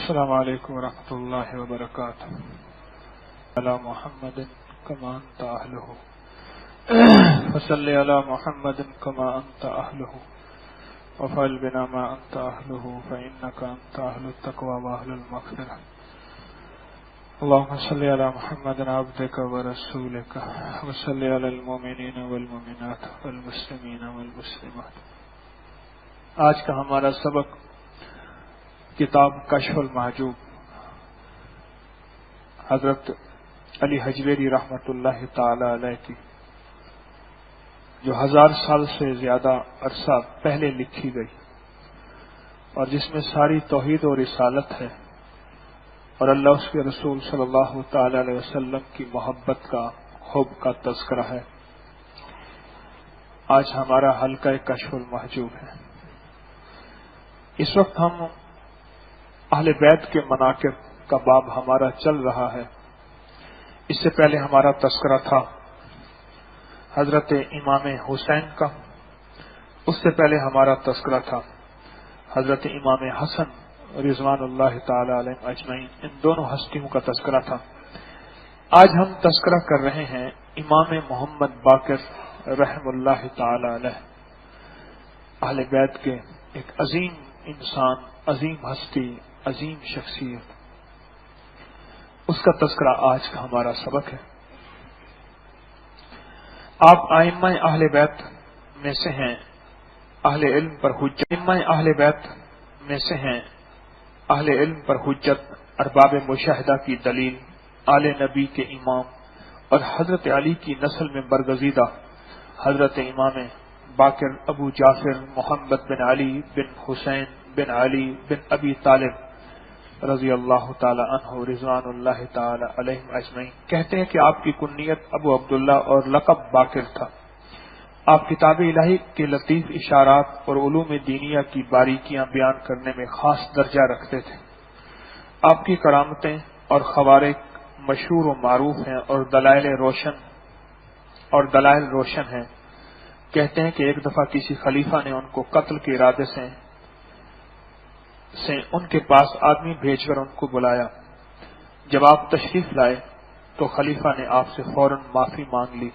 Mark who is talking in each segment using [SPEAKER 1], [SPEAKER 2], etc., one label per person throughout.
[SPEAKER 1] السلام علیکم ورحمۃ اللہ وبرکاتہ. علی محمد کما انت اہلہ فصلی علی محمد کما انت اہلہ وفعل بنا ما انت اہلہ فانک انت اہل التقوی واہل المغفرہ. اللهم صل علی محمد عبدک ورسولک وصلی علی المؤمنین والمؤمنات والمسلمین والمسلمات. آج کا ہمارا سبق کتاب کشف المحجوب حضرت علی حجویری رحمۃ اللہ تعالی علیہ کی، جو 1000 سال سے زیادہ عرصہ پہلے لکھی گئی اور جس میں ساری توحید و رسالت ہے اور اللہ اس کے رسول صلی اللہ تعالی علیہ وسلم کی محبت کا، حب کا تذکرہ ہے. آج ہمارا حلقہ کشف المحجوب ہے. اس وقت ہم اہل بیت کے مناقب کا باب ہمارا چل رہا ہے. اس سے پہلے ہمارا تذکرہ تھا حضرت امام حسین کا، اس سے پہلے ہمارا تذکرہ تھا حضرت امام حسن رضوان اللہ تعالی علیہ اجمعین. ان دونوں ہستیوں کا تذکرہ تھا. آج ہم تذکرہ کر رہے ہیں امام محمد باقر رحم اللہ تعالی علیہ، اہل بیت کے ایک عظیم انسان، عظیم ہستی، عظیم شخصیت. اس کا تذکرہ آج کا ہمارا سبق ہے. آپ ائمہ اہل بیت میں سے ہیں، اہل علم پر حجت، ائمہ اہل بیت میں سے ہیں، اہل علم پر حجت، ارباب مشاہدہ کی دلیل، آل نبی کے امام اور حضرت علی کی نسل میں برگزیدہ حضرت امام باقر ابو جعفر محمد بن علی بن حسین بن علی بن ابی طالب رضی اللہ تعالی عنہ رضوان اللہ تعالی علیہ اجمعین. کہتے ہیں کہ آپ کی کنیت ابو عبداللہ اور لقب باقر تھا. آپ کتاب الہی کے لطیف اشارات اور علوم دینیہ کی باریکیاں بیان کرنے میں خاص درجہ رکھتے تھے. آپ کی کرامتیں اور خوارق مشہور و معروف ہیں اور دلائل روشن ہیں. کہتے ہیں کہ ایک دفعہ کسی خلیفہ نے ان کو قتل کے ارادے سے ان کے پاس آدمی بھیج کر ان کو بلایا. جب آپ تشریف لائے تو خلیفہ نے آپ سے فوراً معافی مانگ لی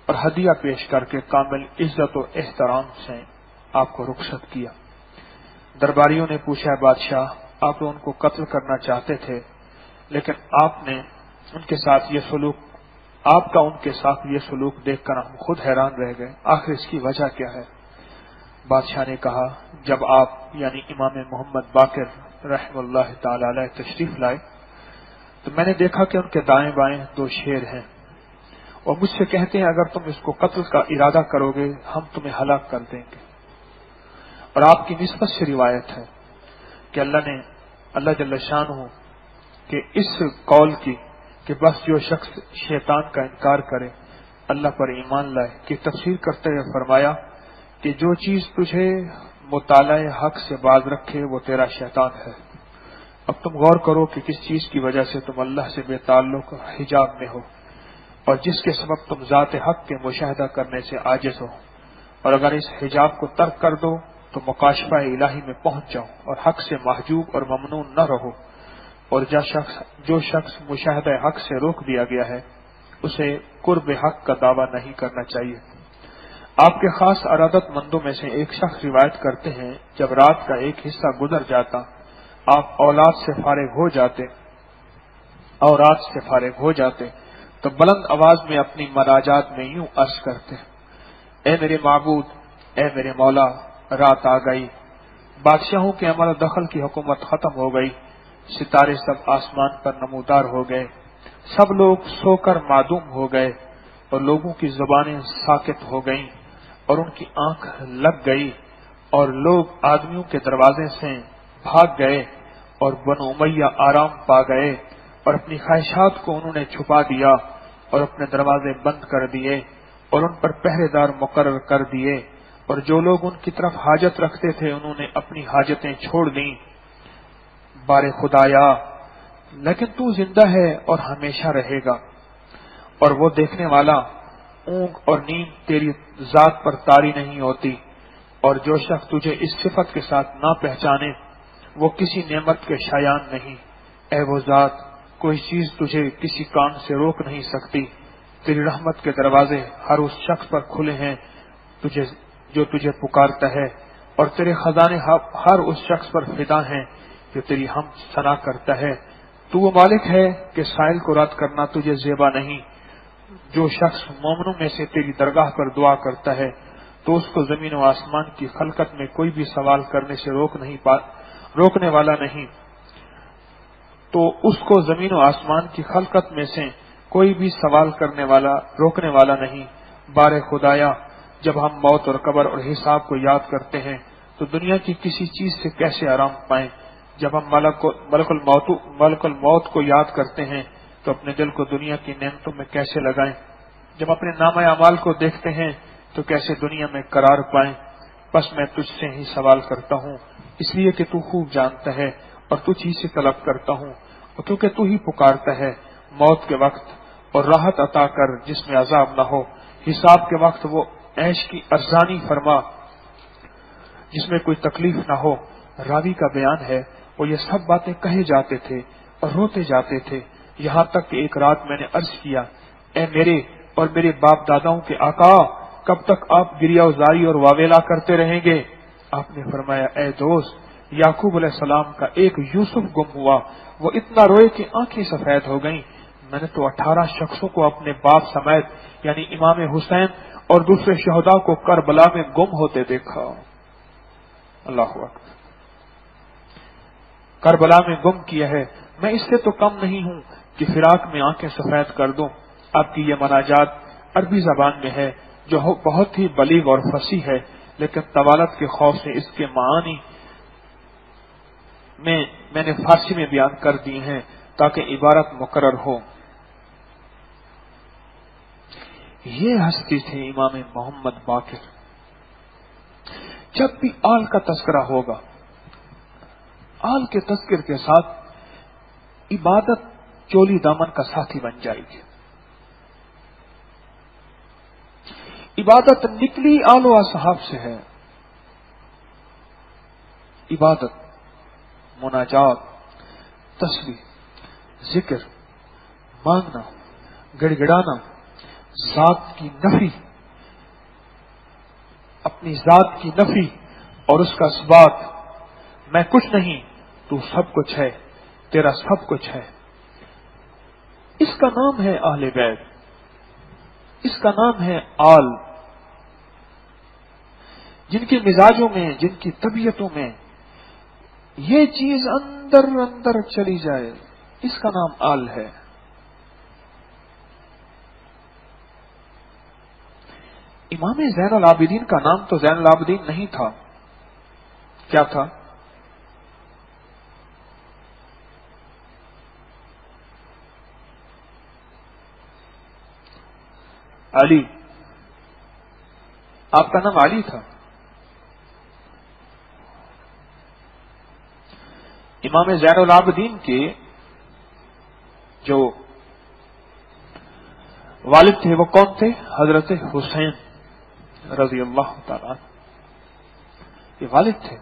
[SPEAKER 1] اور ہدیہ پیش کر کے کامل عزت و احترام سے آپ کو رخصت کیا. درباریوں نے پوچھا، بادشاہ آپ ان کو قتل کرنا چاہتے تھے لیکن آپ کا ان کے ساتھ یہ سلوک دیکھ کر ہم خود حیران رہ گئے، آخر اس کی وجہ کیا ہے؟ بادشاہ نے کہا، جب آپ یعنی امام محمد باقر رحم اللہ تعالی علیہ تشریف لائے تو میں نے دیکھا کہ ان کے دائیں بائیں 2 شیر ہیں اور مجھ سے کہتے ہیں اگر تم اس کو قتل کا ارادہ کرو گے ہم تمہیں ہلاک کر دیں گے. اور آپ کی نسبت سے روایت ہے کہ اللہ جل شانہ کہ اس قول کی کہ بس جو شخص شیطان کا انکار کرے اللہ پر ایمان لائے کی تفسیر کرتے ہوئے فرمایا کہ جو چیز تجھے مطالعہ حق سے باز رکھے وہ تیرا شیطان ہے. اب تم غور کرو کہ کس چیز کی وجہ سے تم اللہ سے بے تعلق حجاب میں ہو اور جس کے سبب تم ذات حق کے مشاہدہ کرنے سے عاجز ہو، اور اگر اس حجاب کو ترک کر دو تو مکاشفہ الہی میں پہنچ جاؤ اور حق سے محجوب اور ممنون نہ رہو. اور جو شخص مشاہدہ حق سے روک دیا گیا ہے اسے قرب حق کا دعویٰ نہیں کرنا چاہیے. آپ کے خاص ارادت مندوں میں سے ایک شخص روایت کرتے ہیں جب رات کا ایک حصہ گزر جاتا آپ اولاد سے فارغ ہو جاتے تو بلند آواز میں اپنی مناجات میں یوں عرض کرتے، اے میرے معبود، اے میرے مولا، رات آ گئی، بادشاہوں کے عمل و دخل کی حکومت ختم ہو گئی، ستارے سب آسمان پر نمودار ہو گئے، سب لوگ سو کر معدوم ہو گئے اور لوگوں کی زبانیں ساکت ہو گئیں اور ان کی آنکھ لگ گئی اور لوگ آدمیوں کے دروازے سے بھاگ گئے اور بنو امیہ آرام پا گئے اور اپنی خواہشات کو انہوں نے چھپا دیا اور اپنے دروازے بند کر دیے اور ان پر پہرے دار مقرر کر دیے اور جو لوگ ان کی طرف حاجت رکھتے تھے انہوں نے اپنی حاجتیں چھوڑ دیں. بارے خدایا لیکن تو زندہ ہے اور ہمیشہ رہے گا اور وہ دیکھنے والا اونگ اور نیند تیری ذات پر طاری نہیں ہوتی اور جو شخص تجھے اس صفت کے ساتھ نہ پہچانے وہ کسی نعمت کے شایان نہیں۔ اے وہ ذات، کوئی چیز تجھے کسی کام سے روک نہیں سکتی۔ تیری رحمت کے دروازے ہر اس شخص پر کھلے ہیں جو تجھے پکارتا ہے، اور تیرے خزانے ہر اس شخص پر فدا ہیں جو تیری حمد ثنا کرتا ہے۔ تو وہ مالک ہے کہ سائل کو رد کرنا تجھے زیبا نہیں۔ جو شخص مومنوں میں سے تیری درگاہ پر دعا کرتا ہے تو اس کو زمین و آسمان کی خلقت میں کوئی بھی سوال کرنے سے روکنے والا نہیں، تو اس کو زمین و آسمان کی خلقت میں سے کوئی بھی سوال روکنے والا نہیں۔ بارے خدایا، جب ہم موت اور قبر اور حساب کو یاد کرتے ہیں تو دنیا کی کسی چیز سے کیسے آرام پائیں؟ جب ہم ملک الموت کو یاد کرتے ہیں تو اپنے دل کو دنیا کی نعمتوں میں کیسے لگائیں؟ جب اپنے نامہ اعمال کو دیکھتے ہیں تو کیسے دنیا میں قرار پائیں؟ بس میں تجھ سے ہی سوال کرتا ہوں، اس لیے کہ تو خوب جانتا ہے، اور تجھ ہی سے طلب کرتا ہوں، اور کیونکہ تو ہی پکارتا ہے۔ موت کے وقت اور راحت عطا کر جس میں عذاب نہ ہو، حساب کے وقت وہ عیش کی ارزانی فرما جس میں کوئی تکلیف نہ ہو۔ راوی کا بیان ہے، وہ یہ سب باتیں کہے جاتے تھے اور روتے جاتے تھے، یہاں تک کہ ایک رات میں نے عرض کیا، اے میرے اور میرے باپ داداؤں کے آقا، کب تک آپ گریہ وزاری اور واویلا کرتے رہیں گے؟ آپ نے فرمایا، اے دوست، یعقوب علیہ السلام کا ایک یوسف گم ہوا، وہ اتنا روئے کہ آنکھیں سفید ہو گئیں۔ میں نے تو 18 شخصوں کو اپنے باپ سمیت یعنی امام حسین اور دوسرے شہداء کو کربلا میں گم ہوتے دیکھا۔ اللہ اکبر، کربلا میں گم کیا ہے۔ میں اس سے تو کم نہیں ہوں کہ فراق میں آنکھیں سفید کر دوں۔ آپ کی یہ مناجات عربی زبان میں ہے جو بہت ہی بلیغ اور فصیح ہے، لیکن طوالت کے خوف سے اس کے معانی میں نے فارسی میں بیان کر دی ہیں تاکہ عبارت مقرر ہو۔ یہ ہستی تھے امام محمد باقر۔ جب بھی آل کا تذکرہ ہوگا، آل کے تذکر کے ساتھ عبادت چولی دامن کا ساتھی بن جائے گی۔ عبادت نکلی آل و اصحاب سے ہے۔ عبادت، مناجات، تسبیح، ذکر، مانگنا، گڑ گڑانا، ذات کی نفی، اپنی ذات کی نفی اور اس کا اثبات، میں کچھ نہیں، تو سب کچھ ہے، تیرا سب کچھ ہے۔ اس کا نام ہے اہل بیت، اس کا نام ہے آل۔ جن کے مزاجوں میں، جن کی طبیعتوں میں یہ چیز اندر اندر چلی جائے، اس کا نام آل ہے۔ امام زین العابدین کا نام تو زین العابدین نہیں تھا، کیا تھا؟ علی۔ آپ کا نام علی تھا۔ امام زین العابدین کے جو والد تھے وہ کون تھے؟ حضرت حسین رضی اللہ تعالی عنہ، یہ والد تھے۔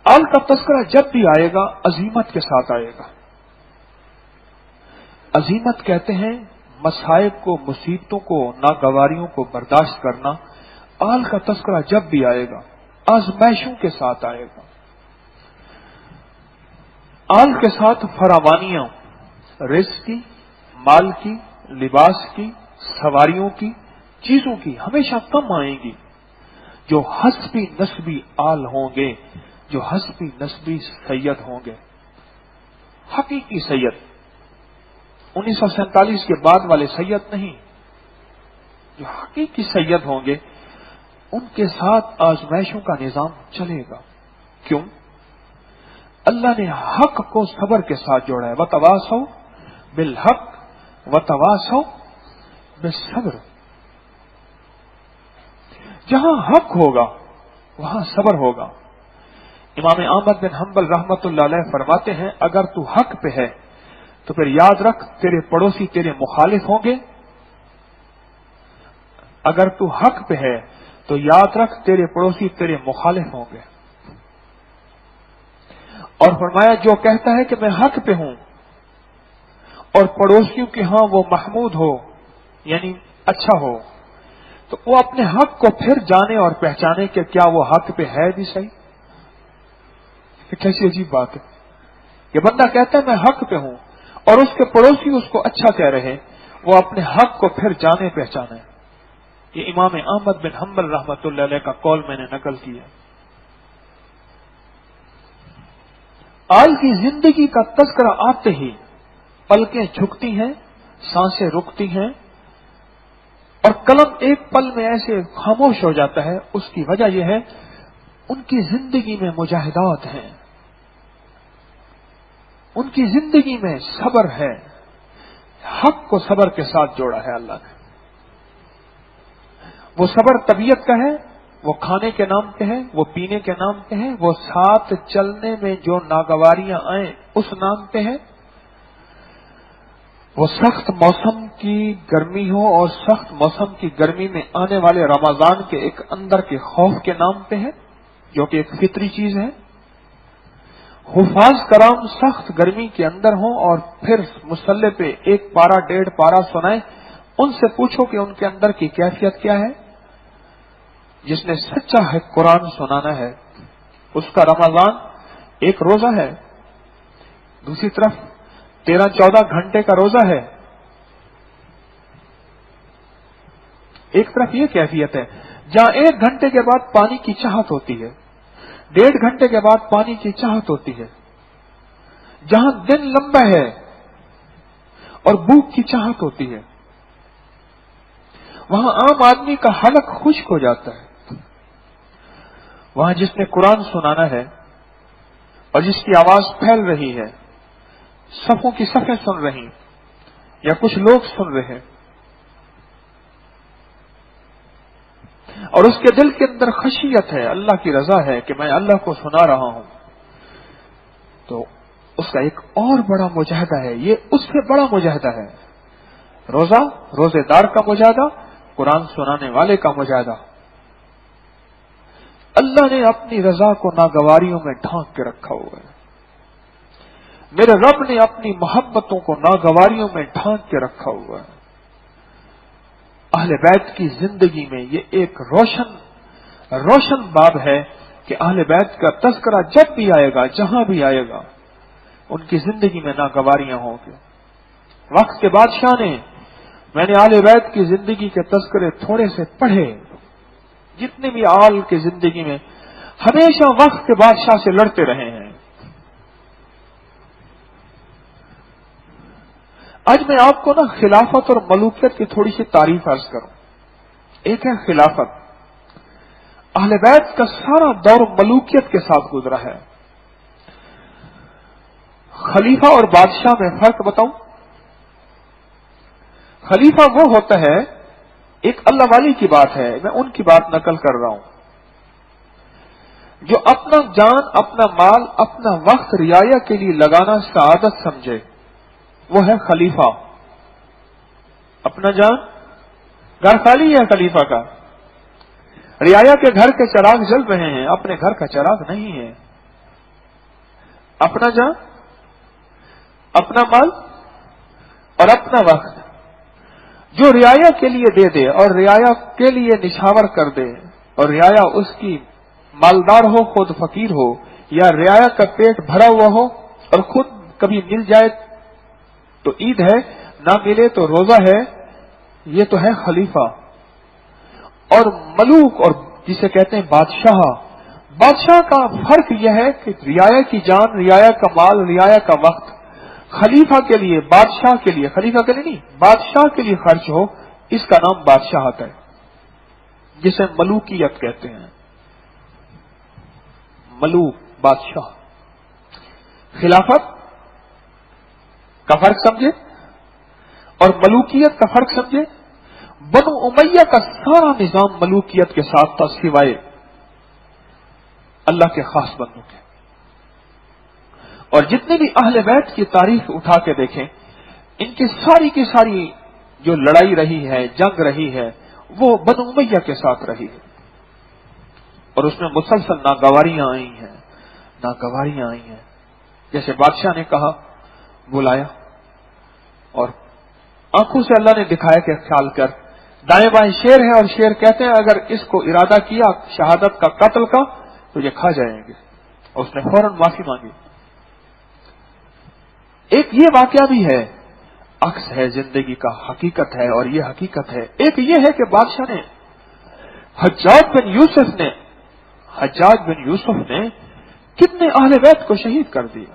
[SPEAKER 1] آل کا تذکرہ جب بھی آئے گا عظیمت کے ساتھ آئے گا۔ عظیمت کہتے ہیں مصائب کو، مصیبتوں کو، ناگواریوں کو برداشت کرنا۔ آل کا تذکرہ جب بھی آئے گا آزمائشوں کے ساتھ آئے گا۔ آل کے ساتھ فراوانیاں، رزق کی، مال کی، لباس کی، سواریوں کی، چیزوں کی ہمیشہ کم آئیں گی۔ جو حسبی نسبی آل ہوں گے، جو حسبی نسبی سید ہوں گے، حقیقی سید، 1947 کے بعد والے سید نہیں، جو حقیقی سید ہوں گے ان کے ساتھ آزمائشوں کا نظام چلے گا۔ کیوں؟ اللہ نے حق کو صبر کے ساتھ جوڑا ہے، وتواصوا بالحق وتواصوا بالصبر۔ جہاں حق ہوگا وہاں صبر ہوگا۔ امام احمد بن حنبل رحمت اللہ علیہ فرماتے ہیں، اگر تو حق پہ ہے تو پھر یاد رکھ تیرے پڑوسی تیرے مخالف ہوں گے۔ اگر تو حق پہ ہے تو یاد رکھ تیرے پڑوسی تیرے مخالف ہوں گے. اور فرمایا جو کہتا ہے کہ میں حق پہ ہوں اور پڑوسیوں کے ہاں وہ محمود ہو یعنی اچھا ہو, تو وہ اپنے حق کو پھر جانے اور پہچانے کہ کیا وہ حق پہ ہے بھی صحیح. یہ کیسی عجیب بات ہے. یہ بندہ کہتا ہے میں حق پہ ہوں اور اس کے پڑوسی اس کو اچھا کہہ رہے, وہ اپنے حق کو پھر جانے پہچانے. یہ امام احمد بن حنبل رحمۃ اللہ علیہ کا قول میں نے نقل کیا. آل کی زندگی کا تذکرہ آتے ہی پلکیں جھکتی ہیں, سانسیں رکتی ہیں اور قلم ایک پل میں ایسے خاموش ہو جاتا ہے. اس کی وجہ یہ ہے ان کی زندگی میں مجاہدات ہیں, ان کی زندگی میں صبر ہے. حق کو صبر کے ساتھ جوڑا ہے اللہ نے. وہ صبر طبیعت کا ہے, وہ کھانے کے نام پہ ہے, وہ پینے کے نام پہ ہے, وہ ساتھ چلنے میں جو ناگواریاں آئیں اس نام پہ ہے, وہ سخت موسم کی گرمی ہو اور سخت موسم کی گرمی میں آنے والے رمضان کے ایک اندر کے خوف کے نام پہ ہے جو کہ ایک فطری چیز ہے. حفاظ کرام سخت گرمی کے اندر ہوں اور پھر مصلے پہ ایک پارا 1.5 پارا سنائیں, ان سے پوچھو کہ ان کے اندر کی کیفیت کیا ہے. جس نے سچا ہے قرآن سنانا ہے اس کا رمضان ایک روزہ ہے, دوسری طرف 13-14 گھنٹے کا روزہ ہے. ایک طرف یہ کیفیت ہے جہاں 1 گھنٹے کے بعد پانی کی چاہت ہوتی ہے, 1.5 گھنٹے کے بعد پانی کی چاہت ہوتی ہے, جہاں دن لمبا ہے اور بھوک کی چاہت ہوتی ہے, وہاں عام آدمی کا حلق خشک ہو جاتا ہے. وہاں جس نے قرآن سنانا ہے اور جس کی آواز پھیل رہی ہے, صفوں کی صفیں سن رہی یا کچھ لوگ سن رہے, اور اس کے دل کے اندر خشیت ہے, اللہ کی رضا ہے کہ میں اللہ کو سنا رہا ہوں, تو اس کا ایک اور بڑا مجاہدہ ہے. یہ اس سے بڑا مجاہدہ ہے. روزہ, روزے دار کا مجاہدہ, قرآن سنانے والے کا مجاہدہ. اللہ نے اپنی رضا کو ناگواریوں میں ڈھانک کے رکھا ہوا ہے. میرے رب نے اپنی محبتوں کو ناگواریوں میں ڈھانک کے رکھا ہوا ہے. اہل بیت کی زندگی میں یہ ایک روشن باب ہے کہ اہل بیت کا تذکرہ جب بھی آئے گا, جہاں بھی آئے گا, ان کی زندگی میں ناگواریاں ہوں گی. وقت کے بادشاہ نے, میں نے اہل بیت کی زندگی کے تذکرے تھوڑے سے پڑھے, جتنے بھی آل کی زندگی میں ہمیشہ وقت کے بادشاہ سے لڑتے رہے ہیں. آج میں آپ کو خلافت اور ملوکیت کی تھوڑی سی تعریف عرض کروں. ایک ہے خلافت. اہل بیت کا سارا دور ملوکیت کے ساتھ گزرا ہے. خلیفہ اور بادشاہ میں فرق بتاؤں. خلیفہ وہ ہوتا ہے, ایک اللہ والی کی بات ہے, میں ان کی بات نقل کر رہا ہوں, جو اپنا جان, اپنا مال, اپنا وقت رعایا کے لیے لگانا سعادت سمجھے, وہ ہے خلیفہ. اپنا جان, گھر خالی ہے خلیفہ کا, رعایا کے گھر کے چراغ جل رہے ہیں, اپنے گھر کا چراغ نہیں ہے. اپنا جان, اپنا مال اور اپنا وقت جو رعایا کے لیے دے دے اور رعایا کے لیے نشاور کر دے, اور رعایا اس کی مالدار ہو, خود فقیر ہو, یا رعایا کا پیٹ بھرا ہوا ہو اور خود کبھی مل جائے تو عید ہے, نہ ملے تو روزہ ہے, یہ تو ہے خلیفہ. اور ملوک, اور جسے کہتے ہیں بادشاہ, بادشاہ کا فرق یہ ہے کہ رعایا کی جان, رعایا کا مال, رعایا کا وقت خلیفہ کے لیے, بادشاہ کے لیے, خلیفہ کے لیے نہیں, بادشاہ کے لیے خرچ ہو, اس کا نام بادشاہت ہے, جسے ملوکیت کہتے ہیں. ملوک, بادشاہ. خلافت کا فرق سمجھے اور ملوکیت کا فرق سمجھے. بنو امیہ کا سارا نظام ملوکیت کے ساتھ تھا سوائے اللہ کے خاص بندوں کے. اور جتنے بھی اہل بیت کی تاریخ اٹھا کے دیکھیں, ان کی ساری جو لڑائی رہی ہے, جنگ رہی ہے, وہ بنو امیہ کے ساتھ رہی ہے. اور اس میں مسلسل ناگواریاں آئی ہیں، ناگواریاں آئی ہیں. جیسے بادشاہ نے کہا، بلایا، اور آنکھوں سے اللہ نے دکھایا کہ خیال کر، دائیں بائیں شیر ہے، اور شیر کہتے ہیں اگر اس کو ارادہ کیا شہادت کا، قتل کا، تو یہ کھا جائیں گے. اور اس نے فوراً معافی مانگی. ایک یہ واقعہ بھی ہے، عکس ہے زندگی کا، حقیقت ہے، اور یہ حقیقت ہے. ایک یہ ہے کہ بادشاہ نے حجاج بن یوسف نے کتنے اہل بیت کو شہید کر دیا.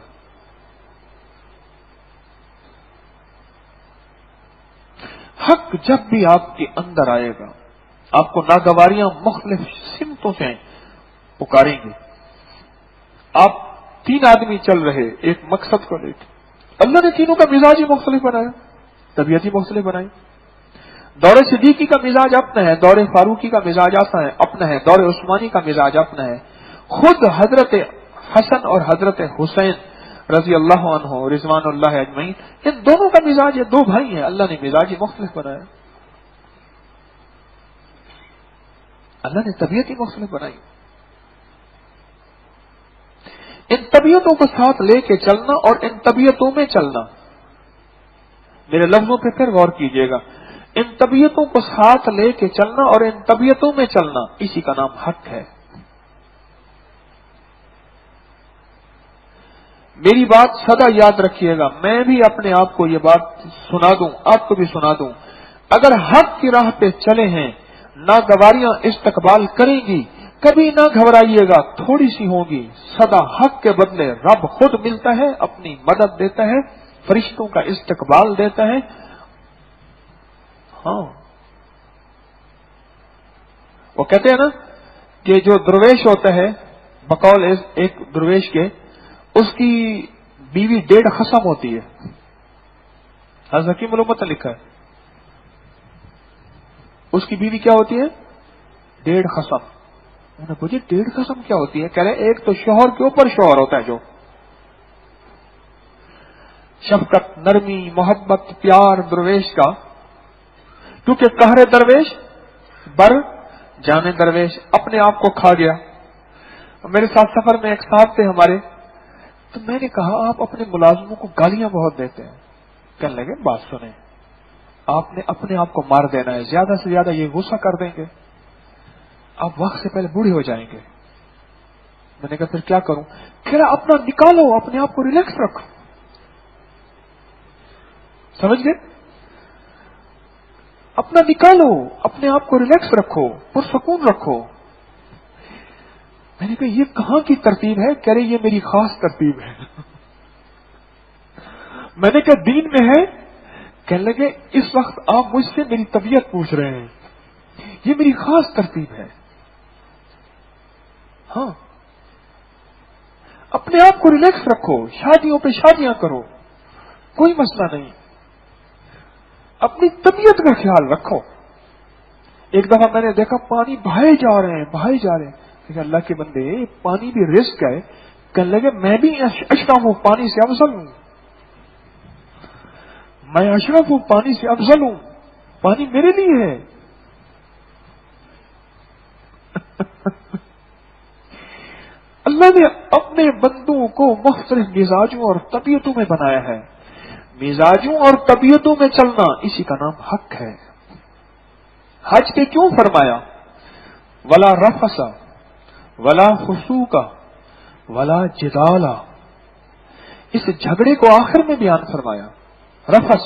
[SPEAKER 1] حق جب بھی آپ کے اندر آئے گا، آپ کو ناگواریاں مختلف سمتوں سے پکاریں گے. آپ 3 آدمی چل رہے ایک مقصد کو لے کے، اللہ نے تینوں کا مزاج ہی مختلف بنایا، طبیعت ہی مختلف بنائی. دور صدیقی کا مزاج اپنا ہے، دور فاروقی کا مزاج اپنا ہے، دور عثمانی کا مزاج اپنا ہے. خود حضرت حسن اور حضرت حسین رضی اللہ عنہ رضوان اللہ اجمعین، ان دونوں کا مزاج، یہ 2 بھائی ہیں، اللہ نے مزاج ہی مختلف بنایا. اللہ نے طبیعت ہی مختلف بنائی. ان طبیعتوں کو ساتھ لے کے چلنا اور ان طبیعتوں میں چلنا، میرے لفظوں پہ پھر غور کیجئے گا، ان طبیعتوں کو ساتھ لے کے چلنا اور ان طبیعتوں میں چلنا، اسی کا نام حق ہے. میری بات سدا یاد رکھیے گا، میں بھی اپنے آپ کو یہ بات سنا دوں، آپ کو بھی سنا دوں. اگر حق کی راہ پہ چلے ہیں، ناگواریاں استقبال کریں گی، کبھی نہ گھبرائیے گا، تھوڑی سی ہوں گی. سدا حق کے بدلے رب خود ملتا ہے، اپنی مدد دیتا ہے، فرشتوں کا استقبال دیتا ہے. ہاں، وہ کہتے ہیں نا کہ جو درویش ہوتا ہے، بقول ایک درویش کے، اس کی بیوی 1.5 خصم ہوتی ہے. حضرت حکیم علومت نے لکھا ہے، اس کی بیوی کیا ہوتی ہے؟ 1.5 خصم. انہوں نے پوچھا 1.5 خصم کیا ہوتی ہے؟ کہہ رہے ایک تو شوہر کے اوپر شوہر ہوتا ہے، جو شفقت، نرمی، محبت، پیار درویش کا، کیونکہ قہر درویش بر جانے درویش، اپنے آپ کو کھا گیا. میرے ساتھ سفر میں ایک صاحب تھے ہمارے، تو میں نے کہا آپ اپنے ملازموں کو گالیاں بہت دیتے ہیں. کہنے لگے بات سنیں، آپ نے اپنے آپ کو مار دینا ہے، زیادہ سے زیادہ یہ غصہ کر دیں گے، آپ وقت سے پہلے بوڑھے ہو جائیں گے. میں نے کہا پھر کیا کروں؟ کہہ رہا اپنا نکالو، اپنے آپ کو ریلیکس رکھو. سمجھ گئے؟ اپنا نکالو، اپنے آپ کو ریلیکس رکھو، پرسکون رکھو. میں نے کہا یہ کہاں کی ترتیب ہے؟ کہہ رہے یہ میری خاص ترتیب ہے. میں نے کہا دین میں ہے؟ کہنے لگے اس وقت آپ مجھ سے میری طبیعت پوچھ رہے ہیں، یہ میری خاص ترتیب ہے. ہاں، اپنے آپ کو ریلیکس رکھو، شادیوں پہ شادیاں کرو، کوئی مسئلہ نہیں. اپنی طبیعت کا خیال رکھو. ایک دفعہ میں نے دیکھا پانی بہائے جا رہے ہیں. کہ اللہ کے بندے پانی بھی رزق ہے. کہنے لگے میں بھی اشرف ہوں، پانی سے افضل ہوں. میں اشرف ہوں، پانی سے افضل ہوں، پانی میرے لیے ہے. اللہ نے اپنے بندوں کو مختلف مزاجوں اور طبیعتوں میں بنایا ہے. مزاجوں اور طبیعتوں میں چلنا، اسی کا نام حق ہے. حج پہ کیوں فرمایا ولا رفس ولا فسوق ولا جدالا؟ اس جھگڑے کو آخر میں بیان فرمایا. رفس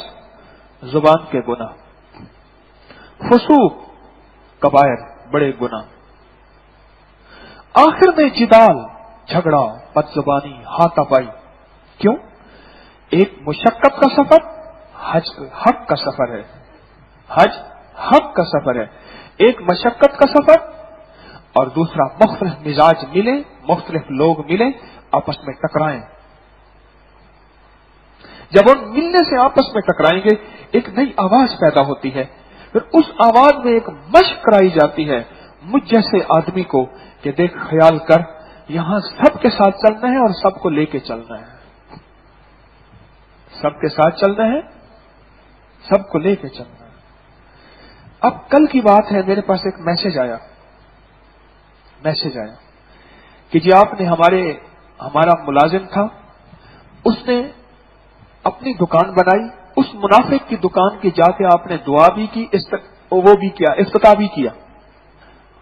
[SPEAKER 1] زبان کے گناہ، فسوق کبائر بڑے گناہ، آخر میں جدال جھگڑا، بد زبانی، ہاتھا پائی. کیوں؟ ایک مشقت کا سفر، حج حق کا سفر ہے. حج حق کا سفر ہے. ایک مشقت کا سفر، اور دوسرا مختلف مزاج ملے، مختلف لوگ ملے، آپس میں ٹکرائیں. جب ان ملنے سے آپس میں ٹکرائیں گے ایک نئی آواز پیدا ہوتی ہے. پھر اس آواز میں ایک مشق کرائی جاتی ہے مجھ جیسے آدمی کو کہ دیکھ خیال کر، یہاں سب کے ساتھ چلنا ہے اور سب کو لے کے چلنا ہے. سب کے ساتھ چلنا ہے، سب کو لے کے چلنا ہے. اب کل کی بات ہے، میرے پاس ایک میسج آیا. میسج آیا کہ جی آپ نے ہمارا ملازم تھا، اس نے اپنی دکان بنائی، اس منافق کی دکان کی جا کے آپ نے دعا بھی کی، وہ بھی کیا، افتتاح بھی کیا۔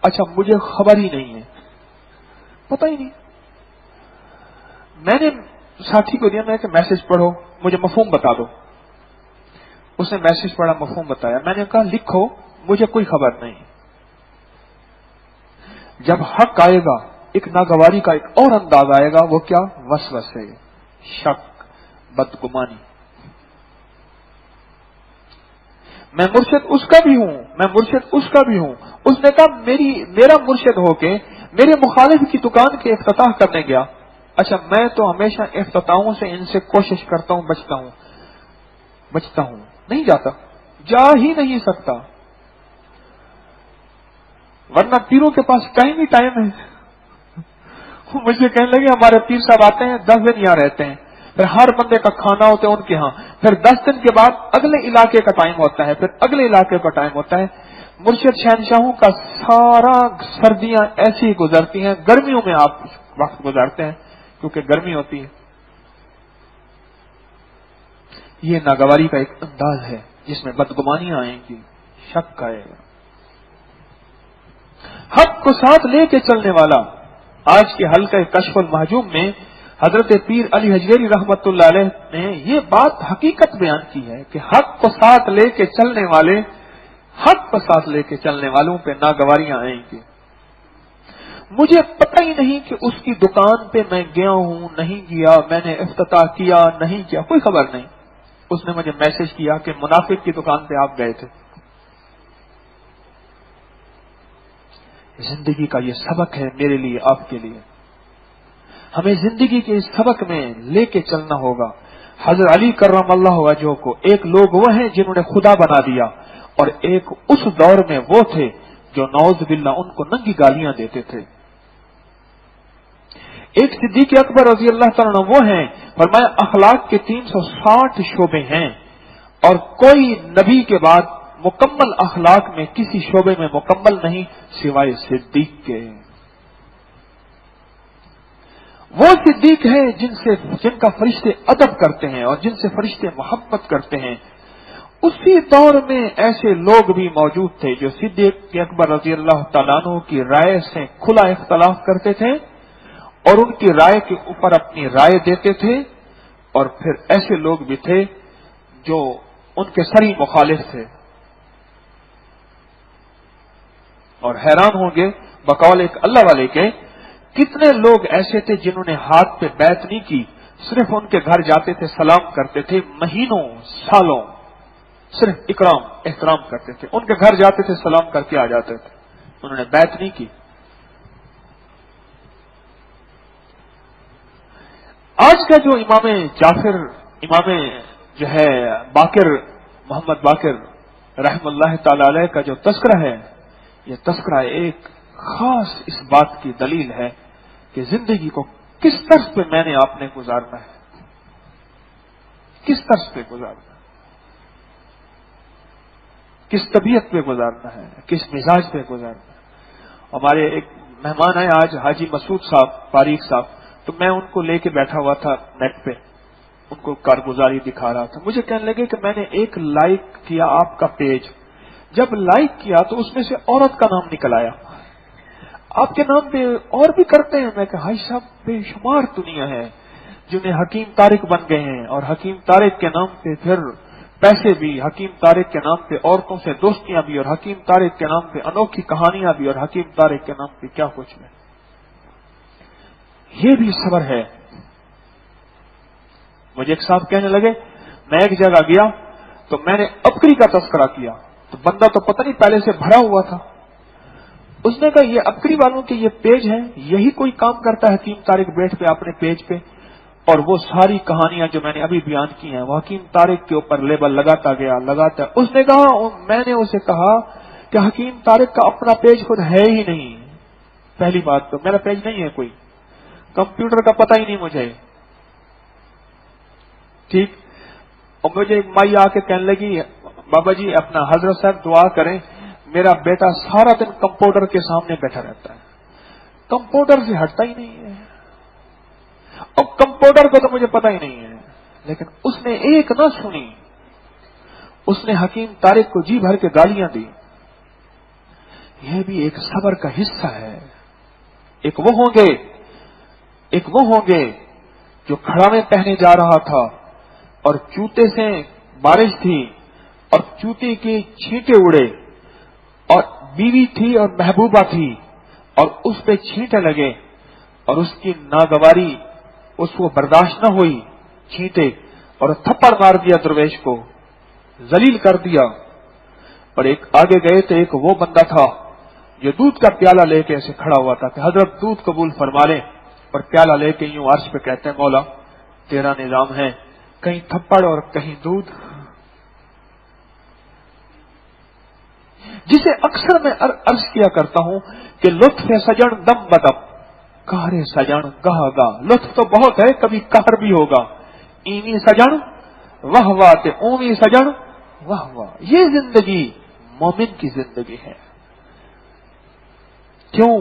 [SPEAKER 1] اچھا مجھے خبر ہی نہیں ہے، پتہ ہی نہیں۔ میں نے ساتھی کو دیا، میں کہ میسج پڑھو، مجھے مفہوم بتا دو۔ اس نے میسج پڑھا، مفہوم بتایا۔ میں نے کہا لکھو، مجھے کوئی خبر نہیں۔ جب حق آئے گا ایک ناگواری کا ایک اور انداز آئے گا، وہ کیا؟ وسوسے، شک، بدگمانی۔ میں مرشد اس کا بھی ہوں، میں مرشد اس کا بھی ہوں۔ اس نے کہا میرا مرشد ہو کے میرے مخالف کی دکان کے افتتاح کرنے گیا۔ اچھا میں تو ہمیشہ افتتاحوں سے ان سے کوشش کرتا ہوں، بچتا ہوں، نہیں جاتا، جا ہی نہیں سکتا، ورنہ پیروں کے پاس ٹائم ہی ٹائم ہے۔ مجھے کہنے لگے ہمارے پیر صاحب آتے ہیں 10 دن یہاں رہتے ہیں، پھر ہر بندے کا کھانا ہوتا ہے ان کے ہاں، پھر 10 دن کے بعد اگلے علاقے کا ٹائم ہوتا ہے، پھر اگلے علاقے کا ٹائم ہوتا ہے۔ مرشد شہنشاہوں کا سارا سردیاں ایسی ہی گزرتی ہیں، گرمیوں میں آپ وقت گزارتے ہیں کیونکہ گرمی ہوتی ہے۔ یہ ناگواری کا ایک انداز ہے جس میں بدگمانیاں آئیں گی، شک آئے گا۔ حق کو ساتھ لے کے چلنے والا، آج کے حلقہ کشف المحجوم میں حضرت پیر علی حجویری رحمت اللہ علیہ نے یہ بات حقیقت بیان کی ہے کہ حق کو ساتھ لے کے چلنے والے، حق کو ساتھ لے کے چلنے والوں پہ ناگواریاں آئیں گی۔ مجھے پتہ ہی نہیں کہ اس کی دکان پہ میں گیا ہوں، نہیں گیا، میں نے افتتاح کیا، نہیں کیا، کوئی خبر نہیں۔ اس نے مجھے میسج کیا کہ منافق کی دکان پہ آپ گئے تھے۔ زندگی کا یہ سبق ہے میرے لیے، آپ کے لیے۔ ہمیں زندگی کے اس سبق میں لے کے چلنا ہوگا۔ حضرت علی کرم اللہ وجہہ کو ایک لوگ وہ ہیں جنہوں نے خدا بنا دیا، اور ایک اس دور میں وہ تھے جو نعوذ باللہ ان کو ننگی گالیاں دیتے تھے۔ ایک صدیق اکبر رضی اللہ تعالیٰ عنہ وہ ہیں، فرمایا اخلاق کے 360 شعبے ہیں، اور کوئی نبی کے بعد مکمل اخلاق میں کسی شعبے میں مکمل نہیں سوائے صدیق کے۔ وہ صدیق ہیں جن کا فرشتے ادب کرتے ہیں اور جن سے فرشتے محبت کرتے ہیں۔ اسی دور میں ایسے لوگ بھی موجود تھے جو صدیق اکبر رضی اللہ تعالیٰ عنہ کی رائے سے کھلا اختلاف کرتے تھے اور ان کی رائے کے اوپر اپنی رائے دیتے تھے، اور پھر ایسے لوگ بھی تھے جو ان کے سری مخالف تھے۔ اور حیران ہوں گے بقول ایک اللہ والے کے، کتنے لوگ ایسے تھے جنہوں نے ہاتھ پہ بیعت نہیں کی، صرف ان کے گھر جاتے تھے، سلام کرتے تھے، مہینوں سالوں صرف احترام کرتے تھے، ان کے گھر جاتے تھے، سلام کر کے آ جاتے تھے، انہوں نے بیعت نہیں کی۔ آج کا جو امام جو ہے باقر، محمد باقر رحم اللہ تعالی علیہ کا جو تذکرہ ہے، یہ تذکرہ ایک خاص اس بات کی دلیل ہے کہ زندگی کو کس طرز پہ میں نے آپ نے گزارنا ہے، کس طرز پہ گزارنا ہے، کس طبیعت پہ گزارنا ہے، کس مزاج پہ گزارنا ہے۔ ہمارے ایک مہمان آئے آج، حاجی مسعود صاحب، فاریق صاحب، تو میں ان کو لے کے بیٹھا ہوا تھا نیٹ پہ، ان کو کارگزاری دکھا رہا تھا۔ مجھے کہنے لگے کہ میں نے ایک لائک کیا آپ کا پیج، جب لائک کیا تو اس میں سے عورت کا نام نکل آیا، آپ کے نام پہ اور بھی کرتے ہیں؟ میں کہا حاج صاحب بے شمار دنیا ہے جنہیں حکیم طارق بن گئے ہیں، اور حکیم طارق کے نام پہ پھر پیسے بھی، حکیم طارق کے نام پہ عورتوں سے دوستیاں بھی، اور حکیم طارق کے نام پہ انوکھی کہانیاں بھی، اور حکیم طارق کے نام پہ کیا کچھ نہیں۔ یہ بھی صبر ہے۔ مجھے ایک صاحب کہنے لگے، میں ایک جگہ گیا تو میں نے ابکری کا تذکرہ کیا، تو بندہ تو پتہ نہیں پہلے سے بھرا ہوا تھا۔ اس نے کہا یہ ابکری والوں کے یہ پیج ہے، یہی کوئی کام کرتا ہے حکیم طارق بیٹھ پہ اپنے پیج پہ، اور وہ ساری کہانیاں جو میں نے ابھی بیان کی ہیں وہ حکیم طارق کے اوپر لیبل لگاتا گیا۔ اس نے کہا، میں نے اسے کہا کہ حکیم طارق کا اپنا پیج خود ہے ہی نہیں، پہلی بات تو میرا پیج نہیں ہے، کوئی کمپیوٹر کا پتہ ہی نہیں مجھے، ٹھیک۔ اور مجھے ایک مائی آ کے کہنے لگی، بابا جی اپنا حضرت صاحب دعا کریں، میرا بیٹا سارا دن کمپیوٹر کے سامنے بیٹھا رہتا ہے، کمپاؤنڈر سے ہٹتا ہی نہیں ہے. اور کمپاؤنڈر کو تو مجھے پتا ہی نہیں ہے، لیکن اس نے ایک نہ سنی. اس نے حکیم طارق کو جی بھر کے گالیاں دی. یہ بھی ایک صبر کا حصہ ہے. ایک وہ ہوں گے جو کھڑاوے پہنے جا رہا تھا اور جوتے سے بارش تھی اور جوتے کی چھینٹے اڑے، اور بیوی تھی اور محبوبہ تھی اور اس پہ چھینٹے لگے اور اس کی ناگواری اس کو برداشت نہ ہوئی، چھینٹے، اور تھپڑ مار دیا، درویش کو ذلیل کر دیا. اور ایک آگے گئے تو ایک وہ بندہ تھا جو دودھ کا پیالہ لے کے ایسے کھڑا ہوا تھا کہ حضرت دودھ قبول فرما لیں، اور پیالہ لے کے یوں عرش پہ کہتے ہیں مولا تیرا نظام ہے، کہیں تھپڑ اور کہیں دودھ. جسے اکثر میں عرض کیا کرتا ہوں کہ لطف سجن دم بدم، کہر سجن گاہ گاہ. لطف تو بہت ہے، کبھی قہر بھی ہوگا. ایویں سجن واہ واہ تے اوویں سجن واہ واہ. یہ زندگی مومن کی زندگی ہے. کیوں؟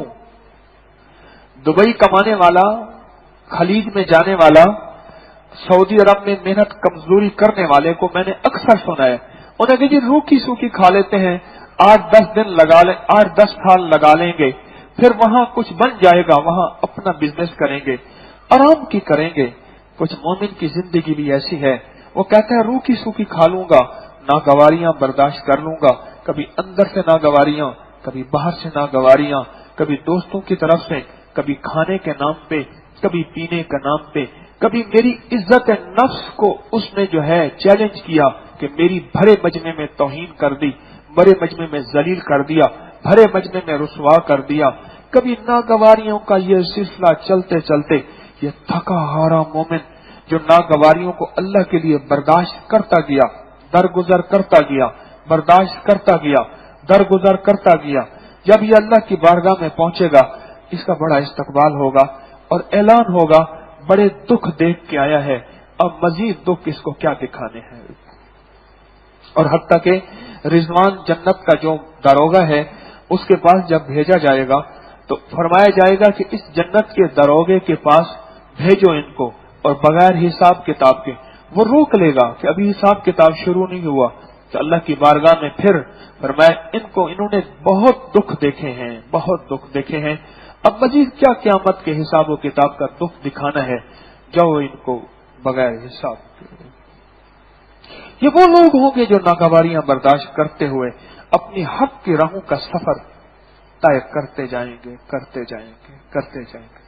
[SPEAKER 1] دبئی کمانے والا، خلیج میں جانے والا، سعودی عرب میں محنت کمزوری کرنے والے کو میں نے اکثر سنا ہے، انہیں کہ جی روکی سوکھی کھا لیتے ہیں، 8-10 سال لگا لیں گے، پھر وہاں کچھ بن جائے گا، وہاں اپنا بزنس کریں گے، آرام کی کریں گے. کچھ مومن کی زندگی بھی ایسی ہے، وہ کہتے ہیں روکی سوکھی کھا لوں گا، ناگواریاں برداشت کر لوں گا، کبھی اندر سے ناگواریاں، کبھی باہر سے ناگواریاں، کبھی دوستوں کی طرف سے، کبھی کھانے کے نام پہ، کبھی پینے کے نام پہ، کبھی میری عزت نفس کو اس نے جو ہے چیلنج کیا کہ میری بھرے مجمع میں توہین کر دی، بڑے مجمع میں ذلیل کر دیا، بھرے مجمع میں رسوا کر دیا. کبھی ناگواریوں کا یہ سلسلہ چلتے چلتے یہ تھکا ہارا مومن جو ناگواریوں کو اللہ کے لیے برداشت کرتا گیا، درگزر کرتا گیا، برداشت کرتا گیا، درگزر کرتا گیا، جب یہ اللہ کی بارگاہ میں پہنچے گا اس کا بڑا استقبال ہوگا اور اعلان ہوگا بڑے دکھ دیکھ کے آیا ہے، اب مزید دکھ اس کو کیا دکھانے ہیں. اور حتیٰ کہ رضوان جنت کا جو داروغہ ہے اس کے پاس جب بھیجا جائے گا تو فرمایا جائے گا کہ اس جنت کے داروغے کے پاس بھیجو ان کو، اور بغیر حساب کتاب کے. وہ روک لے گا کہ ابھی حساب کتاب شروع نہیں ہوا. تو اللہ کی بارگاہ میں پھر فرمایا انہوں نے بہت دکھ دیکھے ہیں، بہت دکھ دیکھے ہیں، اب مزید کیا قیامت کے حساب و کتاب کا دکھ دکھانا ہے، جاؤ ان کو بغیر حساب. یہ وہ لوگ ہوں گے جو ناگواریاں برداشت کرتے ہوئے اپنی حق کی راہوں کا سفر طے کرتے جائیں گے، کرتے جائیں گے، کرتے جائیں گے.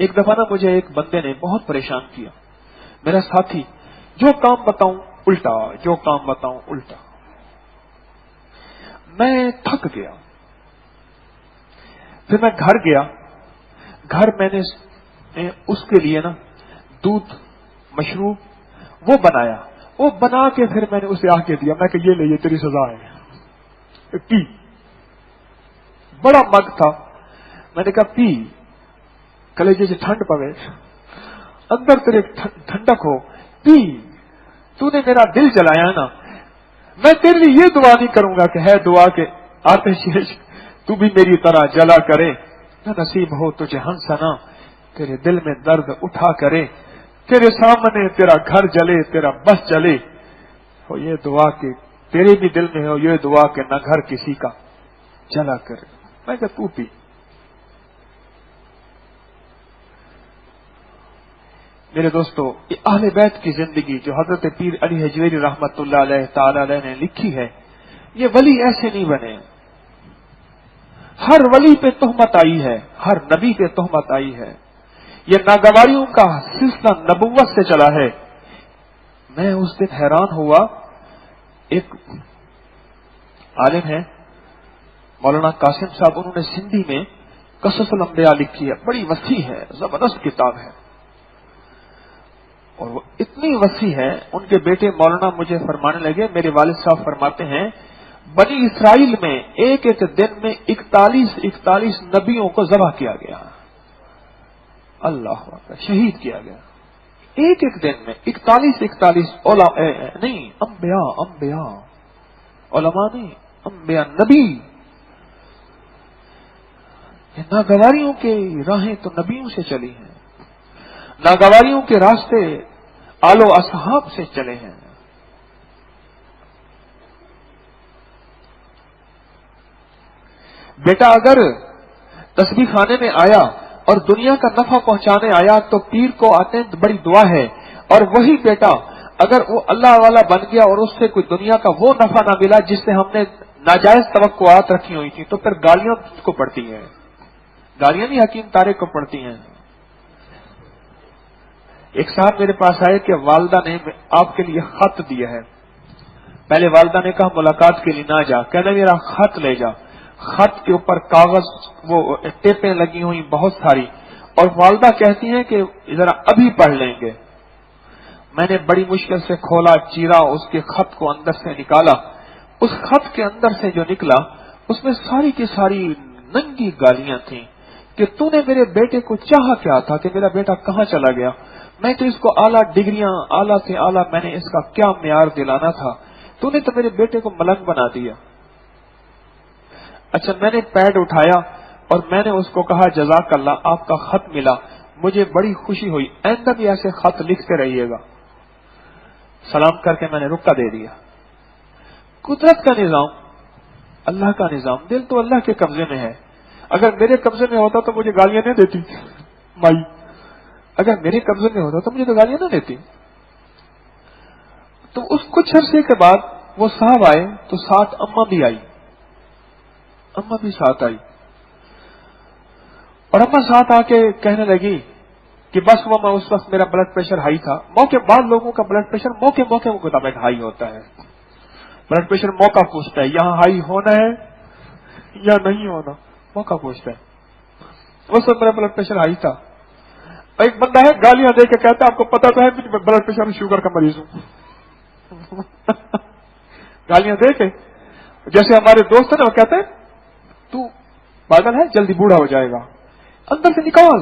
[SPEAKER 1] ایک دفعہ نا مجھے ایک بندے نے بہت پریشان کیا، میرا ساتھی، جو کام بتاؤں الٹا، جو کام بتاؤں الٹا. میں تھک گیا، پھر میں گھر گیا. گھر میں نے اس کے لیے نا دودھ مشروب وہ بنایا، وہ بنا کے پھر میں نے اسے آ کے دیا. میں کہ یہ لے، یہ تیری سزا ہے، پی. بڑا مگ تھا، میں نے کہا پی، کلیجے سے ٹھنڈ پوے، اندر تیرے ٹھنڈک ہو، پی. تو نے میرا دل جلایا نا. میں تیرے لیے یہ دعا نہیں کروں گا کہ ہے دعا کے آتش تو بھی میری طرح جلا کرے، نہ نصیب ہو تجھے ہنسنا، تیرے دل میں درد اٹھا کرے، تیرے سامنے تیرا گھر جلے، تیرا بس جلے. ہو یہ دعا کہ تیرے بھی دل میں ہو یہ دعا کہ نہ گھر کسی کا جلا کرے. میں کہ تو پی. میرے دوستو، یہ اہل بیت کی زندگی جو حضرت پیر علی حجویری رحمت اللہ علیہ تعالی علیہ نے لکھی ہے، یہ ولی ایسے نہیں بنے. ہر ولی پہ تہمت آئی ہے، ہر نبی پہ تہمت آئی ہے. یہ ناگواریوں کا سلسلہ نبوت سے چلا ہے. میں اس دن حیران ہوا، ایک عالم ہے مولانا قاسم صاحب، انہوں نے سندھی میں قصص الانبیاء لکھی ہے، بڑی وسیع ہے، زبردست کتاب ہے، اور وہ اتنی وسیع ہے. ان کے بیٹے مولانا مجھے فرمانے لگے، میرے والد صاحب فرماتے ہیں بنی اسرائیل میں ایک ایک دن میں 41 نبیوں کو ذبح کیا گیا، اللہ اکبر، شہید کیا گیا. ایک ایک دن میں 41 نہیں، انبیاء، علماء نہیں، انبیاء، نبی. ناگواریوں کے راہیں تو نبیوں سے چلی ہیں، ناگواریوں کے راستے آل و اصحاب سے چلے ہیں۔ بیٹا اگر تسبیح خانے میں آیا اور دنیا کا نفع پہنچانے آیا تو پیر کو آتے ہیں بڑی دعا ہے، اور وہی بیٹا اگر وہ اللہ والا بن گیا اور اس سے کوئی دنیا کا وہ نفع نہ ملا جس سے ہم نے ناجائز توقعات رکھی ہوئی تھی، تو پھر گالیاں کو پڑتی ہیں، گالیاں نہیں حکیم طارق کو پڑتی ہیں۔ ایک صاحب میرے پاس آئے کہ والدہ نے آپ کے لیے خط دیا ہے۔ پہلے والدہ نے کہا ملاقات کے لیے نہ جا، کہنا میرا خط لے جا۔ خط کے اوپر کاغذ وہ ٹیپیں لگی ہوئی بہت ساری، اور والدہ کہتی ہیں کہ ذرا ابھی پڑھ لیں گے۔ میں نے بڑی مشکل سے کھولا، چیرا، اس کے خط کو اندر سے نکالا۔ اس خط کے اندر سے جو نکلا اس میں ساری کی ساری ننگی گالیاں تھیں کہ تو نے میرے بیٹے کو چاہا کیا تھا، کہ میرا بیٹا کہاں چلا گیا، میں تو اس کو اعلیٰ ڈگریاں، اعلیٰ سے اعلیٰ میں نے اس کا کیا معیار دلانا تھا، تو نے تو میرے بیٹے کو ملنگ بنا دیا۔ اچھا میں نے پیڈ اٹھایا اور میں نے اس کو کہا جزاک اللہ، آپ کا خط ملا، مجھے بڑی خوشی ہوئی، آئندہ بھی ایسے خط لکھتے رہیے گا۔ سلام کر کے میں نے رکا دے دیا۔ قدرت کا نظام، اللہ کا نظام، دل تو اللہ کے قبضے میں ہے۔ اگر میرے قبضے میں ہوتا تو مجھے گالیاں نہیں دیتی مائی، اگر میرے قبضے میں ہوتا تو مجھے تو گالیاں نہ دیتی۔ تو اس کچھ عرصے کے بعد وہ صاحب آئے تو ساتھ اماں بھی آئی، اماں بھی ساتھ آئی، اور اماں ساتھ آ کے کہنے لگی کہ بس وہ میں اس وقت میرا بلڈ پریشر ہائی تھا۔ موقع بعد لوگوں کا بلڈ پریشر موقع کے مطابق ہائی ہوتا ہے، بلڈ پریشر موقع پوچھتا ہے یہاں ہائی ہونا ہے یا نہیں ہونا، موقع پوچھتا ہے۔ اس وقت میرا بلڈ پریشر ہائی تھا، ایک بندہ ہے گالیاں دے کے کہتا ہے آپ کو پتا تو ہے میں بلڈ پریشر شوگر کا مریض ہوں گالیاں دے کے، جیسے ہمارے دوست ہیں نا وہ کہتے ہیں تو پاگل ہے جلدی بوڑھا ہو جائے گا، اندر سے نکال،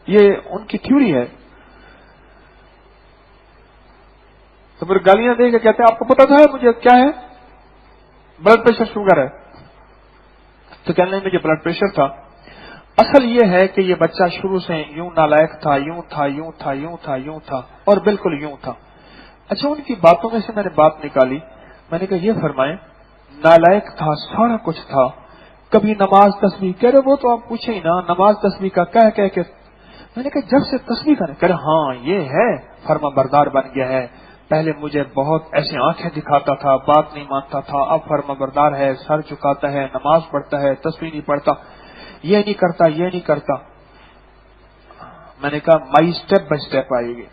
[SPEAKER 1] یہ ان کی تھیوری ہے۔ تو پھر گالیاں دے کے کہتے ہیں آپ کو پتا تو ہے مجھے کیا ہے، بلڈ پریشر شوگر ہے، تو کہنے مجھے بلڈ پریشر تھا۔ اصل یہ ہے کہ یہ بچہ شروع سے یوں نالائق تھا، یوں تھا، یوں تھا، یوں تھا، یوں تھا، اور بالکل یوں تھا۔ اچھا ان کی باتوں میں سے میں نے بات نکالی، میں نے کہا یہ فرمائیں نالائق تھا، سارا کچھ تھا، کبھی نماز تسبیح، کہہ رہے وہ تو آپ پوچھیں ہی نا، نماز تسبیح کا کہہ کے میں نے کہا جب سے تسبیح کا کہہ رہے ہاں یہ ہے فرما بردار بن گیا ہے، پہلے مجھے بہت ایسے آنکھیں دکھاتا تھا، بات نہیں مانتا تھا، اب فرما بردار ہے، سر جھکاتا ہے، نماز پڑھتا ہے، تسبیح نہیں پڑھتا، یہ نہیں کرتا، یہ نہیں کرتا۔ میں نے کہا مائی اسٹیپ بائی اسٹیپ آئے گی۔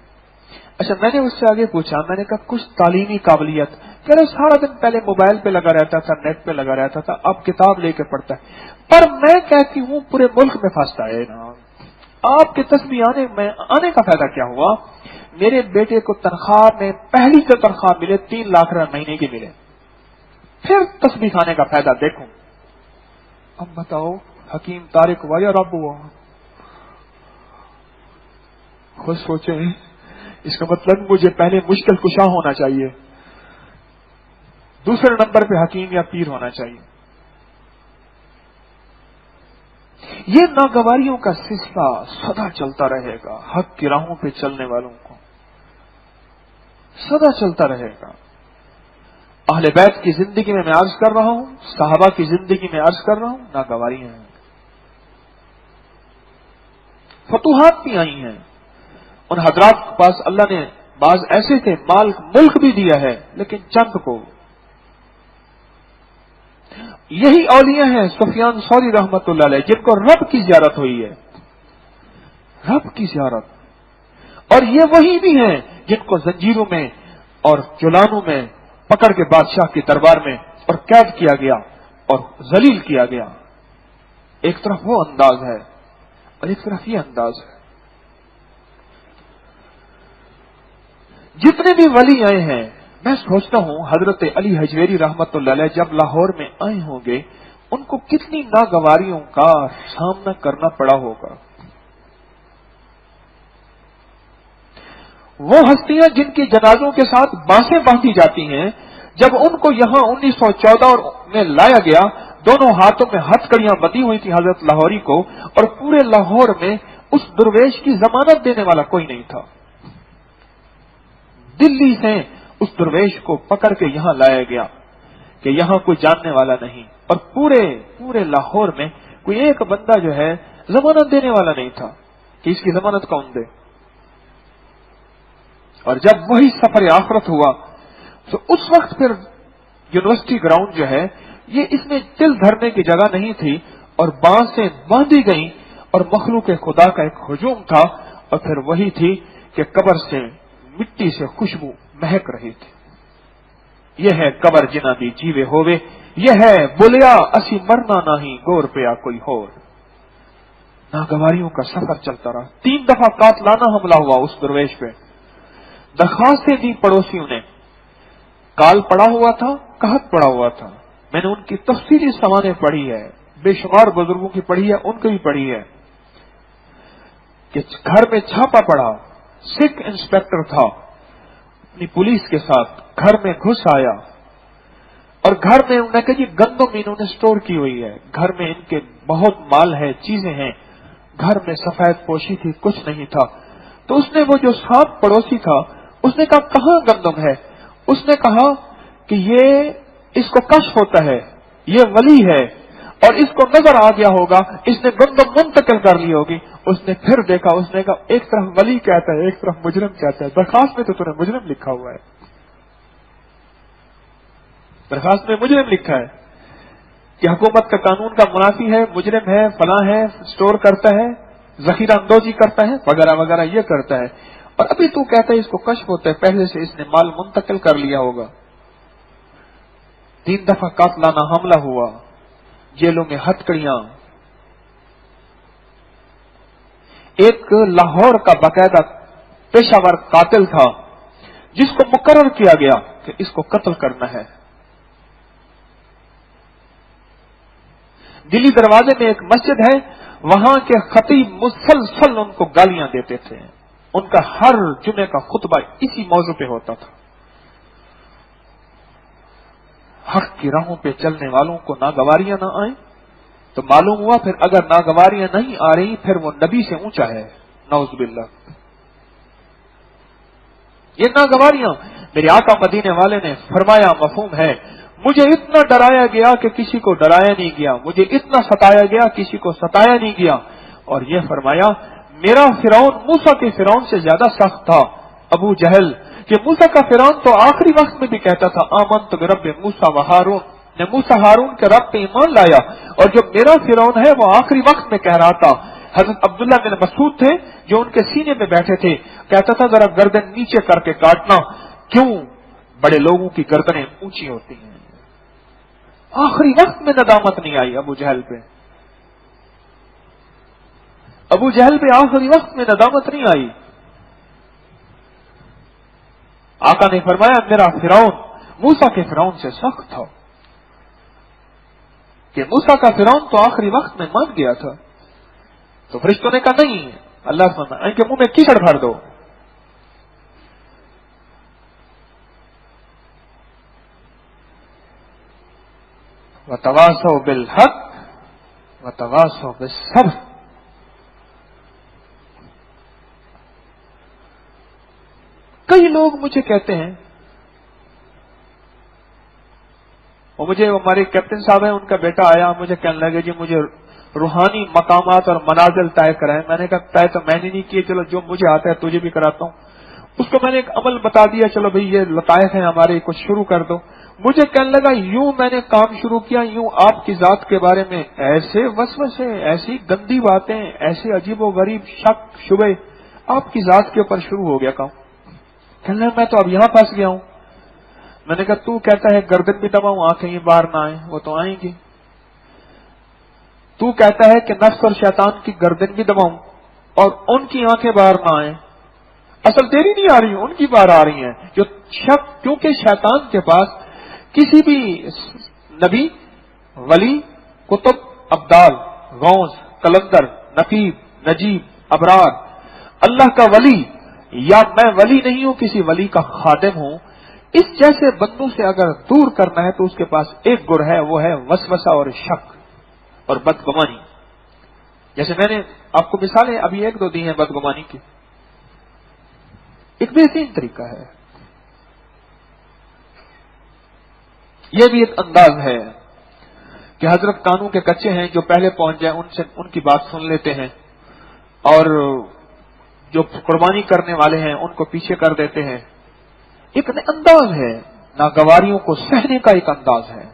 [SPEAKER 1] اچھا میں نے اس سے آگے پوچھا، میں نے کہا کچھ تعلیمی قابلیت، کہہ رہے سارا دن پہلے موبائل پہ لگا رہتا تھا، نیٹ پہ لگا رہتا تھا، اب کتاب لے کے پڑھتا ہے، پر میں کہتی ہوں پورے ملک میں پھنستا ہے نا، آپ کے تسبیح آنے کا فائدہ کیا ہوا؟ میرے بیٹے کو تنخواہ میں پہلی تو تنخواہ ملے 3 لاکھ روپے مہینے کی ملے، پھر تسبیح کھانے کا فائدہ دیکھوں۔ اب بتاؤ حکیم طارق ہوا یا رب ہوا؟ خود سوچیں، اس کا مطلب مجھے پہلے مشکل کشا ہونا چاہیے، دوسرے نمبر پہ حکیم یا پیر ہونا چاہیے۔ یہ ناگواریوں کا سلسلہ سدا چلتا رہے گا، حق کی راہوں پہ چلنے والوں کو سدا چلتا رہے گا۔ اہل بیت کی زندگی میں عرض کر رہا ہوں، صحابہ کی زندگی میں عرض کر رہا ہوں، ناگواریاں ہیں، فتوحات بھی آئی ہیں۔ ان حضرات کے پاس اللہ نے بعض ایسے تھے مال ملک بھی دیا ہے، لیکن چند کو، یہی اولیاء ہیں سفیان ثوری رحمت اللہ علیہ جن کو رب کی زیارت ہوئی ہے، رب کی زیارت، اور یہ وہی بھی ہیں جن کو زنجیروں میں اور جلانوں میں پکڑ کے بادشاہ کے دربار میں اور قید کیا گیا اور ذلیل کیا گیا۔ ایک طرف وہ انداز ہے اور ایک طرف یہ انداز ہے۔ جتنے بھی ولی آئے ہیں، میں سوچتا ہوں حضرت علی حجویری رحمت اللہ علیہ جب لاہور میں آئے ہوں گے ان کو کتنی ناگواریوں کا سامنا کرنا پڑا ہوگا۔ وہ ہستیاں جن کے جنازوں کے ساتھ بانسیں باندھی جاتی ہیں، جب ان کو یہاں 1914 میں لایا گیا، دونوں ہاتھوں میں ہتھکڑیاں بندھی ہوئی تھی حضرت لاہوری کو، اور پورے لاہور میں اس درویش کی ضمانت دینے والا کوئی نہیں تھا۔ دلی سے اس درویش کو پکڑ کے یہاں لایا گیا کہ یہاں کوئی جاننے والا نہیں، اور پورے لاہور میں کوئی ایک بندہ جو ہے ضمانت دینے والا نہیں تھا کہ اس کی ضمانت کون دے۔ اور جب وہی سفر آخرت ہوا تو اس وقت پھر یونیورسٹی گراؤنڈ جو ہے یہ اس میں دل دھرنے کی جگہ نہیں تھی، اور بانسیں باندھی گئیں، اور مخلوق خدا کا ایک ہجوم تھا، اور پھر وہی تھی کہ قبر سے مٹی سے خوشبو مہک رہی تھی۔ یہ ہے قبر جنہ دی جیوے ہووے، یہ ہے بولیا اسی مرنا نہیں گور پیا کوئی ہور۔ ناگواریوں کا سفر چلتا رہا، 3 دفعہ قاتلانہ حملہ ہوا اس درویش پہ۔ درخواستیں دی پڑوسیوں نے، کال پڑا ہوا تھا، قحط پڑا ہوا تھا، میں نے ان کی تفصیلی سوانح پڑھی ہے، بے شمار بزرگوں کی پڑھی ہے، ان کی بھی پڑھی ہے کہ گھر میں چھاپا پڑا، سکھ انسپیکٹر تھا اپنی پولیس کے ساتھ، گھر میں گھس آیا، اور گھر میں انہوں نے کہا جی گندم انہوں نے سٹور کی ہوئی ہے، گھر میں ان کے بہت مال ہے، چیزیں ہیں، گھر میں سفید پوشی تھی، کچھ نہیں تھا۔ تو اس نے وہ جو ساتھ پڑوسی تھا اس نے کہا کہاں گندم ہے؟ اس نے کہا کہ یہ اس کو کشف ہوتا ہے، یہ ولی ہے اور اس کو نظر آ گیا ہوگا، اس نے گندم منتقل کر لی ہوگی۔ اس نے پھر دیکھا، اس نے کہا ایک طرف ولی کہتا ہے ایک طرف مجرم کہتا ہے، درخواست میں تو نے مجرم لکھا ہوا ہے، درخواست میں مجرم لکھا ہے کہ حکومت کا قانون کا منافی ہے، مجرم ہے، فلاں ہے، سٹور کرتا ہے، ذخیرہ اندوزی کرتا ہے، وغیرہ وغیرہ یہ کرتا ہے، اور ابھی تو کہتا ہے اس کو کشف ہوتا ہے، پہلے سے اس نے مال منتقل کر لیا ہوگا۔ 3 دفعہ قاتلانہ حملہ ہوا، جیلوں میں ہتھکڑیاں۔ ایک لاہور کا باقاعدہ پیشہ ور قاتل تھا جس کو مقرر کیا گیا کہ اس کو قتل کرنا ہے۔ دلی دروازے میں ایک مسجد ہے، وہاں کے خطیب مسلسل ان کو گالیاں دیتے تھے، ان کا ہر جمعے کا خطبہ اسی موضوع پہ ہوتا تھا، حق کی راہوں پہ چلنے والوں کو ناگواریاں نہ آئیں۔ تو معلوم ہوا پھر اگر ناگواریاں نہیں آ رہی پھر وہ نبی سے اونچا ہے، نعوذ باللہ۔ یہ ناگواریاں میرے آقا مدینے والے نے فرمایا مفہوم ہے، مجھے اتنا ڈرایا گیا کہ کسی کو ڈرایا نہیں گیا، مجھے اتنا ستایا گیا کسی کو ستایا نہیں گیا، اور یہ فرمایا میرا فرعون موسیٰ کے فرعون سے زیادہ سخت تھا، ابو جہل، کہ موسیٰ کا فرعون تو آخری وقت میں بھی کہتا تھا آمنت برب موسیٰ و ہارون، نے موسیٰ ہارون کے رب پہ ایمان لایا، اور جو میرا فرعون ہے وہ آخری وقت میں کہہ رہا تھا۔ حضرت عبداللہ بن مسعود تھے جو ان کے سینے میں بیٹھے تھے، کہتا تھا ذرا گردن نیچے کر کے کاٹنا، کیوں؟ بڑے لوگوں کی گردنیں اونچی ہوتی ہیں۔ آخری وقت میں ندامت نہیں آئی ابو جہل پہ، ابو جہل پہ آخری وقت میں ندامت نہیں آئی۔ آقا نے فرمایا میرا فرعون موسیٰ کے فرعون سے سخت تھا، کہ موسیٰ کا فرعون تو آخری وقت میں مان گیا تھا۔ تو فرشتوں نے کہا نہیں، اللہ فرمایا ان کے منہ میں کیچڑ بھر دو۔ وَتَوَاصَوْا بِالْحَقِّ وَتَوَاصَوْا بِالصَّبْرِ۔ کئی لوگ مجھے کہتے ہیں، اور مجھے ہمارے کیپٹن صاحب ہیں ان کا بیٹا آیا مجھے کہنے لگے جی مجھے روحانی مقامات اور منازل طے کرائیں۔ میں نے کہا طے تو میں نے نہیں کیے، چلو جو مجھے آتا ہے تجھے بھی کراتا ہوں۔ اس کو میں نے ایک عمل بتا دیا، چلو بھئی یہ لطائف ہیں ہمارے، کچھ شروع کر دو۔ مجھے کہنے لگا یوں میں نے کام شروع کیا، یوں آپ کی ذات کے بارے میں ایسے وسوسے، ایسی گندی باتیں، ایسے عجیب و غریب شک شبے آپ کی ذات کے اوپر شروع ہو گیا کام۔ کہنے لگا میں تو اب یہاں پھنس گیا ہوں۔ میں نے کہا تو کہتا ہے گردن بھی دباؤں آنکھیں ہی باہر نہ آئیں، وہ تو آئیں گی۔ تو کہتا ہے کہ نفس اور شیطان کی گردن بھی دباؤں اور ان کی آنکھیں باہر نہ آئیں، اصل تیری نہیں آ رہی ان کی باہر آ رہی ہیں۔ جو شک، کیونکہ شیطان کے پاس کسی بھی نبی، ولی، کتب، ابدال، غوث، کلندر، نقیب، نجیب، ابرار، اللہ کا ولی، یا میں ولی نہیں ہوں کسی ولی کا خادم ہوں، اس جیسے بندوں سے اگر دور کرنا ہے تو اس کے پاس ایک گر ہے، وہ ہے وسوسہ اور شک اور بدگمانی. جیسے میں نے آپ کو مثالیں ابھی ایک دو دی ہیں بدگمانی کی. ایک بہترین طریقہ ہے، یہ بھی ایک انداز ہے کہ حضرت قانون کے کچے ہیں، جو پہلے پہنچ جائیں ان کی بات سن لیتے ہیں، اور جو قربانی کرنے والے ہیں ان کو پیچھے کر دیتے ہیں. ایک انداز ہے، ناگواریوں کو سہنے کا ایک انداز ہے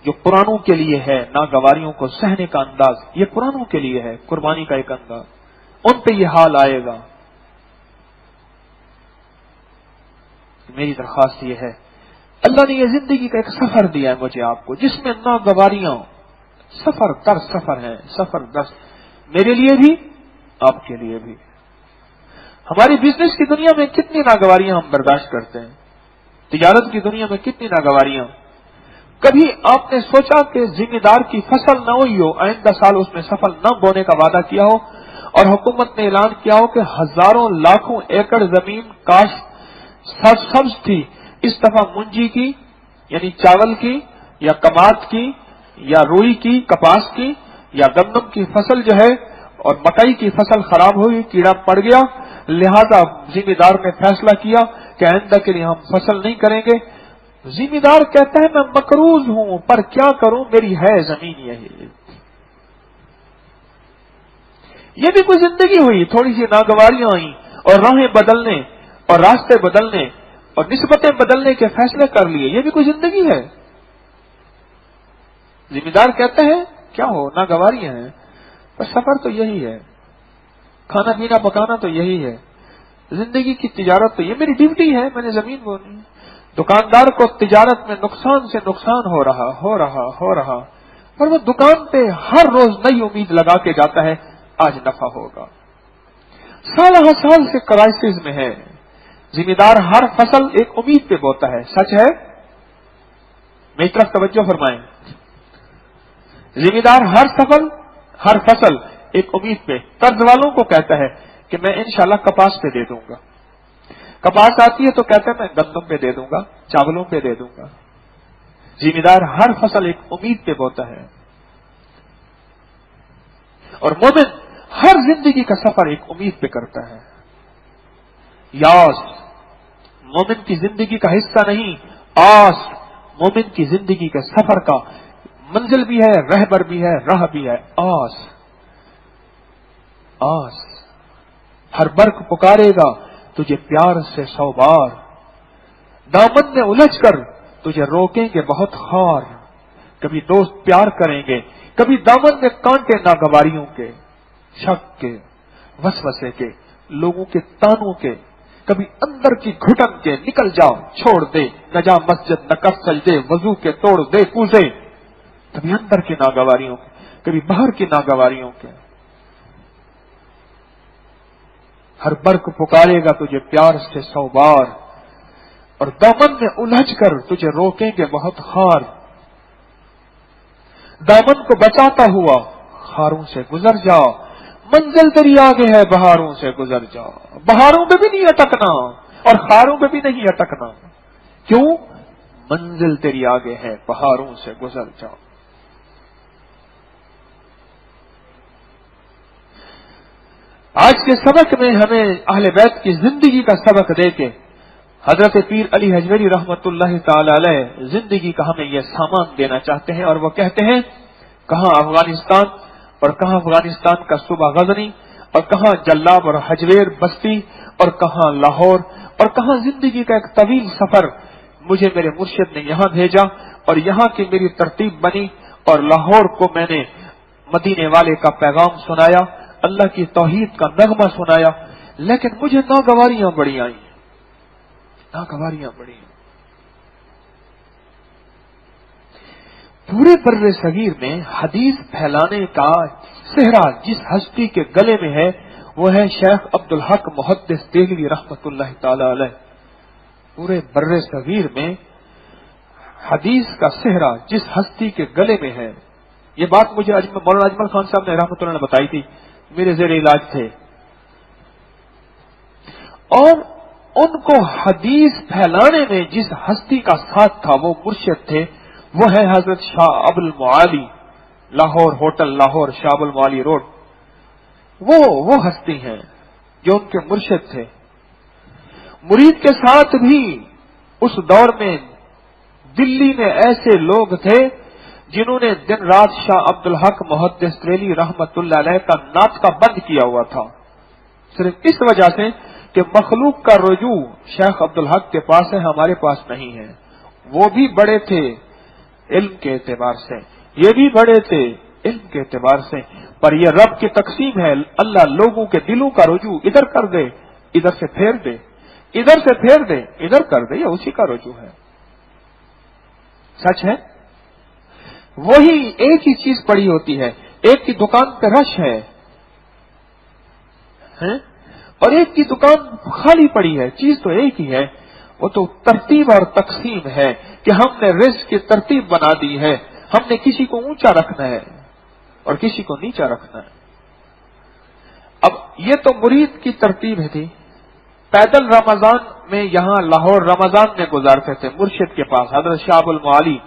[SPEAKER 1] جو پرانوں کے لیے ہے. ناگواریوں کو سہنے کا انداز یہ پرانوں کے لیے ہے، قربانی کا ایک انداز. ان پہ یہ حال آئے گا. میری درخواست یہ ہے، اللہ نے یہ زندگی کا ایک سفر دیا ہے مجھے آپ کو، جس میں ناگواریاں سفر در سفر ہیں، سفر در، میرے لیے بھی آپ کے لیے بھی. ہماری بزنس کی دنیا میں کتنی ناگواریاں ہم برداشت کرتے ہیں، تجارت کی دنیا میں کتنی ناگواریاں. کبھی آپ نے سوچا کہ ذمہ دار کی فصل نہ ہوئی ہو، آئندہ سال اس میں فصل نہ بونے کا وعدہ کیا ہو، اور حکومت نے اعلان کیا ہو کہ ہزاروں لاکھوں ایکڑ زمین کاشت سبز تھی، اس دفعہ منجی کی یعنی چاول کی یا کماد کی یا روئی کی، کپاس کی یا گندم کی فصل جو ہے اور مکئی کی فصل خراب ہوئی، کیڑا پڑ گیا، لہذا ذمہ دار نے فیصلہ کیا کہ آئندہ کے لیے ہم فصل نہیں کریں گے. ذمہ دار کہتا ہے میں مقروض ہوں، پر کیا کروں، میری ہے زمین یہی. یہ بھی کوئی زندگی ہوئی، تھوڑی سی ناگواریاں آئیں اور راہیں بدلنے اور راستے بدلنے اور نسبتیں بدلنے کے فیصلے کر لیے. یہ بھی کوئی زندگی ہے. ذمہ دار کہتا ہے کیا ہو، ناگواریاں ہیں، پر سفر تو یہی ہے، کھانا پینا پکانا تو یہی ہے، زندگی کی تجارت تو یہ میری ڈیوٹی ہے، میں نے زمین بونی. دکاندار کو تجارت میں نقصان سے نقصان ہو رہا، پر وہ دکان پہ ہر روز نئی امید لگا کے جاتا ہے آج نفع ہوگا. سال ہر سال سے کرائسس میں ہے. ذمہ دار ہر فصل ایک امید پہ بوتا ہے. سچ ہے؟ میری طرف توجہ فرمائیں. ذمہ دار ہر فصل ایک امید پہ. قرض والوں کو کہتا ہے کہ میں انشاءاللہ کپاس پہ دے دوں گا. کپاس آتی ہے تو کہتا ہے میں گندم پہ دے دوں گا، چاولوں پہ دے دوں گا. ذمہ دار ہر فصل ایک امید پہ بوتا ہے. اور مومن ہر زندگی کا سفر ایک امید پہ کرتا ہے. یاس مومن کی زندگی کا حصہ نہیں، آس مومن کی زندگی کے سفر کا منزل بھی ہے، رہبر بھی ہے، راہ بھی ہے. آس ہر برق پکارے گا تجھے پیار سے 100 بار، دامن میں الجھ کر تجھے روکیں گے بہت خار. کبھی دوست پیار کریں گے، کبھی دامن میں کانٹے ناگواریوں کے، شک کے، وسوسے کے، لوگوں کے تانوں کے، کبھی اندر کی گھٹن کے، نکل جاؤ چھوڑ دے، نہ جا مسجد نہ کر سجدے، وضو کے توڑ دے کوزے. کبھی اندر کی ناگواریوں کے، کبھی باہر کی ناگواریوں کے. ہر برق پکارے گا تجھے پیار سے 100 بار، اور دامن میں الجھ کر تجھے روکیں گے بہت خار. دامن کو بچاتا ہوا خاروں سے گزر جا، منزل تیری آگے ہے بہاروں سے گزر جا. بہاروں پہ بھی نہیں اٹکنا اور خاروں پہ بھی نہیں اٹکنا. کیوں؟ منزل تیری آگے ہے بہاروں سے گزر جا. آج کے سبق میں ہمیں اہل بیت کی زندگی کا سبق دے کے حضرت پیر علی حجویری رحمت اللہ تعالی علیہ زندگی کا ہمیں یہ سامان دینا چاہتے ہیں. اور وہ کہتے ہیں کہاں افغانستان اور کہاں افغانستان کا صوبہ غزنی اور کہاں جلاب اور حجویر بستی اور کہاں لاہور اور کہاں زندگی کا ایک طویل سفر مجھے میرے مرشد نے یہاں بھیجا اور یہاں کی میری ترتیب بنی اور لاہور کو میں نے مدینے والے کا پیغام سنایا، اللہ کی توحید کا نغمہ سنایا. لیکن مجھے ناگواریاں بڑی آئیں، ناگواریاں بڑی. پورے بر صغیر میں حدیث پھیلانے کا صحرا جس ہستی کے گلے میں ہے وہ ہے شیخ عبدالحق محدث دہلوی رحمت اللہ تعالی علیہ. پورے بر صغیر میں حدیث کا صحرا جس ہستی کے گلے میں ہے. یہ بات مجھے مولانا اجمل خان صاحب نے رحمت اللہ نے بتائی تھی، میرے زیر علاج تھے. اور ان کو حدیث پھیلانے میں جس ہستی کا ساتھ تھا وہ مرشد تھے، وہ ہے حضرت شاہ ابو المعالی، لاہور ہوٹل لاہور، شاہ ابو المعالی روڈ، وہ ہستی ہیں جو ان کے مرشد تھے۔ مرید کے ساتھ بھی اس دور میں دلی میں ایسے لوگ تھے جنہوں نے دن رات شاہ عبد الحق محدث بریلوی رحمت اللہ علیہ کا ناطقہ بند کیا ہوا تھا، صرف اس وجہ سے کہ مخلوق کا رجوع شیخ عبد الحق کے پاس ہے، ہمارے پاس نہیں ہے۔ وہ بھی بڑے تھے علم کے اعتبار سے، یہ بھی بڑے تھے علم کے اعتبار سے، پر یہ رب کی تقسیم ہے، اللہ لوگوں کے دلوں کا رجوع ادھر کر دے، ادھر سے پھیر دے، ادھر سے پھیر دے، ادھر کر دے، یہ اسی کا رجوع ہے۔ سچ ہے، وہی ایک ہی چیز پڑی ہوتی ہے، ایک کی دکان پہ رش ہے اور ایک کی دکان خالی پڑی ہے، چیز تو ایک ہی ہے، وہ تو ترتیب اور تقسیم ہے کہ ہم نے رزق کی ترتیب بنا دی ہے، ہم نے کسی کو اونچا رکھنا ہے اور کسی کو نیچا رکھنا ہے۔ اب یہ تو مرید کی ترتیب تھی، پیدل رمضان میں یہاں لاہور رمضان میں گزارتے تھے مرشد کے پاس حضرت شاہ ابو المعالی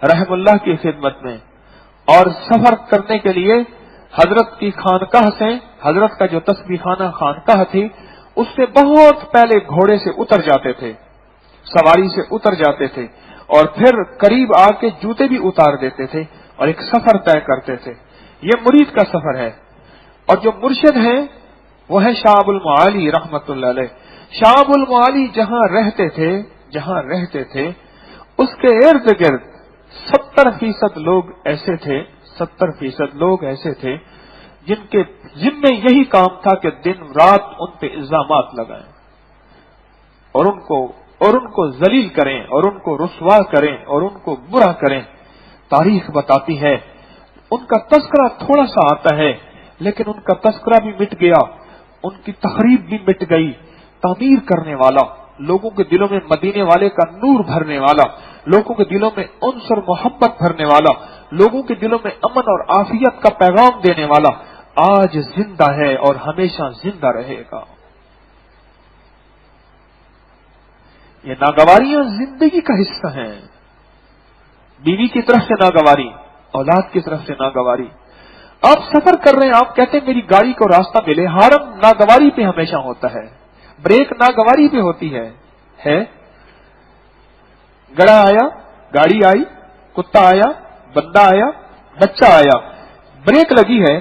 [SPEAKER 1] رحم اللہ کی خدمت میں، اور سفر کرنے کے لیے حضرت کی خانقاہ سے، حضرت کا جو تسبیح خانہ خانقاہ تھی اس سے بہت پہلے گھوڑے سے اتر جاتے تھے، سواری سے اتر جاتے تھے، اور پھر قریب آ کے جوتے بھی اتار دیتے تھے اور ایک سفر طے کرتے تھے۔ یہ مرید کا سفر ہے، اور جو مرشد ہے وہ ہے شاہ ابو المعالی رحمت اللہ علیہ۔ شاہ ابو المعالی جہاں رہتے تھے اس کے ارد گرد 70% لوگ ایسے تھے جن کے ذمے یہی کام تھا کہ دن رات ان پہ الزامات لگائیں اور ان کو ذلیل کریں اور ان کو رسوا کریں اور ان کو برا کریں۔ تاریخ بتاتی ہے، ان کا تذکرہ تھوڑا سا آتا ہے لیکن ان کا تذکرہ بھی مٹ گیا، ان کی تخریب بھی مٹ گئی۔ تعمیر کرنے والا، لوگوں کے دلوں میں مدینے والے کا نور بھرنے والا، لوگوں کے دلوں میں انس اور محبت بھرنے والا، لوگوں کے دلوں میں امن اور عافیت کا پیغام دینے والا آج زندہ ہے اور ہمیشہ زندہ رہے گا۔ یہ ناگواریاں زندگی کا حصہ ہیں، بیوی کی طرف سے ناگواری، اولاد کی طرف سے ناگواری۔ آپ سفر کر رہے ہیں، آپ کہتے ہیں میری گاڑی کو راستہ ملے، ہارن ناگواری پہ ہمیشہ ہوتا ہے، بریک ناگواری پہ ہوتی ہے۔ گڑا آیا، گاڑی آئی، کتا آیا، بندہ آیا، بچہ آیا، بریک لگی ہے،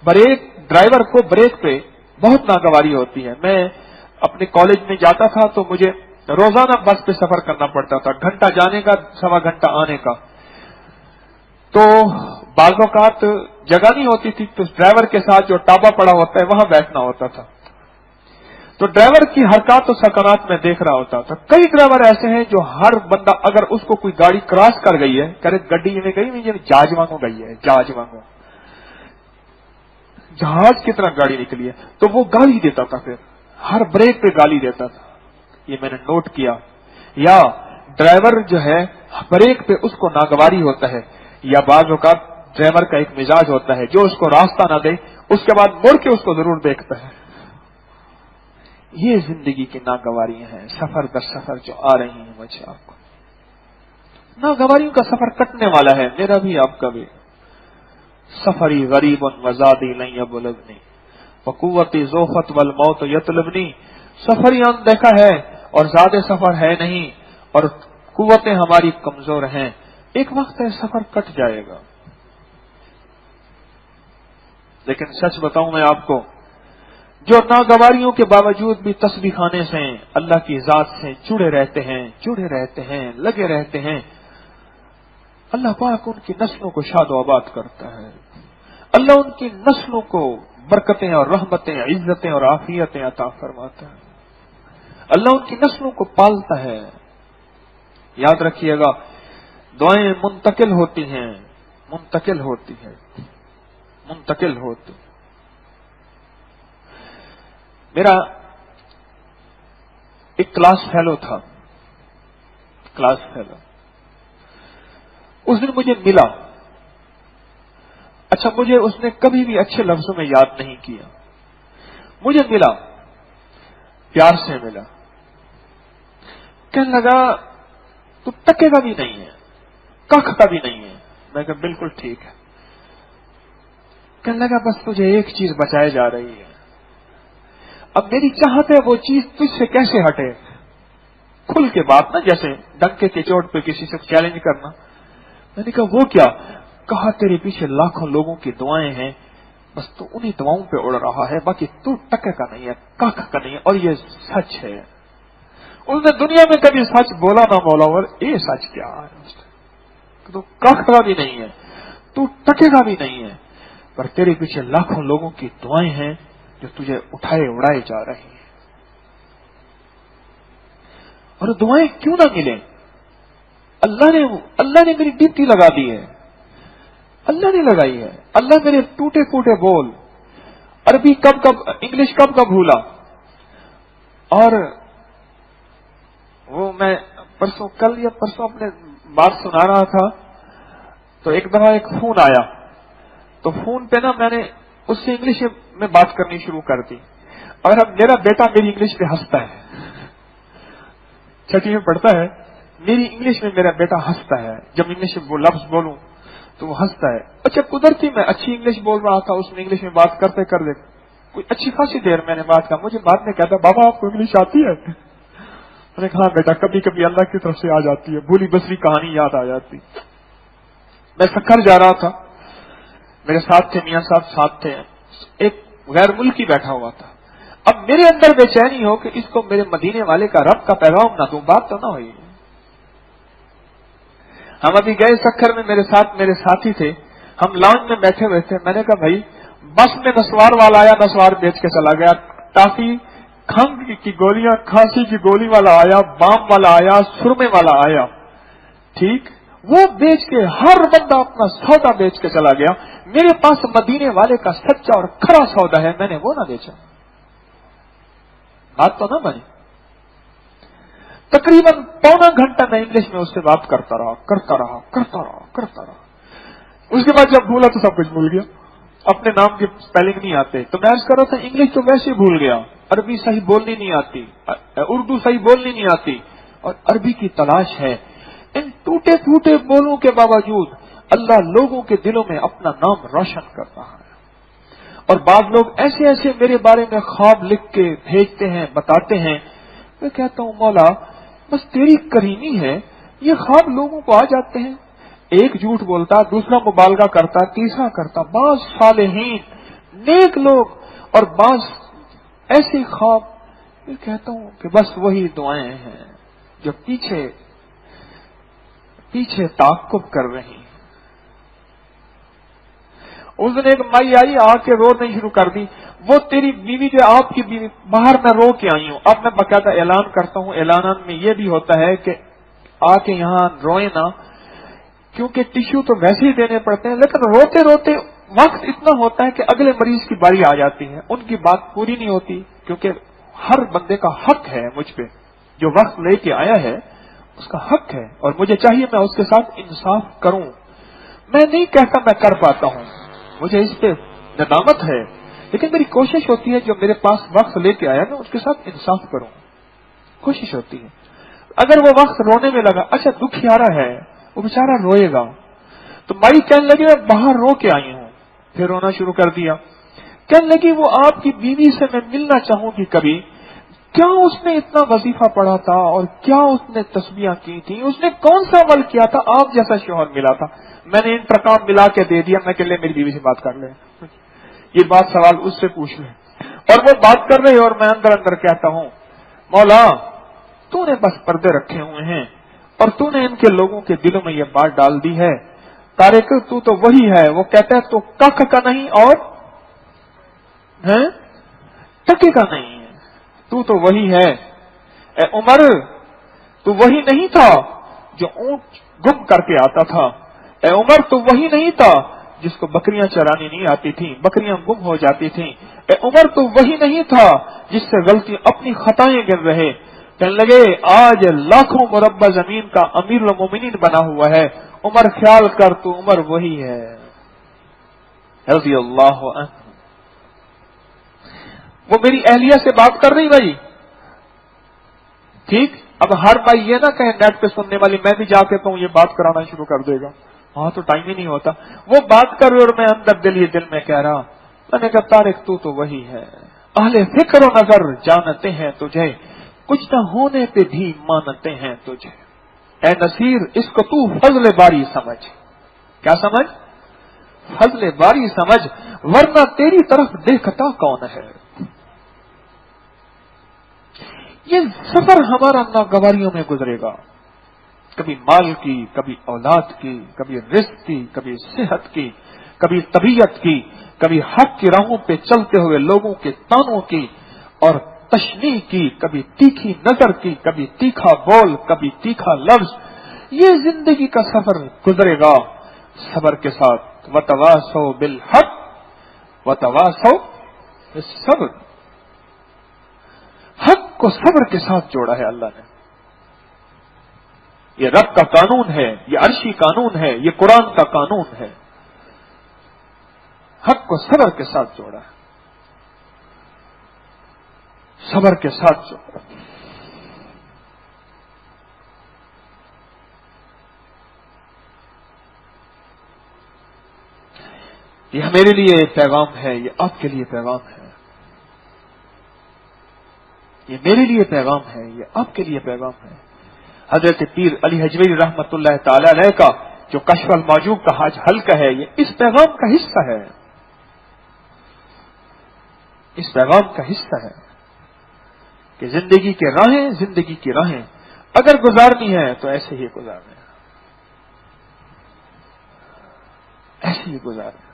[SPEAKER 1] بریک ڈرائیور کو بریک پہ بہت ناگواری ہوتی ہے۔ میں اپنے کالج میں جاتا تھا تو مجھے روزانہ بس پہ سفر کرنا پڑتا تھا، گھنٹہ جانے کا، سوا گھنٹہ آنے کا، تو بعض اوقات جگہ نہیں ہوتی تھی تو ڈرائیور کے ساتھ جو ٹابا پڑا ہوتا ہے وہاں بیٹھنا ہوتا تھا، تو ڈرائیور کی حرکات و سکنات میں دیکھ رہا ہوتا تھا۔ کئی ڈرائیور ایسے ہیں جو ہر بندہ اگر اس کو کوئی گاڑی کراس کر گئی ہے، کرے گڈی میں گئی نہیں، جہاز وانگو گئی ہے، جہاز کی طرح گاڑی نکلی ہے، تو وہ گالی دیتا تھا، پھر ہر بریک پہ گالی دیتا تھا، یہ میں نے نوٹ کیا۔ یا ڈرائیور جو ہے بریک پہ اس کو ناگواری ہوتا ہے، یا بعض اوقات ڈرائیور کا ایک مزاج ہوتا ہے جو اس کو راستہ نہ دے اس کے بعد مڑ کے اس کو ضرور دیکھتا ہے۔ یہ زندگی کی ناگواریاں ہیں، سفر در سفر جو آ رہی ہیں مجھے آپ کو۔ ناگواریوں کا سفر کٹنے والا ہے، میرا بھی آپ کا بھی۔ سفری غریب وزادی لن یبلغنی وقوتی ذوفت والموت یطلبنی، سفری ان دیکھا ہے اور زیادہ سفر ہے نہیں، اور قوتیں ہماری کمزور ہیں، ایک وقت ہے سفر کٹ جائے گا۔ لیکن سچ بتاؤں میں آپ کو، جو ناگواریوں کے باوجود بھی تسبیح خانے سے اللہ کی ذات سے جڑے رہتے ہیں، لگے رہتے ہیں، اللہ پاک ان کی نسلوں کو شاد و آباد کرتا ہے، اللہ ان کی نسلوں کو برکتیں اور رحمتیں، عزتیں اور عافیتیں عطا فرماتا ہے، اللہ ان کی نسلوں کو پالتا ہے۔ یاد رکھیے گا، دعائیں منتقل ہوتی ہیں، میرا ایک کلاس فیلو تھا، اس دن مجھے ملا، اچھا مجھے اس نے کبھی بھی اچھے لفظوں میں یاد نہیں کیا، مجھے ملا، پیار سے ملا، کہنے لگا تو ٹکے کا بھی نہیں ہے، کخ کا بھی نہیں ہے۔ میں کہا بالکل ٹھیک ہے۔ کہنے لگا بس تجھے ایک چیز بچائے جا رہی ہے، اب میری چاہت ہے وہ چیز تجھ سے کیسے ہٹے؟ کھل کے بات، نہ جیسے ڈنکے کے چوٹ پہ کسی سے چیلنج کرنا۔ میں نے کہا وہ کیا؟ کہا تیرے پیچھے لاکھوں لوگوں کی دعائیں ہیں، بس تو انہی دعاؤں پہ اڑ رہا ہے، باقی تو ٹکے کا نہیں ہے، کخ کا نہیں ہے، اور یہ سچ ہے۔ اس نے دنیا میں کبھی سچ بولا نہ مولا، اور یہ سچ کیا ہے؟ تو کخ کا بھی نہیں ہے، تو ٹکے کا بھی نہیں ہے، پر تیرے پیچھے لاکھوں لوگوں کی دعائیں ہیں جو تجھے اٹھائے اڑائے جا رہی ہیں، اور دعائیں کیوں نہ ملیں؟ اللہ نے میری ڈپٹی لگا دی ہے، اللہ نے لگائی ہے۔ اللہ میرے ٹوٹے پھوٹے بول، عربی انگلش کب بھولا۔ اور وہ میں کل یا پرسوں اپنے بات سنا رہا تھا، تو ایک دفعہ ایک فون آیا، تو فون پہ نا میں نے اس سے انگلش میں بات کرنی شروع کر دی، اور اب میرا بیٹا میری انگلش پہ ہنستا ہے، چھٹی میں پڑھتا ہے، میری انگلش میں میرا بیٹا ہنستا ہے، جب انگلش میں وہ لفظ بولوں تو وہ ہنستا ہے۔ اچھا قدرتی میں اچھی انگلش بول رہا تھا، اس میں انگلش میں بات کرتے کوئی اچھی خاصی دیر میں نے بات کہا، مجھے بعد میں کہتا بابا آپ کو انگلش آتی ہے؟ میں نے کہا بیٹا کبھی کبھی اللہ کی طرف سے آ جاتی ہے، بھولی بسری کہانی یاد آ جاتی۔ میں سکھر جا رہا تھا، میرے ساتھ تھے میاں صاحب، ساتھ تھے ایک غیر ملکی بیٹھا ہوا تھا۔ اب میرے اندر بے چینی ہو کہ اس کو میرے مدینے والے کا رب کا پیغام نہ دوں، بات تو نہ ہوئی۔ ہم ابھی گئے سکھر میں، میرے ساتھ میرے ساتھی تھے، ہم لانچ میں بیٹھے ہوئے تھے۔ میں نے کہا بھائی بس میں نسوار والا آیا، نسوار بیچ کے چلا گیا، ٹافی کھنگ کی گولیاں، کھانسی کی گولی والا آیا، بام والا آیا، سرمے والا آیا، ٹھیک، وہ بیچ کے ہر بندہ اپنا سودا بیچ کے چلا گیا۔ میرے پاس مدینے والے کا سچا اور کھرا سودا ہے، میں نے وہ نہ بیچا، بات تو نہ بنی۔ تقریباً پونا گھنٹہ میں انگلش میں اس سے بات کرتا رہا۔ اس کے بعد جب بھولا تو سب کچھ بھول گیا، اپنے نام کے سپیلنگ نہیں آتے، تو میں کر رہا تھا انگلش تو ویسے بھول گیا، عربی صحیح بولنی نہیں آتی، اردو صحیح بولنی نہیں آتی، اور عربی کی تلاش ہے۔ ان ٹوٹے پھوٹے بولوں کے باوجود اللہ لوگوں کے دلوں میں اپنا نام روشن کر رہا ہے۔ اور بعض لوگ ایسے ایسے میرے بارے میں خواب لکھ کے بھیجتے ہیں، بتاتے ہیں، میں کہتا ہوں مولا بس تیری کریمی ہے، یہ خواب لوگوں کو آ جاتے ہیں، ایک جھوٹ بولتا، دوسرا مبالغہ کرتا، تیسرا کرتا، بعض صالحین نیک لوگ اور بعض ایسے خواب، میں کہتا ہوں کہ بس وہی دعائیں ہیں جو پیچھے تعاقب کر رہی ہیں۔ اس دن ایک مائی آئی، آ کے رونے شروع کر دی، وہ تیری بیوی جو آپ کی بیوی، باہر میں رو کے آئی ہوں۔ اب میں باقاعدہ اعلان کرتا ہوں، اعلانات میں یہ بھی ہوتا ہے کہ آ کے یہاں روئیں نہ، کیونکہ ٹیشو تو ویسے ہی دینے پڑتے ہیں، لیکن روتے روتے وقت اتنا ہوتا ہے کہ اگلے مریض کی باری آ جاتی ہے، ان کی بات پوری نہیں ہوتی، کیونکہ ہر بندے کا حق ہے مجھ پہ، جو وقت لے کے آیا ہے اس کا حق ہے، اور مجھے چاہیے میں اس کے ساتھ انصاف کروں۔ میں نہیں کہتا میں کر پاتا ہوں، مجھے اس پہ ندامت ہے، لیکن میری کوشش ہوتی ہے جو میرے پاس وقت لے کے آیا میں اس کے ساتھ انصاف کروں، کوشش ہوتی ہے۔ اگر وہ وقت رونے میں لگا، اچھا دکھیارا ہے، وہ بیچارہ روئے گا، تو مائی کہنے لگی میں باہر رو کے آئی ہوں، پھر رونا شروع کر دیا، کہنے لگی وہ آپ کی بیوی سے میں ملنا چاہوں گی کبھی، کیا اس نے اتنا وظیفہ پڑھا تھا اور کیا اس نے تسبیحاں کی تھی، اس نے کون سا عمل کیا تھا، آپ جیسا شوہر ملا تھا، میں نے انتقام ملا کے دے دیا، میں کہ لے میری بیوی سے بات کر لیں، یہ بات سوال اس سے پوچھ لیں، اور وہ بات کر رہے اور میں اندر اندر کہتا ہوں مولا تو نے بس پردے رکھے ہوئے ہیں اور تو نے ان کے لوگوں کے دلوں میں یہ بات ڈال دی ہے، طارق تو وہی ہے، وہ کہتا ہے تو کخ کا نہیں اور ٹکے کا نہیں ہے، تو وہی ہے، اے عمر تو وہی نہیں تھا جو اونٹ گم کر کے آتا تھا، اے عمر تو وہی نہیں تھا جس کو بکریاں چرانی نہیں آتی تھیں، بکریاں گم ہو جاتی تھیں، اے عمر تو وہی نہیں تھا جس سے غلطی اپنی خطائیں گر رہے، کہنے لگے آج لاکھوں مربع زمین کا امیر المومنین بنا ہوا ہے، عمر خیال کر تو عمر وہی ہے رضی اللہ عنہ۔ وہ میری اہلیہ سے بات کر رہی بھائی، ٹھیک. اب ہر بھائی یہ نہ کہے نیٹ پہ سننے والی میں بھی جا کے کہوں یہ بات کرانا شروع کر دے گا. وہاں تو ٹائم ہی نہیں ہوتا. وہ بات کر رہے اور میں اندر دل میں کہہ رہا. میں نے کہا طارق تو وہی ہے. اہل فکر و نظر جانتے ہیں تجھے, کچھ نہ ہونے پہ بھی مانتے ہیں تجھے. اے نصیر اس کو تو فضل باری سمجھ. کیا سمجھ؟ فضل باری سمجھ, ورنہ تیری طرف دیکھتا کون ہے. یہ سفر ہمارا ناگواریوں میں گزرے گا, کبھی مال کی, کبھی اولاد کی, کبھی رزق کی, کبھی صحت کی, کبھی طبیعت کی, کبھی حق کی راہوں پہ چلتے ہوئے لوگوں کے تانوں کی اور تشنیع کی, کبھی تیکھی نظر کی, کبھی تیکھا بول, کبھی تیکھا لفظ. یہ زندگی کا سفر گزرے گا صبر کے ساتھ. وتواصوا بالحق وتواصوا بالصبر. حق کو صبر کے ساتھ جوڑا ہے اللہ نے. یہ رب کا قانون ہے, یہ عرشی قانون ہے, یہ قرآن کا قانون ہے. حق کو صبر کے ساتھ جوڑا ہے, صبر کے ساتھ جوڑا. یہ میرے لیے پیغام ہے, یہ آپ کے لیے پیغام ہے. یہ میرے لیے پیغام ہے, یہ آپ کے لیے پیغام ہے. حضرت پیر علی حجویری رحمت اللہ تعالی علیہ کا جو کشف المعجوب کا حاج حلقہ ہے, یہ اس پیغام کا حصہ ہے. اس پیغام کا حصہ ہے کہ زندگی کی راہیں اگر گزارنی ہے تو ایسے ہی گزارنے, ایسے ہی گزارنے.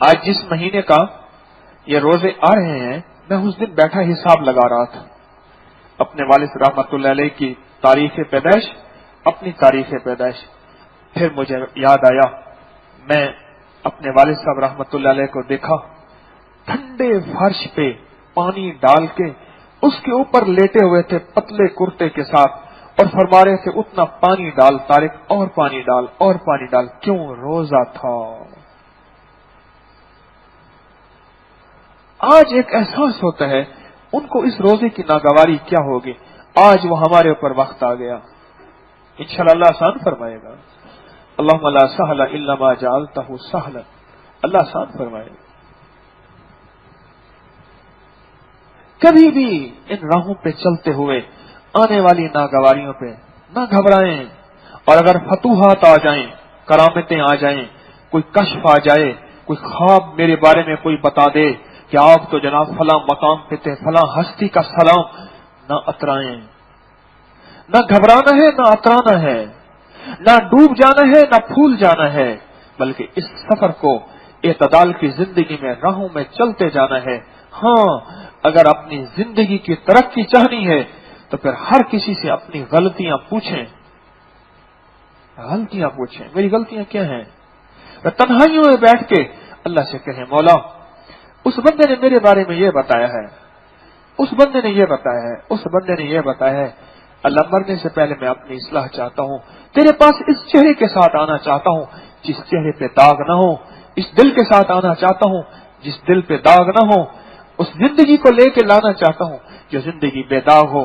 [SPEAKER 1] آج جس مہینے کا یہ روزے آ رہے ہیں, میں اس دن بیٹھا حساب لگا رہا تھا اپنے والد رحمت اللہ علیہ کی تاریخ پیدائش, اپنی تاریخ پیدائش. پھر مجھے یاد آیا, میں اپنے والد صاحب رحمت اللہ علیہ کو دیکھا ٹھنڈے فرش پہ پانی ڈال کے اس کے اوپر لیٹے ہوئے تھے پتلے کرتے کے ساتھ, اور فرما رہے تھے اتنا پانی ڈال طارق, اور پانی ڈال, اور پانی ڈال. کیوں؟ روزہ تھا. آج ایک احساس ہوتا ہے ان کو اس روزے کی ناگواری کیا ہوگی. آج وہ ہمارے اوپر وقت آ گیا. انشاءاللہ اللہ آسان فرمائے گا. اللہم لا سہل الا ما جعلتہ سہلا. اللہ آسان فرمائے گا. کبھی بھی ان راہوں پہ چلتے ہوئے آنے والی ناگواریوں پہ نہ گھبرائیں. اور اگر فتوحات آ جائیں, کرامتیں آ جائیں, کوئی کشف آ جائے, کوئی خواب میرے بارے میں کوئی بتا دے کہ آپ تو جناب فلاں مقام پہ تھے, فلاں ہستی کا سلام, نہ اترائیں. نہ گھبرانا ہے, نہ اترانا ہے, نہ ڈوب جانا ہے, نہ پھول جانا ہے, بلکہ اس سفر کو اعتدال کی زندگی میں راہوں میں چلتے جانا ہے. ہاں, اگر اپنی زندگی کی ترقی چاہنی ہے تو پھر ہر کسی سے اپنی غلطیاں پوچھیں. غلطیاں پوچھیں, میری غلطیاں کیا ہیں. تنہائیوں میں بیٹھ کے اللہ سے کہیں, مولا اس بندے نے میرے بارے میں یہ بتایا ہے, اس بندے نے یہ بتایا ہے, اس بندے نے یہ بتایا ہے. اللہ, مرنے سے پہلے میں اپنی اصلاح چاہتا ہوں, تیرے پاس اس چہرے کے ساتھ آنا چاہتا ہوں جس چہرے پہ داغ نہ ہو, اس دل کے ساتھ آنا چاہتا ہوں جس دل پہ داغ نہ ہو, اس زندگی کو لے کے لانا چاہتا ہوں جو زندگی بے داغ ہو.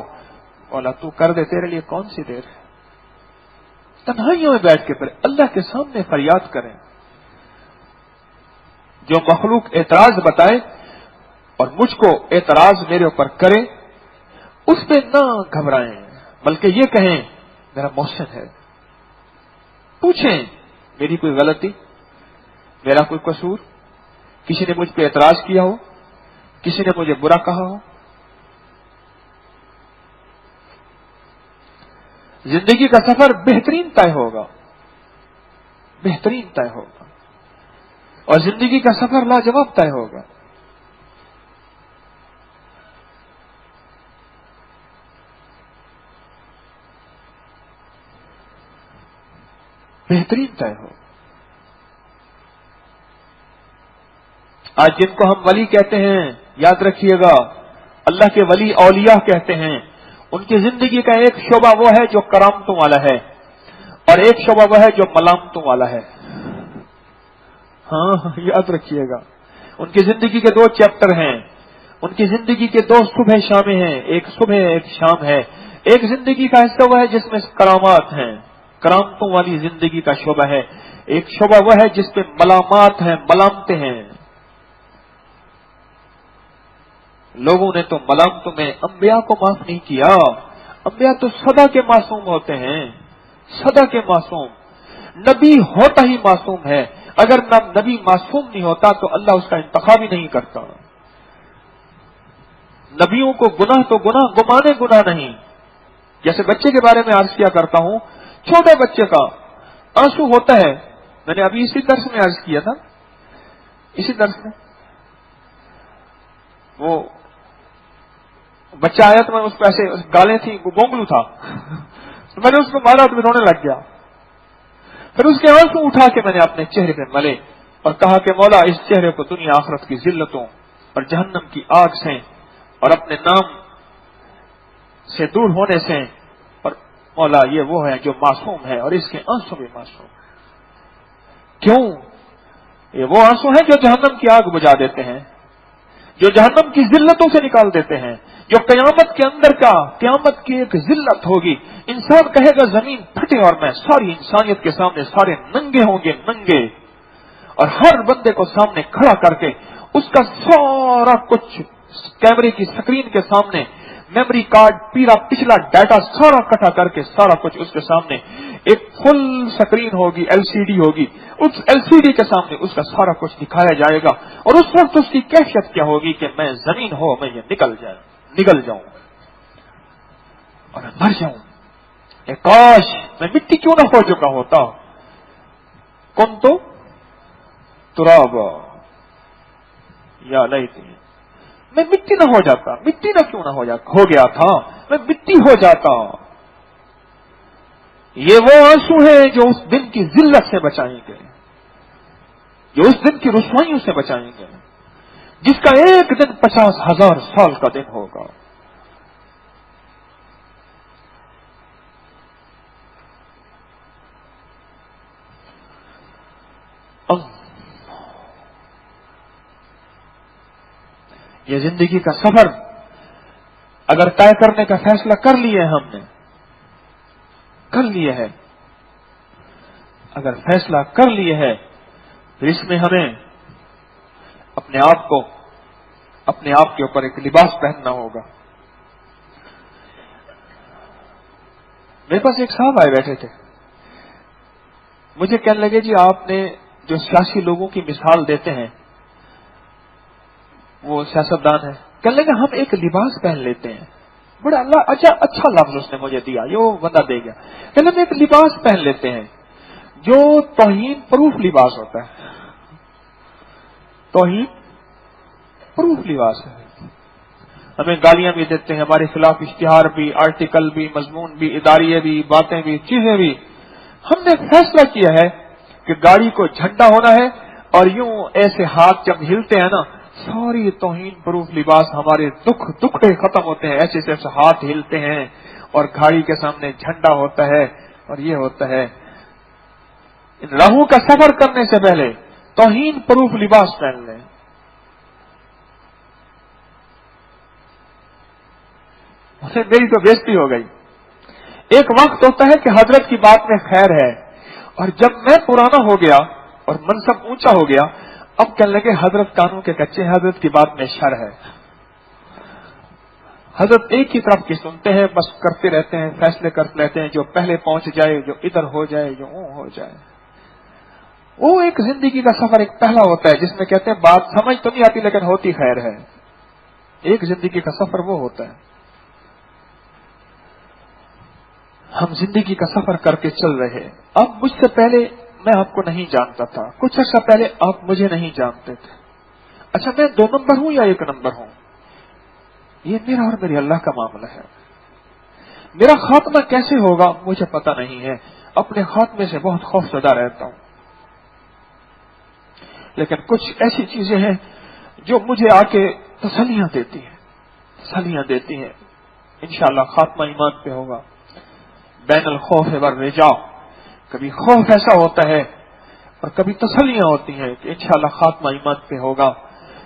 [SPEAKER 1] مولا تو کر دے, تیرے لیے کون سی دیر ہے. تنہائیوں میں بیٹھ کے پھر اللہ کے سامنے فریاد کریں. جو مخلوق اعتراض بتائے اور مجھ کو اعتراض میرے اوپر کرے, اس پہ نہ گھبرائیں, بلکہ یہ کہیں میرا محسن ہے. پوچھیں میری کوئی غلطی, میرا کوئی قصور, کسی نے مجھ پہ اعتراض کیا ہو, کسی نے مجھے برا کہا ہو. زندگی کا سفر بہترین طے ہوگا, بہترین طے ہوگا, اور زندگی کا سفر لاجواب طے ہوگا. بہترین طے ہو. آج جن کو ہم ولی کہتے ہیں, یاد رکھیے گا, اللہ کے ولی اولیاء کہتے ہیں. ان کی زندگی کا ایک شعبہ وہ ہے جو کرامتوں والا ہے, اور ایک شعبہ وہ ہے جو ملامتوں والا ہے. ہاں یاد رکھیے گا, ان کی زندگی کے دو چیپٹر ہیں. ان کی زندگی کے دو صبح شامیں ہیں، ایک صبح ایک شام ہے. ایک زندگی کا حصہ وہ ہے جس میں کرامات ہیں، کرامتوں والی زندگی کا شعبہ ہے. ایک شعبہ وہ ہے جس پہ ملامات ہیں، ملامتیں ہیں. لوگوں نے تو ملامتوں میں انبیاء کو معاف نہیں کیا. انبیاء تو سدا کے معصوم ہوتے ہیں، سدا کے معصوم. نبی ہوتا ہی معصوم ہے. اگر نبی معصوم نہیں ہوتا تو اللہ اس کا انتخاب ہی نہیں کرتا. نبیوں کو گناہ تو گناہ، گمانے گناہ نہیں. جیسے بچے کے بارے میں عرض کیا کرتا ہوں، چھوٹے بچے کا آنسو ہوتا ہے. میں نے ابھی اسی درس میں عرض کیا تھا، اسی درس میں وہ بچہ آیا تو میں اس کو ایسے گالیں تھیں، وہ بونگلو تھا، تو میں نے اس کو مارا تو رونے لگ گیا. پھر اس کے آنسو اٹھا کے میں نے اپنے چہرے پہ ملے اور کہا کہ مولا اس چہرے کو دنیا آخرت کی ذلتوں اور جہنم کی آگ سے اور اپنے نام سے دور ہونے سے، اور مولا یہ وہ ہے جو معصوم ہے اور اس کے آنسو بھی معصوم. کیوں؟ یہ وہ آنسو ہیں جو جہنم کی آگ بجھا دیتے ہیں، جو جہنم کی ذلتوں سے نکال دیتے ہیں، جو قیامت کے اندر کا، قیامت کی ایک ذلت ہوگی. انسان کہے گا زمین پھٹے اور میں ساری انسانیت کے سامنے سارے ننگے ہوں گے، ننگے. اور ہر بندے کو سامنے کھڑا کر کے اس کا سارا کچھ کیمرے کی سکرین کے سامنے، میموری کارڈ، پیرا پچھلا ڈیٹا سارا کٹا کر کے سارا کچھ اس کے سامنے ایک فل سکرین ہوگی، ایل سی ڈی ہوگی. اس ایل سی ڈی کے سامنے اس کا سارا کچھ دکھایا جائے گا. اور اس وقت اس کی کیفیت کیا ہوگی کہ میں زمین ہو میں یہ نگل جاؤں اور میں مر جاؤں. کاش میں مٹی کیوں نہ ہو چکا ہوتا. کن تو تراب یا لیتی، میں مٹی نہ ہو جاتا. مٹی نہ کیوں نہ ہو گیا تھا، میں مٹی ہو جاتا. یہ وہ آنسو ہیں جو اس دن کی ذلت سے بچائیں گے، جو اس دن کی رسوائیوں سے بچائیں گے، جس کا ایک دن 50,000 سال کا دن ہوگا. یہ زندگی کا سفر اگر طے کرنے کا فیصلہ کر لیے، ہم نے کر لیے ہے، اگر فیصلہ کر لیے ہے تو اس میں ہمیں اپنے آپ کے اوپر ایک لباس پہننا ہوگا. میرے پاس ایک صاحب آئے بیٹھے تھے، مجھے کہنے لگے جی آپ نے جو سیاسی لوگوں کی مثال دیتے ہیں، وہ سیاستدان ہے، کہنے لگے ہم ایک لباس پہن لیتے ہیں. بڑا اللہ اچھا لفظ اس نے مجھے دیا، یہ وہ بندہ دے گیا. کہنے لگے ایک لباس پہن لیتے ہیں جو توہین پروف لباس ہوتا ہے. توہین پروف لباس ہے. ہمیں گالیاں بھی دیتے ہیں، ہمارے خلاف اشتہار بھی، آرٹیکل بھی، مضمون بھی، اداریے بھی، باتیں بھی، چیزیں بھی. ہم نے فیصلہ کیا ہے کہ گاڑی کو جھنڈا ہونا ہے اور یوں ایسے ہاتھ جب ہلتے ہیں نا، ساری توہین پروف لباس ہمارے دکھڑے ختم ہوتے ہیں. ایسے ایسے ہاتھ ہلتے ہیں اور گاڑی کے سامنے جھنڈا ہوتا ہے اور یہ ہوتا ہے. ان راہوں کا سفر کرنے سے پہلے توہین پروف لباس پہن لیں. میری تو بےزتی ہو گئی. ایک وقت ہوتا ہے کہ حضرت کی بات میں خیر ہے، اور جب میں پرانا ہو گیا اور منصب اونچا ہو گیا، اب کہنے لگے حضرت قانون کے کچے، حضرت کی بات میں شر ہے. حضرت ایک ہی طرف کی سنتے ہیں، بس کرتے رہتے ہیں، فیصلے کرتے رہتے ہیں، جو پہلے پہنچ جائے، جو ادھر ہو جائے، جو ہو جائے. وہ ایک زندگی کا سفر ایک پہلا ہوتا ہے جس میں کہتے ہیں بات سمجھ تو نہیں آتی لیکن ہوتی خیر ہے. ایک زندگی کا سفر وہ ہوتا ہے. ہم زندگی کا سفر کر کے چل رہے. اب مجھ سے پہلے میں آپ کو نہیں جانتا تھا، کچھ عرصہ پہلے آپ مجھے نہیں جانتے تھے. اچھا میں 2 نمبر ہوں یا 1 نمبر ہوں؟ یہ میرا اور میرے اللہ کا معاملہ ہے. میرا خاتمہ کیسے ہوگا مجھے پتہ نہیں ہے. اپنے خاتمے سے بہت خوف زدہ رہتا ہوں. لیکن کچھ ایسی چیزیں ہیں جو مجھے آ کے تسلیاں دیتی ہیں. انشاءاللہ خاتمہ ایمان پہ ہوگا. بین الخوف والرجاء، کبھی خوف ایسا ہوتا ہے اور کبھی تسلیاں ہوتی ہیں کہ انشاءاللہ خاتمہ ایمان پہ ہوگا.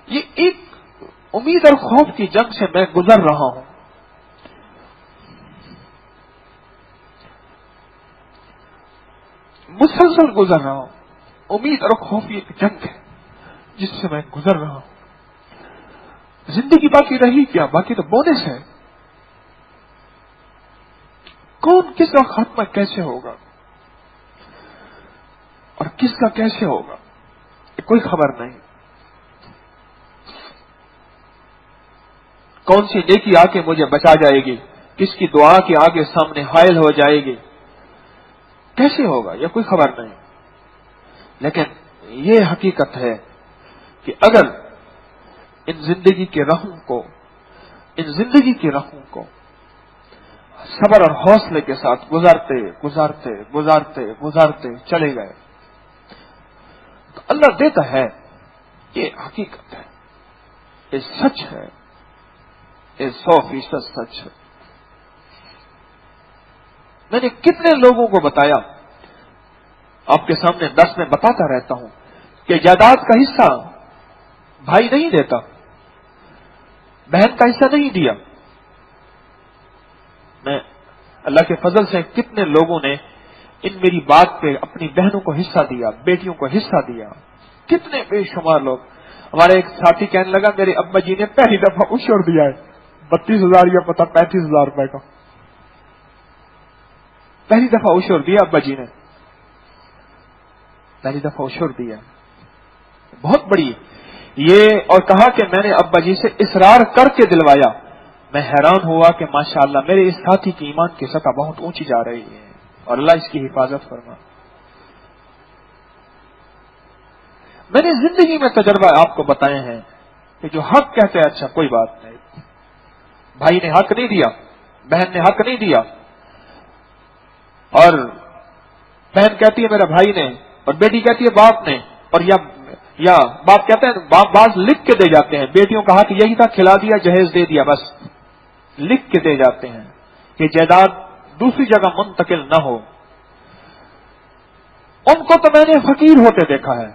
[SPEAKER 1] یہ ایک امید اور خوف کی جنگ سے میں گزر رہا ہوں. مسلسل گزر رہا ہوں. امید اور خوف کی ایک جنگ ہے جس سے میں گزر رہا ہوں. زندگی باقی رہی کیا؟ باقی تو بونس ہے. کون کس کا خاتمہ کیسے ہوگا اور کس کا کیسے ہوگا کوئی خبر نہیں. کون سی نیکی آ کے مجھے بچا جائے گی، کس کی دعا کے آگے سامنے حائل ہو جائے گی، کیسے ہوگا یہ کوئی خبر نہیں. لیکن یہ حقیقت ہے کہ اگر ان زندگی کے راہوں کو صبر اور حوصلے کے ساتھ گزارتے چلے گئے تو اللہ دیتا ہے. یہ حقیقت ہے، یہ سچ ہے، یہ 100% سچ ہے. میں نے کتنے لوگوں کو بتایا، آپ کے سامنے درس میں بتاتا رہتا ہوں کہ جائیداد کا حصہ بھائی نہیں دیتا، بہن کا حصہ نہیں دیا. میں اللہ کے فضل سے کتنے لوگوں نے ان میری بات پہ اپنی بہنوں کو حصہ دیا، بیٹیوں کو حصہ دیا. کتنے بے شمار لوگ. ہمارے ایک ساتھی کہنے لگا میرے ابا جی نے پہلی دفعہ عشر دیا ہے 32,000 یا پتہ 35,000 روپے کا. پہلی دفعہ عشر دیا ابا جی نے، پہلی دفعہ عشر دیا، بہت بڑی یہ. اور کہا کہ میں نے ابا جی سے اصرار کر کے دلوایا. میں حیران ہوا کہ ماشاءاللہ میرے اس ساتھی کی ایمان کی سطح بہت اونچی جا رہی ہے اور اللہ اس کی حفاظت فرما. میں نے زندگی میں تجربہ آپ کو بتائے ہیں کہ جو حق کہتے ہیں اچھا کوئی بات نہیں، بھائی نے حق نہیں دیا، بہن نے حق نہیں دیا، اور بہن کہتی ہے میرا بھائی نے، اور بیٹی کہتی ہے باپ نے، اور یا باپ کہتے ہیں بعض لکھ کے دے جاتے ہیں. بیٹیوں کا حق یہی تھا، کھلا دیا، جہیز دے دیا، بس لکھ کے دے جاتے ہیں کہ جائیداد دوسری جگہ منتقل نہ ہو. ان کو تو میں نے فقیر ہوتے دیکھا ہے،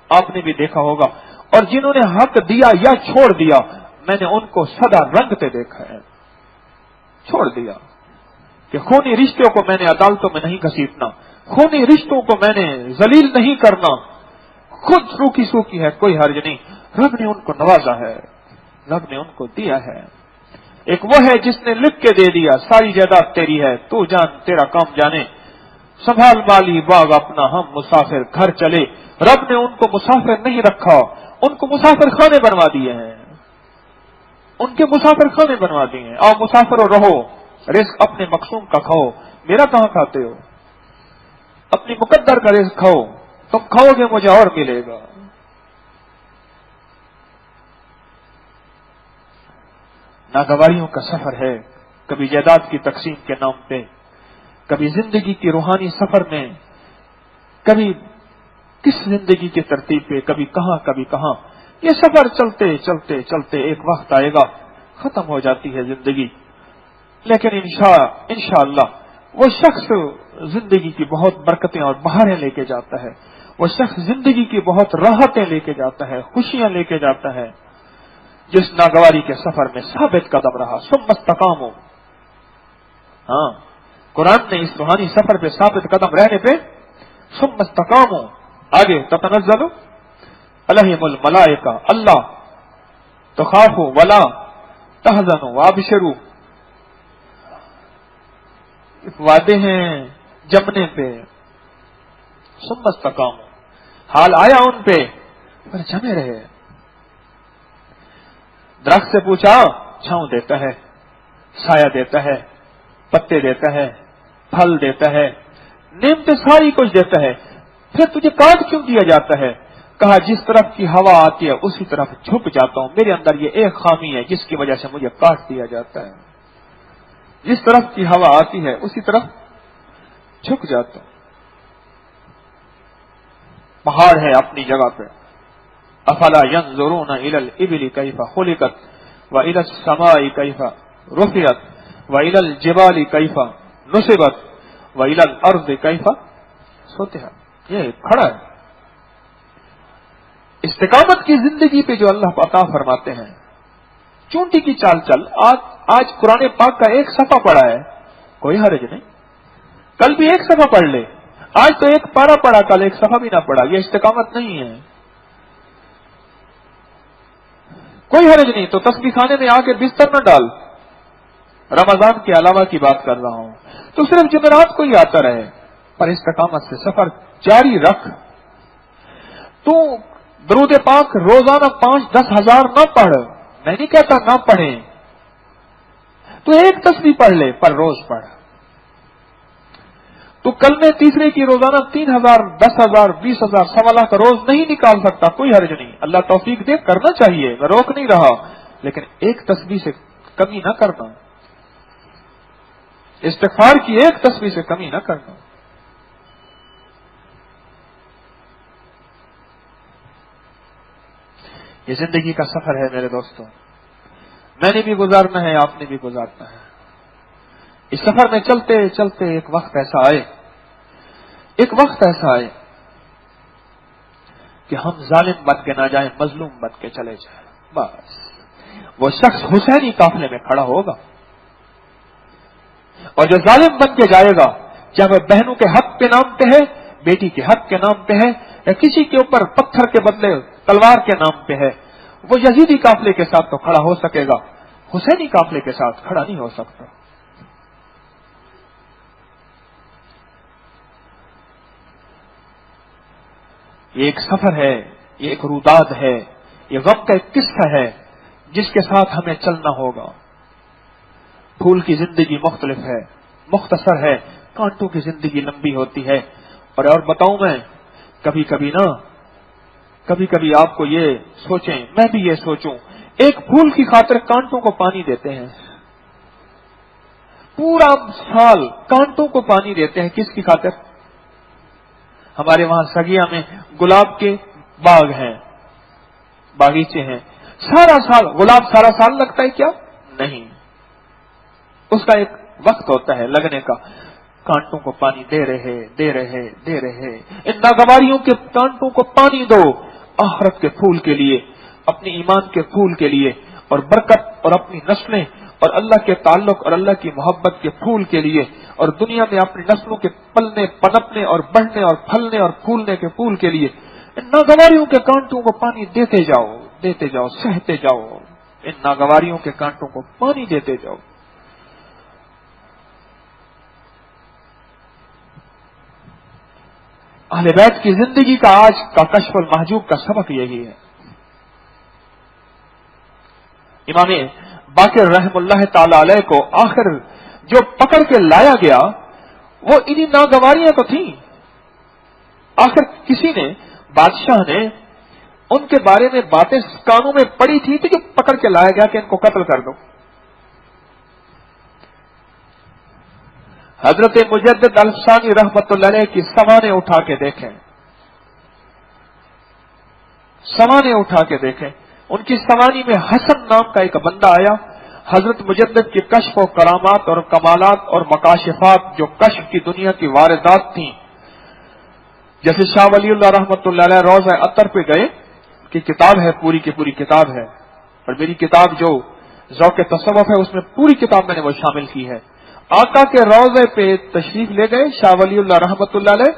[SPEAKER 1] آپ نے بھی دیکھا ہوگا. اور جنہوں نے حق دیا یا چھوڑ دیا میں نے ان کو سدا رنگتے دیکھا ہے. چھوڑ دیا کہ خونی رشتوں کو میں نے عدالتوں میں نہیں گھسیٹنا، خونی رشتوں کو میں نے ذلیل نہیں کرنا. خود سوکی ہے، کوئی حرج نہیں. رب نے ان کو نوازا ہے، رب نے ان کو دیا ہے. ایک وہ ہے جس نے لکھ کے دے دیا ساری جائیداد تیری ہے، تو جان تیرا کام جانے، سنبھال مالی باغ اپنا، ہم مسافر گھر چلے. رب نے ان کو مسافر نہیں رکھا، ان کو مسافر خانے بنوا دیے ہیں، ان کے مسافر خانے بنوا دیے ہیں. آؤ مسافروں رہو، رزق اپنے مقسوم کا کھاؤ، میرا کہاں کھاتے ہو؟ اپنی مقدر کا رزق کھاؤ، تم کھاؤ گے مجھے اور ملے گا. ناگواریوں کا سفر ہے، کبھی جائیداد کی تقسیم کے نام پہ، کبھی زندگی کی روحانی سفر میں، کبھی کس زندگی کی ترتیب پہ، کبھی کہاں. یہ سفر چلتے چلتے چلتے ایک وقت آئے گا ختم ہو جاتی ہے زندگی. لیکن انشاءاللہ وہ شخص زندگی کی بہت برکتیں اور بہاریں لے کے جاتا ہے، وہ شخص زندگی کی بہت راحتیں لے کے جاتا ہے، خوشیاں لے کے جاتا ہے، جس ناگواری کے سفر میں ثابت قدم رہا. ثم استقاموا. ہاں، قرآن نے اس روحانی سفر پہ ثابت قدم رہنے پہ ثم استقاموا آگے تتنزل علیہم الملائکہ اللہ تخافوا ولا تحزنوا وابشروا. وعدے ہیں جمنے پہ، ثم استقاموا، حال آیا ان پہ پر جمے رہے. درخت سے پوچھا، چھاؤں دیتا ہے، سایہ دیتا ہے، پتے دیتا ہے، پھل دیتا ہے، نعمتیں ساری کچھ دیتا ہے، پھر تجھے کاٹ کیوں دیا جاتا ہے؟ کہا جس طرف کی ہوا آتی ہے اسی طرف جھک جاتا ہوں، میرے اندر یہ ایک خامی ہے جس کی وجہ سے مجھے کاٹ دیا جاتا ہے. جس طرف کی ہوا آتی ہے اسی طرف جھک جاتا ہوں. پہاڑ ہے اپنی جگہ پہ. افلا ينظرون الى الابل كيف خلقت والى السماء كيف رفعت والى الجبال كيف نصبت والى الارض كيف سطحت. یہ کھڑا ہے. استقامت کی زندگی پہ جو اللہ عطا فرماتے ہیں چونٹی کی چال چل. آج قرآن پاک کا ایک صفحہ پڑھا ہے, کوئی حرج نہیں. کل بھی ایک صفحہ پڑھ لے. آج تو ایک پارہ پڑھا, کل ایک صفحہ بھی نہ پڑھا, یہ استقامت نہیں ہے. کوئی حرج نہیں. تو تسبیح خانے میں آ کے بستر نہ ڈال. رمضان کے علاوہ کی بات کر رہا ہوں. تو صرف جمعرات کو ہی آتا رہے, پر استقامت سے سفر جاری رکھ. تو درود پاک روزانہ 5-10 ہزار نہ پڑھ, میں نہیں کہتا نہ پڑھیں, تو ایک تسبیح پڑھ لے پر روز پڑھ. تو کلمے تیسرے کی روزانہ 3,000 10,000 20,000 1.25 کا روز نہیں نکال سکتا, کوئی حرج نہیں. اللہ توفیق دے, کرنا چاہیے, میں روک نہیں رہا, لیکن ایک تسبیح سے کمی نہ کرنا. استغفار کی ایک تسبیح سے کمی نہ کرنا. یہ زندگی کا سفر ہے میرے دوستوں. میں نے بھی گزارنا ہے, آپ نے بھی گزارنا ہے. اس سفر میں چلتے چلتے ایک وقت ایسا آئے کہ ہم ظالم بن کے نہ جائیں, مظلوم بن کے چلے جائیں. بس وہ شخص حسینی قافلے میں کھڑا ہوگا, اور جو ظالم بن کے جائے گا, چاہے وہ بہنوں کے حق کے نام پہ ہے, بیٹی کے حق کے نام پہ ہے, یا کسی کے اوپر پتھر کے بدلے تلوار کے نام پہ ہے, وہ یزیدی قافلے کے ساتھ تو کھڑا ہو سکے گا, حسینی قافلے کے ساتھ کھڑا نہیں ہو سکتا. یہ ایک سفر ہے, یہ ایک روداد ہے, یہ غم کا ایک قصہ ہے جس کے ساتھ ہمیں چلنا ہوگا. پھول کی زندگی مختلف ہے, مختصر ہے, کانٹوں کی زندگی لمبی ہوتی ہے. اور بتاؤں میں, کبھی کبھی آپ کو یہ سوچیں, میں بھی یہ سوچوں, ایک پھول کی خاطر کانٹوں کو پانی دیتے ہیں, پورا سال کانٹوں کو پانی دیتے ہیں. کس کی خاطر؟ ہمارے وہاں سگیا میں گلاب کے باغ ہیں, باغیچے ہیں, سارا سال گلاب سارا سال لگتا ہے کیا؟ نہیں, اس کا ایک وقت ہوتا ہے لگنے کا. کانٹوں کو پانی دے رہے. ان ناگواریوں کے کانٹوں کو پانی دو, آخرت کے پھول کے لیے, اپنی ایمان کے پھول کے لیے, اور برکت اور اپنی نسلیں اور اللہ کے تعلق اور اللہ کی محبت کے پھول کے لیے, اور دنیا میں اپنی نسلوں کے پلنے پنپنے اور بڑھنے اور پھلنے اور پھولنے کے پھول کے لیے ان ناگواریوں کے کانٹوں کو پانی دیتے جاؤ, سہتے جاؤ. ان ناگواریوں کے کانٹوں کو پانی دیتے جاؤ. اہل بیت کی زندگی کا آج کا کشف المحجوب کا سبق یہی ہے. امام باقر رحم اللہ تعالی علیہ کو آخر جو پکڑ کے لایا گیا وہ انہی ناگواریاں تو تھیں. آخر کسی نے, بادشاہ نے ان کے بارے میں باتیں کانوں میں پڑی تھی تو جو پکڑ کے لایا گیا کہ ان کو قتل کر دو. حضرت مجدد الفسانی رحمت اللہ علیہ کی سوانے اٹھا کے دیکھیں. ان کی سوانی میں حسن نام کا ایک بندہ آیا. حضرت مجدد کے کشف و کرامات اور کمالات اور مکاشفات جو کشف کی دنیا کی واردات تھیں, جیسے شاہ ولی اللہ رحمت اللہ علیہ روضہ اطہر پہ گئے کہ کتاب ہے, پوری کی پوری کتاب ہے, اور میری کتاب جو ذوق تصوف ہے اس میں پوری کتاب میں نے وہ شامل کی ہے. آقا کے روضے پہ تشریف لے گئے شاہ ولی اللہ رحمت اللہ علیہ,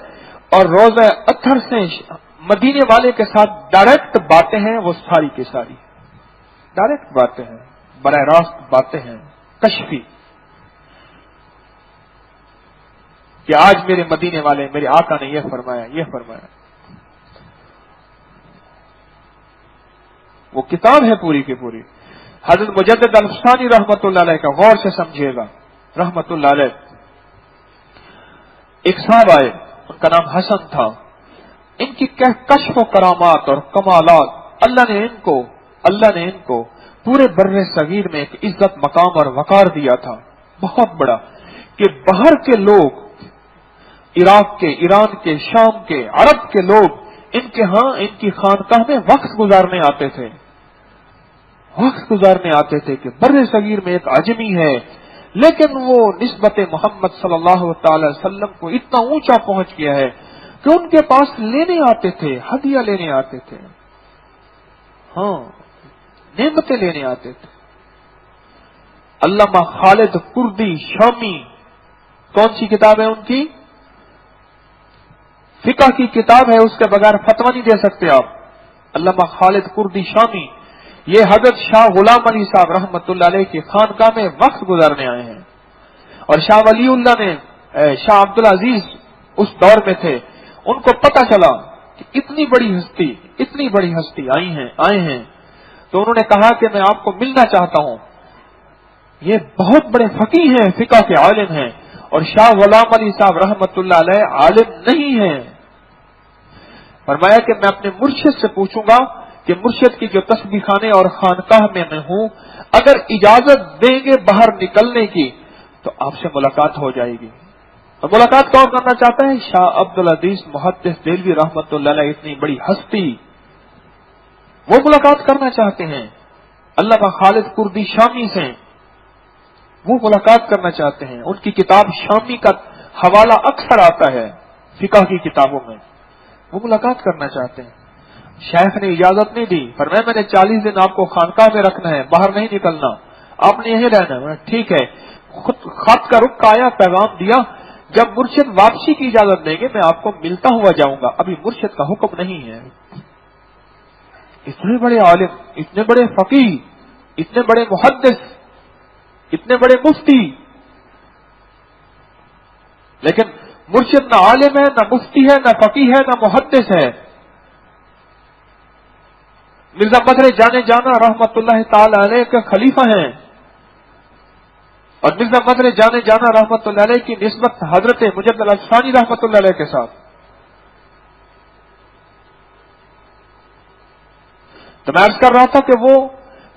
[SPEAKER 1] اور روضہ اطہر سے مدینے والے کے ساتھ ڈائریکٹ باتیں ہیں, وہ ساری کی ساری ڈائریکٹ باتیں ہیں, براہ راست باتیں ہیں کشفی, کہ آج میرے مدینے والے, میرے آقا نے یہ فرمایا. وہ کتاب ہے پوری کی پوری. حضرت مجدد الفسانی رحمت اللہ علیہ کا غور سے سمجھیے گا رحمت اللہ علیہ. ایک صاحب آئے, ان کا نام حسن تھا. ان کی کشف و کرامات اور کمالات اللہ نے ان کو پورے بر صغیر میں ایک عزت مقام اور وقار دیا تھا بہت بڑا, کہ باہر کے لوگ, عراق کے, ایران کے, شام کے, عرب کے لوگ ان کے ہاں ان کی خانقاہ میں وقت گزارنے آتے تھے کہ بر صغیر میں ایک عجمی ہے, لیکن وہ نسبت محمد صلی اللہ تعالی وسلم کو اتنا اونچا پہنچ گیا ہے کہ ان کے پاس لینے آتے تھے, ہدیہ لینے آتے تھے, ہاں نعمتیں لینے آتے تھے. علامہ خالد کردی شامی، کون سی کتاب ہے ان کی؟ فقہ کی کتاب ہے، اس کے بغیر فتویٰ نہیں دے سکتے آپ۔ علامہ خالد کردی شامی یہ حضرت شاہ غلام علی صاحب رحمۃ اللہ علیہ کی خانقاہ میں وقت گزارنے آئے ہیں، اور شاہ ولی اللہ نے شاہ عبدالعزیز اس دور میں تھے، ان کو پتہ چلا کہ اتنی بڑی ہستی آئے ہیں، تو انہوں نے کہا کہ میں آپ کو ملنا چاہتا ہوں۔ یہ بہت بڑے فقیہ ہیں، فقہ کے عالم ہیں، اور شاہ غلام علی صاحب رحمۃ اللہ علیہ عالم نہیں ہیں۔ فرمایا کہ میں اپنے مرشد سے پوچھوں گا کہ مرشد کی جو تسبیح خانے اور خانقاہ میں ہوں، اگر اجازت دیں گے باہر نکلنے کی تو آپ سے ملاقات ہو جائے گی۔ اور ملاقات کون کرنا چاہتا ہے؟ شاہ عبدالعزیز محدث دہلوی رحمۃ اللہ علیہ، اتنی بڑی ہستی، وہ ملاقات کرنا چاہتے ہیں۔ علامہ خالد کردی شامی سے وہ ملاقات کرنا چاہتے ہیں۔ ان کی کتاب شامی کا حوالہ اکثر آتا ہے فقہ کی کتابوں میں، وہ ملاقات کرنا چاہتے ہیں۔ شیخ نے اجازت نہیں دی، فرمایا میں نے 40 دن آپ کو خانقاہ میں رکھنا ہے، باہر نہیں نکلنا، آپ نے یہیں رہنا ہے۔ ٹھیک ہے، خط کا رخ آیا، پیغام دیا، جب مرشد واپسی کی اجازت دیں گے میں آپ کو ملتا ہوا جاؤں گا، ابھی مرشد کا حکم نہیں ہے۔ اتنے بڑے عالم، اتنے بڑے فقیہ، اتنے بڑے محدث، اتنے بڑے مفتی، لیکن مرشد نہ عالم ہے، نہ مفتی ہے، نہ فقیہ ہے، نہ محدث ہے۔ مرزا بدر جانے جانا رحمت اللہ تعالی علیہ کے خلیفہ ہیں، اور مرزا بدر جانے جانا رحمت اللہ علیہ کی نسبت حضرت مجد الافسانی رحمت اللہ علیہ کے ساتھ۔ تو میں عرض کر رہا تھا کہ وہ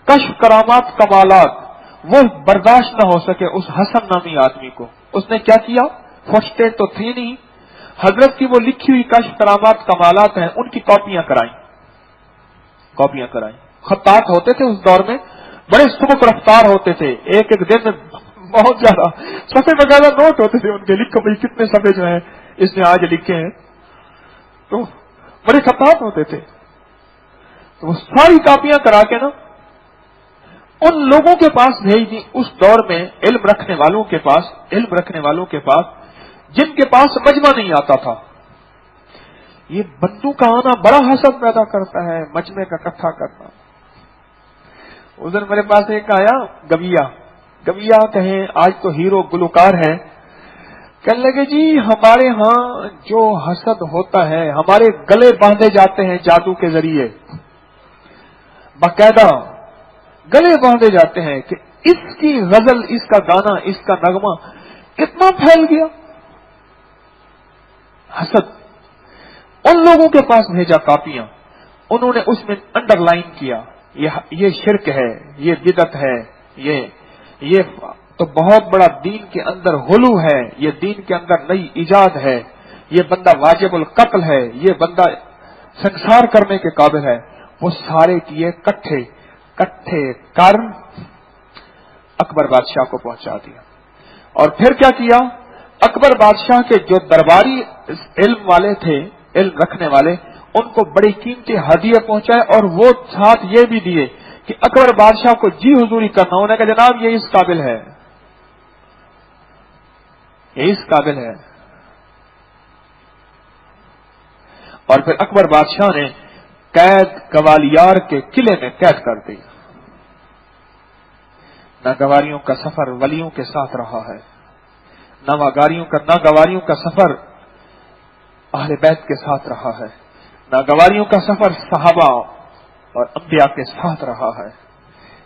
[SPEAKER 1] کشف کرامات کمالات وہ برداشت نہ ہو سکے اس حسن نامی آدمی کو۔ اس نے کیا کیا؟ فوسٹیٹ تو تھی نہیں، حضرت کی وہ لکھی ہوئی کشف کرامات کمالات ہیں ان کی کاپیاں کرائیں۔ خطاط ہوتے تھے اس دور میں، بڑے سبک رفتار ہوتے تھے، ایک دن میں بہت زیادہ صفحے وغیرہ نوٹ ہوتے تھے ان کے، لکھو بھائی کتنے صفحے جو ہیں اس نے آج لکھے ہیں، تو بڑے خطاط ہوتے تھے۔ تو وہ ساری کاپیاں کرا کے نا ان لوگوں کے پاس بھیج دی، اس دور میں علم رکھنے والوں کے پاس جن کے پاس مجمع نہیں آتا تھا۔ یہ بندوں کا آنا بڑا حسد پیدا کرتا ہے، مجمع کا اکٹھا کرنا۔ اس دن میرے پاس ایک آیا گویا کہیں آج تو ہیرو گلوکار ہے، کہنے لگے جی ہمارے ہاں جو حسد ہوتا ہے، ہمارے گلے باندھے جاتے ہیں جادو کے ذریعے، باقاعدہ گلے باندھے جاتے ہیں کہ اس کی غزل، اس کا گانا، اس کا نغمہ کتنا پھیل گیا۔ حسد ان لوگوں کے پاس بھیجا کاپیاں، انہوں نے اس میں انڈر لائن کیا یہ شرک ہے، یہ بدعت ہے، یہ تو بہت بڑا دین کے اندر غلو ہے، یہ دین کے اندر نئی ایجاد ہے، یہ بندہ واجب القتل ہے، یہ بندہ سنسار کرنے کے قابل ہے۔ وہ سارے کیے کٹھے کر اکبر بادشاہ کو پہنچا دیا۔ اور پھر کیا کیا؟ اکبر بادشاہ کے جو درباری علم والے تھے، علم رکھنے والے، ان کو بڑی قیمتی ہدیے پہنچائے، اور وہ ساتھ یہ بھی دیے کہ اکبر بادشاہ کو جی حضوری کرنا، انہوں نے کہا جناب یہ اس قابل ہے، یہ اس قابل ہے۔ اور پھر اکبر بادشاہ نے قید گوالیار کے قلعے میں قید کر دی۔ ناگواریوں کا سفر ولیوں کے ساتھ رہا ہے، ناگواریوں کا سفر اہل بیت کے ساتھ رہا ہے، ناگواریوں کا سفر صحابہ اور انبیاء کے ساتھ رہا ہے۔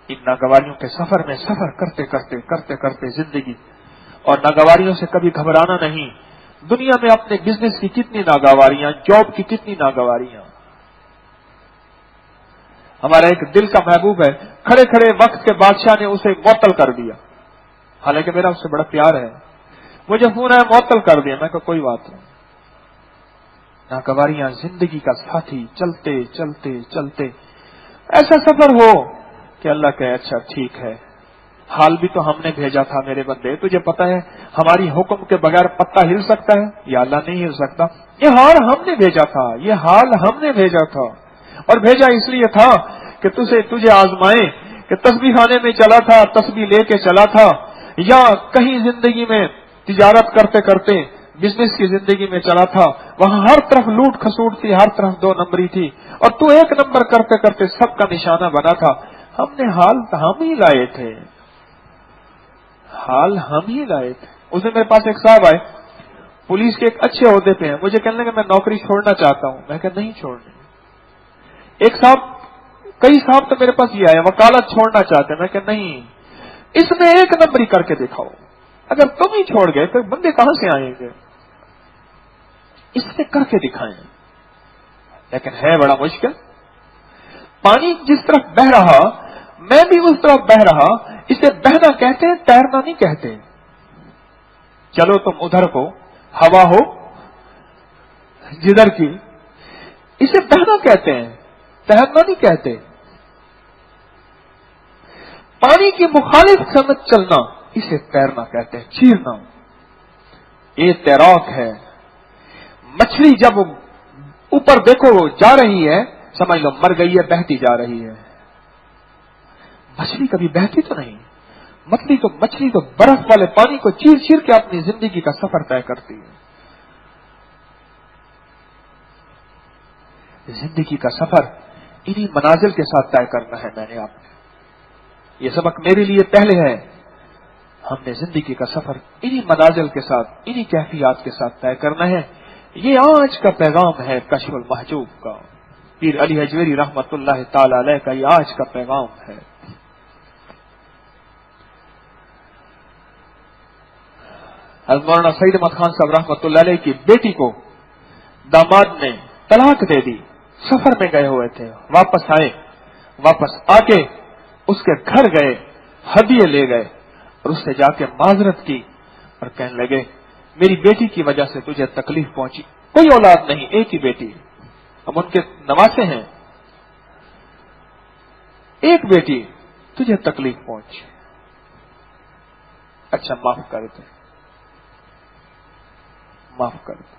[SPEAKER 1] ان ناگواریوں کے سفر میں سفر کرتے زندگی، اور ناگواریوں سے کبھی گھبرانا نہیں۔ دنیا میں اپنے بزنس کی کتنی ناگواریاں، جاب کی کتنی ناگواریاں۔ ہمارا ایک دل کا محبوب ہے، کھڑے کھڑے وقت کے بادشاہ نے اسے معطل کر دیا، حالانکہ میرا اس سے بڑا پیار ہے، مجھے فون ہے معطل کر دیا، میں کہا کوئی بات نہیں۔ ناگواریاں زندگی کا ساتھی، چلتے ایسا سفر ہو کہ اللہ کہے اچھا ٹھیک ہے، حال بھی تو ہم نے بھیجا تھا میرے بندے، تجھے پتا ہے ہماری حکم کے بغیر پتا ہل سکتا ہے یا اللہ نہیں ہل سکتا؟ یہ حال ہم نے بھیجا تھا، اور بھیجا اس لیے تھا کہ تجھے آزمائے کہ تسبیح خانے میں چلا تھا، تسبیح لے کے چلا تھا، یا کہیں زندگی میں تجارت کرتے کرتے بزنس کی زندگی میں چلا تھا، وہاں ہر طرف لوٹ کھسوٹ تھی، ہر طرف 2 نمبری تھی، اور تو 1 نمبر کرتے کرتے سب کا نشانہ بنا تھا. ہم نے حال ہم ہی لائے تھے، حال ہم ہی لائے تھے. اس دن میرے پاس ایک صاحب آئے، پولیس کے ایک اچھے عہدے پہ ہیں، مجھے کہنے لگے میں نوکری چھوڑنا چاہتا ہوں. میں کہا نہیں چھوڑنی. ایک صاحب، کئی صاحب تو میرے پاس یہ آئے وکالت چھوڑنا چاہتے ہیں. میں کہا نہیں، اس نے 1 نمبری کر کے دکھاؤ. اگر تم ہی چھوڑ گئے تو بندے کہاں سے آئیں گے؟ اس نے کر کے دکھائیں. لیکن ہے بڑا مشکل. پانی جس طرف بہ رہا میں بھی اس طرف بہ رہا. اسے بہنا کہتے ہیں، تیرنا نہیں کہتے. چلو تم ادھر کو، ہوا ہو جدھر کی، اسے بہنا کہتے ہیں، تیرنا نہیں کہتے. پانی کی مخالف سمت چلنا اسے تیرنا کہتے ہیں، چیرنا. یہ تیراک ہے. مچھلی جب اوپر دیکھو جا رہی ہے، سمجھ لو مر گئی ہے، بہتی جا رہی ہے. مچھلی کبھی بہتی تو نہیں. مچھلی تو برف والے پانی کو چیر چیر کے اپنی زندگی کا سفر طے کرتی ہے. زندگی کا سفر انہی منازل کے ساتھ طے کرنا ہے. میں نے آپ نے یہ سبق میرے لیے پہلے ہے. ہم نے زندگی کا سفر انہی منازل کے ساتھ، انہی کیفیات کے ساتھ طے کرنا ہے. یہ آج کا پیغام ہے کشف المحجوب کا. پیر علی حجویری رحمت اللہ تعالی علیہ کا یہ آج کا پیغام ہے. حضرت مولانا سعید احمد خان صاحب رحمت اللہ علیہ کی بیٹی کو داماد نے طلاق دے دی. سفر میں گئے ہوئے تھے، واپس آئے. واپس آ کے اس کے گھر گئے، ہدیے لے گئے اور اس سے جا کے معذرت کی اور کہنے لگے میری بیٹی کی وجہ سے تجھے تکلیف پہنچی. کوئی اولاد نہیں، ایک ہی بیٹی. ہم ان کے نواسے ہیں. ایک بیٹی، تجھے تکلیف پہنچی، اچھا معاف کر دے، معاف کر دے.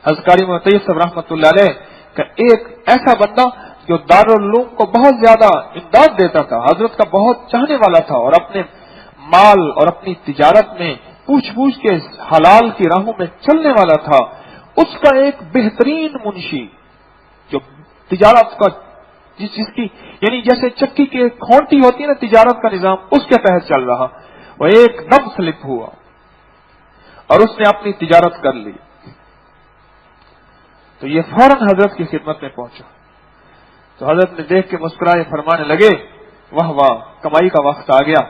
[SPEAKER 1] حضرت قاری طیب صاحب رحمۃ اللہ علیہ کا ایک ایسا بندہ جو دارالعلوم کو بہت زیادہ امداد دیتا تھا، حضرت کا بہت چاہنے والا تھا، اور اپنے مال اور اپنی تجارت میں پوچھ پوچھ کے حلال کی راہوں میں چلنے والا تھا. اس کا ایک بہترین منشی جو تجارت کا جس کی یعنی جیسے چکی کی کھونٹی ہوتی ہے نا تجارت کا نظام، اس کے تحت چل رہا، وہ ایک دم سلپ ہوا اور اس نے اپنی تجارت کر لی. تو یہ فوراً حضرت کی خدمت میں پہنچا. تو حضرت نے دیکھ کے مسکرائے، فرمانے لگے واہ واہ، کمائی کا وقت آ گیا،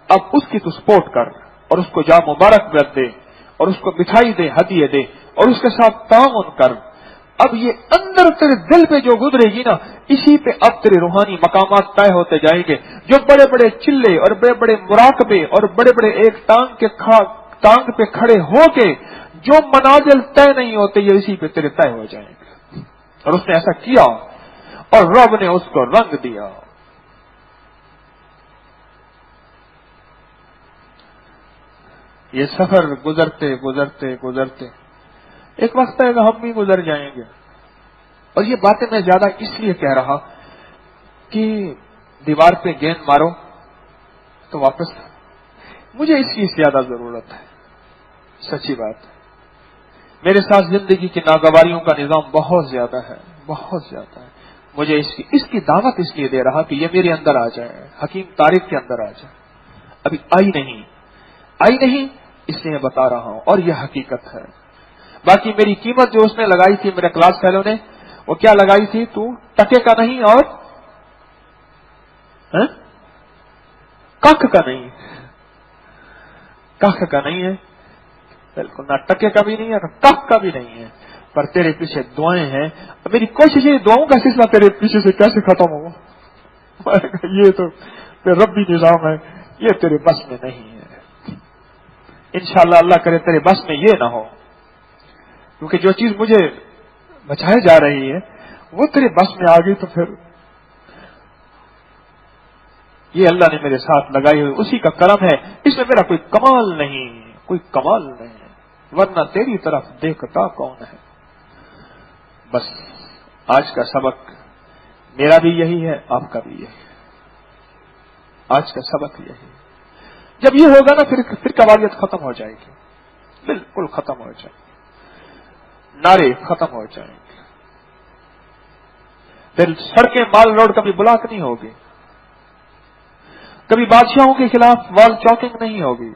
[SPEAKER 1] اب اس کی تو سپورٹ کر اور اس کو جا مبارکباد دے اور اس کو مٹھائی دے، ہدیے دے اور اس کے ساتھ تعاون کر. اب یہ اندر تیرے دل پہ جو گزرے گی نا، اسی پہ اب تیرے روحانی مقامات طے ہوتے جائیں گے. جو بڑے بڑے چلے اور بڑے بڑے مراقبے اور بڑے بڑے ایک ٹانگ پہ کھڑے ہو کے جو منازل طے نہیں ہوتے، یہ اسی پہ تیرے طے ہو جائیں گے. اور اس نے ایسا کیا اور رب نے اس کو رنگ دیا. یہ سفر گزرتے گزرتے گزرتے ایک وقت ہے کہ ہم بھی گزر جائیں گے. اور یہ باتیں میں زیادہ اس لیے کہہ رہا کہ دیوار پہ گیند مارو تو واپس، مجھے اس کی زیادہ ضرورت ہے. سچی بات ہے، میرے ساتھ زندگی کی ناگواریوں کا نظام بہت زیادہ ہے، بہت زیادہ ہے. مجھے اس کی دعوت اس لیے دے رہا کہ یہ میرے اندر آ جائے، حکیم طارق کے اندر آ جائے. ابھی آئی نہیں اس لیے بتا رہا ہوں، اور یہ حقیقت ہے. باقی میری قیمت جو اس نے لگائی تھی، میرے کلاس فیلو نے، وہ کیا لگائی تھی؟ تو ٹکے کا نہیں اور کخ کا نہیں، کخ کا نہیں ہے بالکل، نہ ٹکے کا بھی نہیں ہے نہ کخ کا بھی نہیں ہے، پر تیرے پیچھے دعائیں ہیں. میری کوشش ہے دعاؤں کا سلسلہ تیرے پیچھے سے کیسے ختم ہوگا. یہ تو ربی نظام ہے، یہ تیرے بس میں نہیں ہے. انشاءاللہ اللہ کرے تیرے بس میں یہ نہ ہو، کیونکہ جو چیز مجھے بچائے جا رہی ہے وہ تیرے بس میں آ گئی تو پھر یہ اللہ نے میرے ساتھ لگائی ہوئی اسی کا کرم ہے. اس میں میرا کوئی کمال نہیں، کوئی کمال نہیں، ورنہ تیری طرف دیکھتا کون ہے. بس آج کا سبق میرا بھی یہی ہے، آپ کا بھی یہی ہے. آج کا سبق یہی ہے. جب یہ ہوگا نا پھر قوالیت ختم ہو جائے گی، بالکل ختم ہو جائے گی، نعرے ختم ہو جائیں گے، پھر سڑکیں مال روڈ کبھی بلاک نہیں ہوگی، کبھی بادشاہوں کے خلاف وال چاکنگ نہیں ہوگی،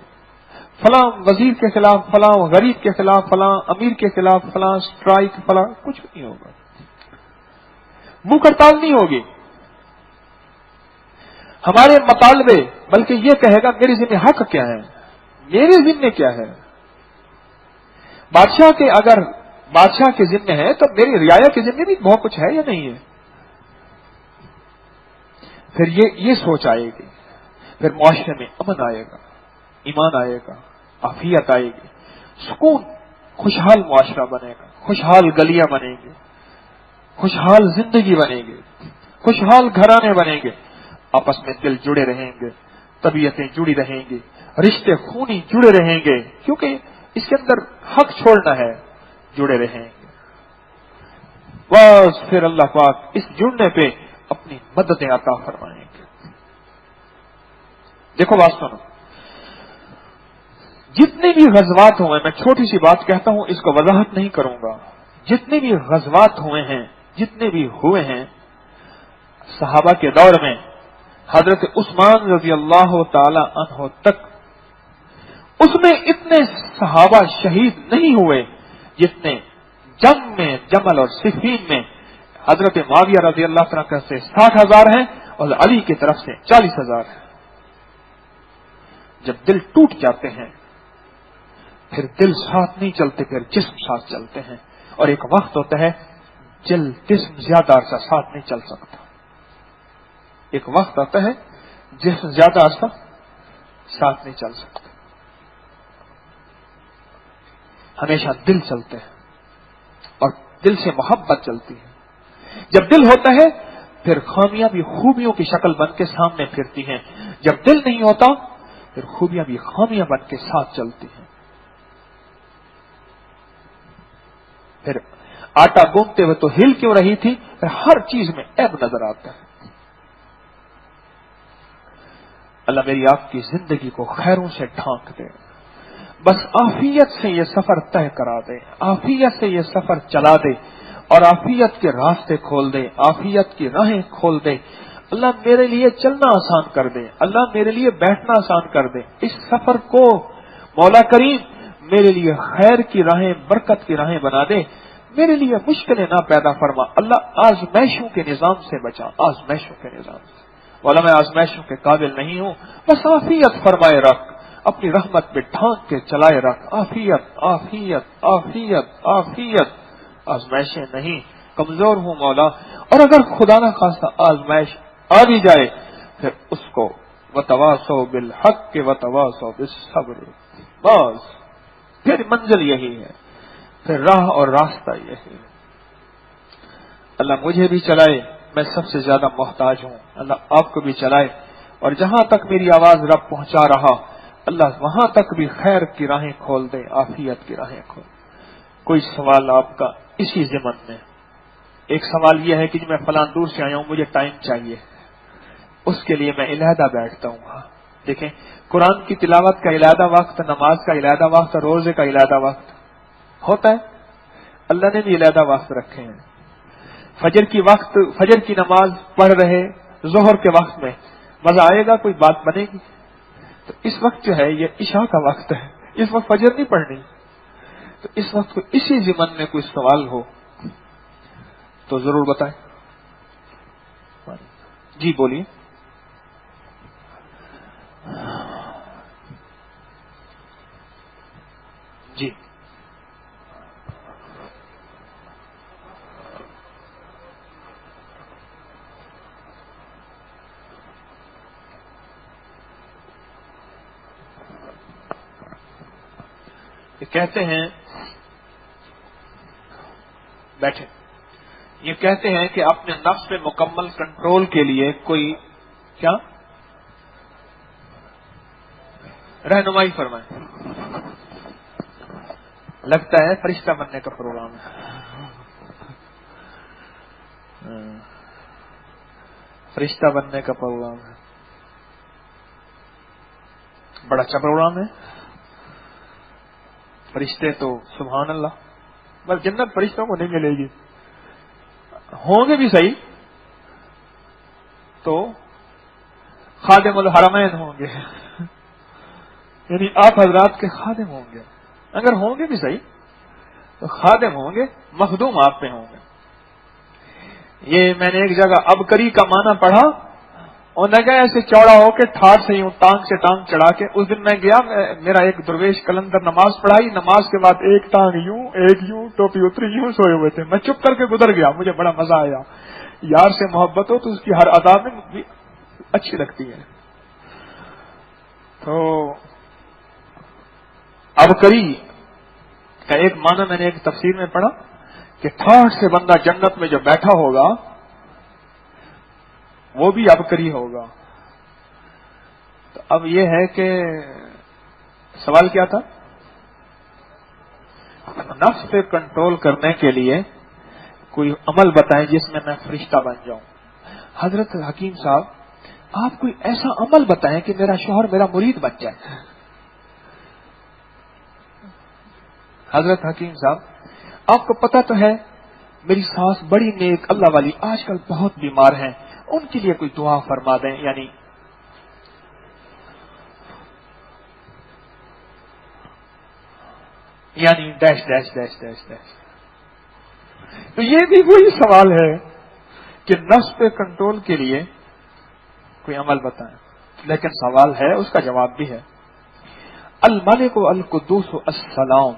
[SPEAKER 1] فلاں وزیر کے خلاف، فلاں غریب کے خلاف، فلاں امیر کے خلاف، فلاں سٹرائک، فلاں کچھ نہیں ہوگا، منہ ہڑتال نہیں ہوگی. ہمارے مطالبے بلکہ یہ کہے گا میرے ذمہ حق کیا ہے، میرے ذمہ کیا ہے. اگر بادشاہ کے ذمہ ہے تو میری رعایا کے ذمہ بھی بہت کچھ ہے یا نہیں ہے. پھر یہ سوچ آئے گی، پھر معاشرے میں امن آئے گا، ایمان آئے گا، عافیت آئے گی، سکون، خوشحال معاشرہ بنے گا، خوشحال گلیاں بنیں گی، خوشحال زندگی بنے گی، خوشحال گھرانے بنیں گے، آپس میں دل جڑے رہیں گے، طبیعتیں جڑی رہیں گی، رشتے خونی جڑے رہیں گے، کیونکہ اس کے اندر حق چھوڑنا ہے، جڑے رہیں گے. بس پھر اللہ پاک اس جڑنے پہ اپنی مددیں عطا فرمائیں گے. دیکھو بات سنو، جتنے بھی غزوات ہوئے، میں چھوٹی سی بات کہتا ہوں، اس کو وضاحت نہیں کروں گا، جتنے بھی غزوات ہوئے ہیں، جتنے بھی ہوئے ہیں صحابہ کے دور میں، حضرت عثمان رضی اللہ تعالی عنہ تک، اس میں اتنے صحابہ شہید نہیں ہوئے جتنے جنگ میں، جمل اور صفین میں حضرت معاویہ رضی اللہ تعالیٰ سے 60,000 ہیں اور علی کی طرف سے 40,000 ہیں. جب دل ٹوٹ جاتے ہیں پھر دل ساتھ نہیں چلتے، پھر جسم ساتھ چلتے ہیں، اور ایک وقت ہوتا ہے جسم زیادہ عرصہ ساتھ نہیں چل سکتا. ایک وقت آتا ہے جسم زیادہ عرصہ ساتھ نہیں چل سکتا، ہمیشہ دل چلتے ہیں اور دل سے محبت چلتی ہے. جب دل ہوتا ہے پھر خامیاں بھی خوبیوں کی شکل بن کے سامنے پھرتی ہیں، جب دل نہیں ہوتا پھر خوبیاں بھی خامیاں بن کے ساتھ چلتی ہیں. پھر آٹا گونگتے ہوئے تو ہل کیوں رہی تھی، پھر ہر چیز میں عیب نظر آتا ہے. اللہ میری آپ کی زندگی کو خیروں سے ڈھانک دے، بس عافیت سے یہ سفر طے کرا دے، عافیت سے یہ سفر چلا دے اور عافیت کے راستے کھول دے، عافیت کی راہیں کھول دے. اللہ میرے لیے چلنا آسان کر دے، اللہ میرے لیے بیٹھنا آسان کر دے. اس سفر کو مولا کریم میرے لیے خیر کی راہیں، برکت کی راہیں بنا دے، میرے لیے مشکلیں نہ پیدا فرما. اللہ آزمائشوں کے نظام سے بچا، آزمائشوں کے نظام سے. والا میں آزمائشوں کے قابل نہیں ہوں، بس عافیت فرمائے رکھ، اپنی رحمت پہ ڈھانک کے چلائے رکھ. عافیت عافیت عافیت عافیت. آزمائشیں نہیں، کمزور ہوں مولا، اور اگر خدا نہ خواستہ آزمائش آ بھی جائے پھر اس کو وتواصوا بالحق کے وتواصوا بالصبر، بس پھر منزل یہی ہے، پھر راہ اور راستہ یہی ہے. اللہ مجھے بھی چلائے، میں سب سے زیادہ محتاج ہوں. اللہ آپ کو بھی چلائے، اور جہاں تک میری آواز رب پہنچا رہا اللہ وہاں تک بھی خیر کی راہیں کھول دے، عافیت کی راہیں کھول. کوئی سوال آپ کا اسی ضمن میں؟ ایک سوال یہ ہے کہ میں فلاں دور سے آیا ہوں، مجھے ٹائم چاہیے، اس کے لیے میں علیحدہ بیٹھتا ہوں. دیکھیں، قرآن کی تلاوت کا علیحدہ وقت، نماز کا علیحدہ وقت، روزے کا علیحدہ وقت ہوتا ہے. اللہ نے بھی علیحدہ وقت رکھے ہیں. فجر کی نماز پڑھ رہے ظہر کے وقت میں مزہ آئے گا؟ کوئی بات بنے گی؟ تو اس وقت جو ہے یہ عشاء کا وقت ہے، اس وقت فجر نہیں پڑھنی. تو اس وقت کو اسی ضمن میں کوئی سوال ہو تو ضرور بتائیں. جی بولیے. جی یہ کہتے ہیں، بیٹھے، یہ کہتے ہیں کہ اپنے نفس پہ مکمل کنٹرول کے لیے کوئی کیا رہنمائی فرمائے. لگتا ہے فرشتہ بننے کا پروگرام ہے. فرشتہ بننے کا پروگرام ہے. بڑا اچھا پروگرام ہے. فرشتے تو سبحان اللہ، بس جنت فرشتوں کو نہیں ملے گی، ہوں گے بھی صحیح تو خادم الحرمین ہوں گے، یعنی آپ حضرات کے خادم ہوں گے. اگر ہوں گے بھی صحیح تو خادم ہوں گے، مخدوم آپ پہ ہوں گے. یہ میں نے ایک جگہ ابکری کا معنی پڑھا اور نہ گیا ایسے چوڑا ہو کے ٹھاٹ سے یوں ٹانگ سے ٹانگ چڑھا کے. اس دن میں گیا، میرا ایک درویش کلندر نماز پڑھائی، نماز کے بعد ایک ٹانگ یوں ایک یوں ٹوپی اتری یوں سوئے ہوئے تھے. میں چپ کر کے گزر گیا، مجھے بڑا مزہ آیا. یار سے محبت ہو تو اس کی ہر ادا میں اچھی لگتی ہے. تو ابکری کا ایک معنی میں نے ایک تفسیر میں پڑھا کہ ٹھاٹ سے بندہ جنت میں جو بیٹھا ہوگا وہ بھی ابکری ہوگا. تو اب یہ ہے کہ سوال کیا تھا؟ نفس پہ کنٹرول کرنے کے لیے کوئی عمل بتائیں جس میں میں فرشتہ بن جاؤں. حضرت حکیم صاحب آپ کوئی ایسا عمل بتائیں کہ میرا شوہر میرا مرید بن جائے. حضرت حکیم صاحب آپ کو پتہ تو ہے میری ساس بڑی نیک اللہ والی آج کل بہت بیمار ہیں، ان کے لیے کوئی دعا فرما دیں. یعنی dash dash dash dash dash. تو یہ بھی وہی سوال ہے کہ نفس پہ کنٹرول کے لیے کوئی عمل بتائیں، لیکن سوال ہے اس کا جواب بھی ہے. الملک القدوس السلام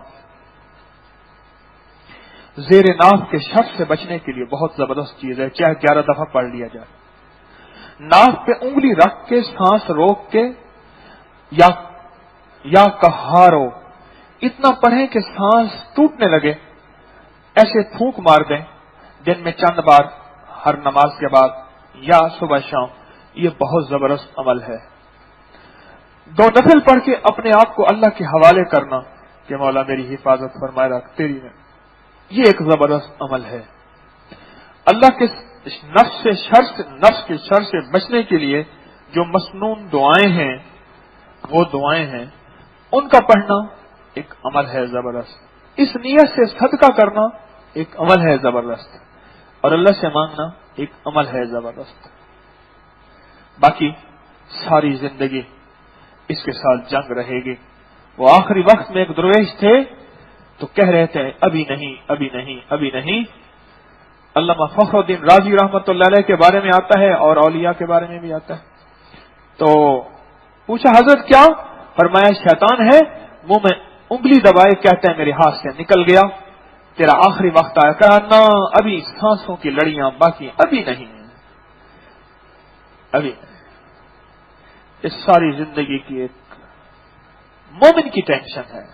[SPEAKER 1] زیر ناف کے شر سے بچنے کے لیے بہت زبردست چیز ہے، چاہے 11 دفعہ پڑھ لیا جائے. ناف پہ انگلی رکھ کے سانس روک کے یا کہارو اتنا پڑھیں کہ سانس ٹوٹنے لگے، ایسے پھونک مار دیں دن میں چند بار ہر نماز کے بعد یا صبح شام. یہ بہت زبردست عمل ہے. 2 نفل پڑھ کے اپنے آپ کو اللہ کے حوالے کرنا کہ مولا میری حفاظت فرمائے رکھ تیری میں، یہ ایک زبردست عمل ہے. اللہ کے نفس کے شر سے بچنے کے لیے جو مسنون دعائیں ہیں وہ دعائیں ہیں، ان کا پڑھنا ایک عمل ہے زبردست. اس نیت سے صدقہ کرنا ایک عمل ہے زبردست، اور اللہ سے مانگنا ایک عمل ہے زبردست. باقی ساری زندگی اس کے ساتھ جنگ رہے گی. وہ آخری وقت میں ایک درویش تھے تو کہہ رہے تھے ابھی نہیں ابھی نہیں ابھی نہیں. علامہ فخر الدین رازی رحمۃ اللہ علیہ کے بارے میں آتا ہے اور اولیاء کے بارے میں بھی آتا ہے. تو پوچھا حضرت کیا؟ فرمایا شیطان ہے منہ میں انگلی دبائے کہتا ہے میرے ہاتھ سے نکل گیا، تیرا آخری وقت آیا. کہا نہ ابھی سانسوں کی لڑیاں باقی، ابھی نہیں ابھی. اس ساری زندگی کی ایک مومن کی ٹینشن ہے،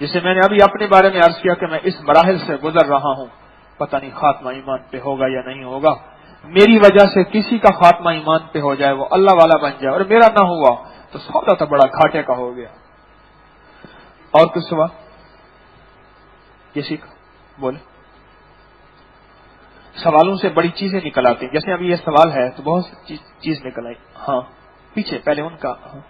[SPEAKER 1] جسے میں نے ابھی اپنے بارے میں عرض کیا کہ میں اس مراحل سے گزر رہا ہوں، پتہ نہیں خاتمہ ایمان پہ ہوگا یا نہیں ہوگا. میری وجہ سے کسی کا خاتمہ ایمان پہ ہو جائے وہ اللہ والا بن جائے، اور میرا نہ ہوا تو سودا تو بڑا گھاٹے کا ہو گیا. اور کچھ سوال کسی کا بولے؟ سوالوں سے بڑی چیزیں نکل آتی ہیں. جیسے ابھی یہ سوال ہے تو بہت سی چیز نکل آئی. ہاں پیچھے پہلے ان کا. ہاں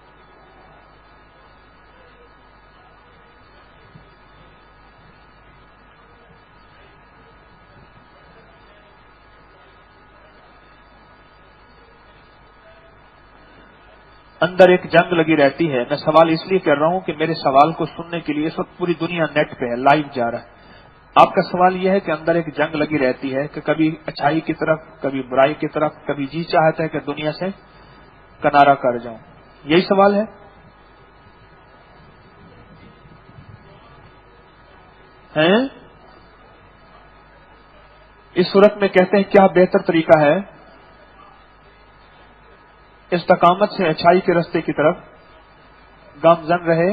[SPEAKER 1] اندر ایک جنگ لگی رہتی ہے. میں سوال اس لیے کر رہا ہوں کہ میرے سوال کو سننے کے لیے اس وقت پوری دنیا نیٹ پہ ہے، لائیو جا رہا ہے. آپ کا سوال یہ ہے کہ اندر ایک جنگ لگی رہتی ہے کہ کبھی اچھائی کی طرف کبھی برائی کی طرف، کبھی جی چاہتا ہے کہ دنیا سے کنارہ کر جاؤں. یہی سوال ہے؟ اس صورت میں کہتے ہیں کیا بہتر طریقہ ہے؟ استقامت سے اچھائی کے رستے کی طرف گامزن رہے،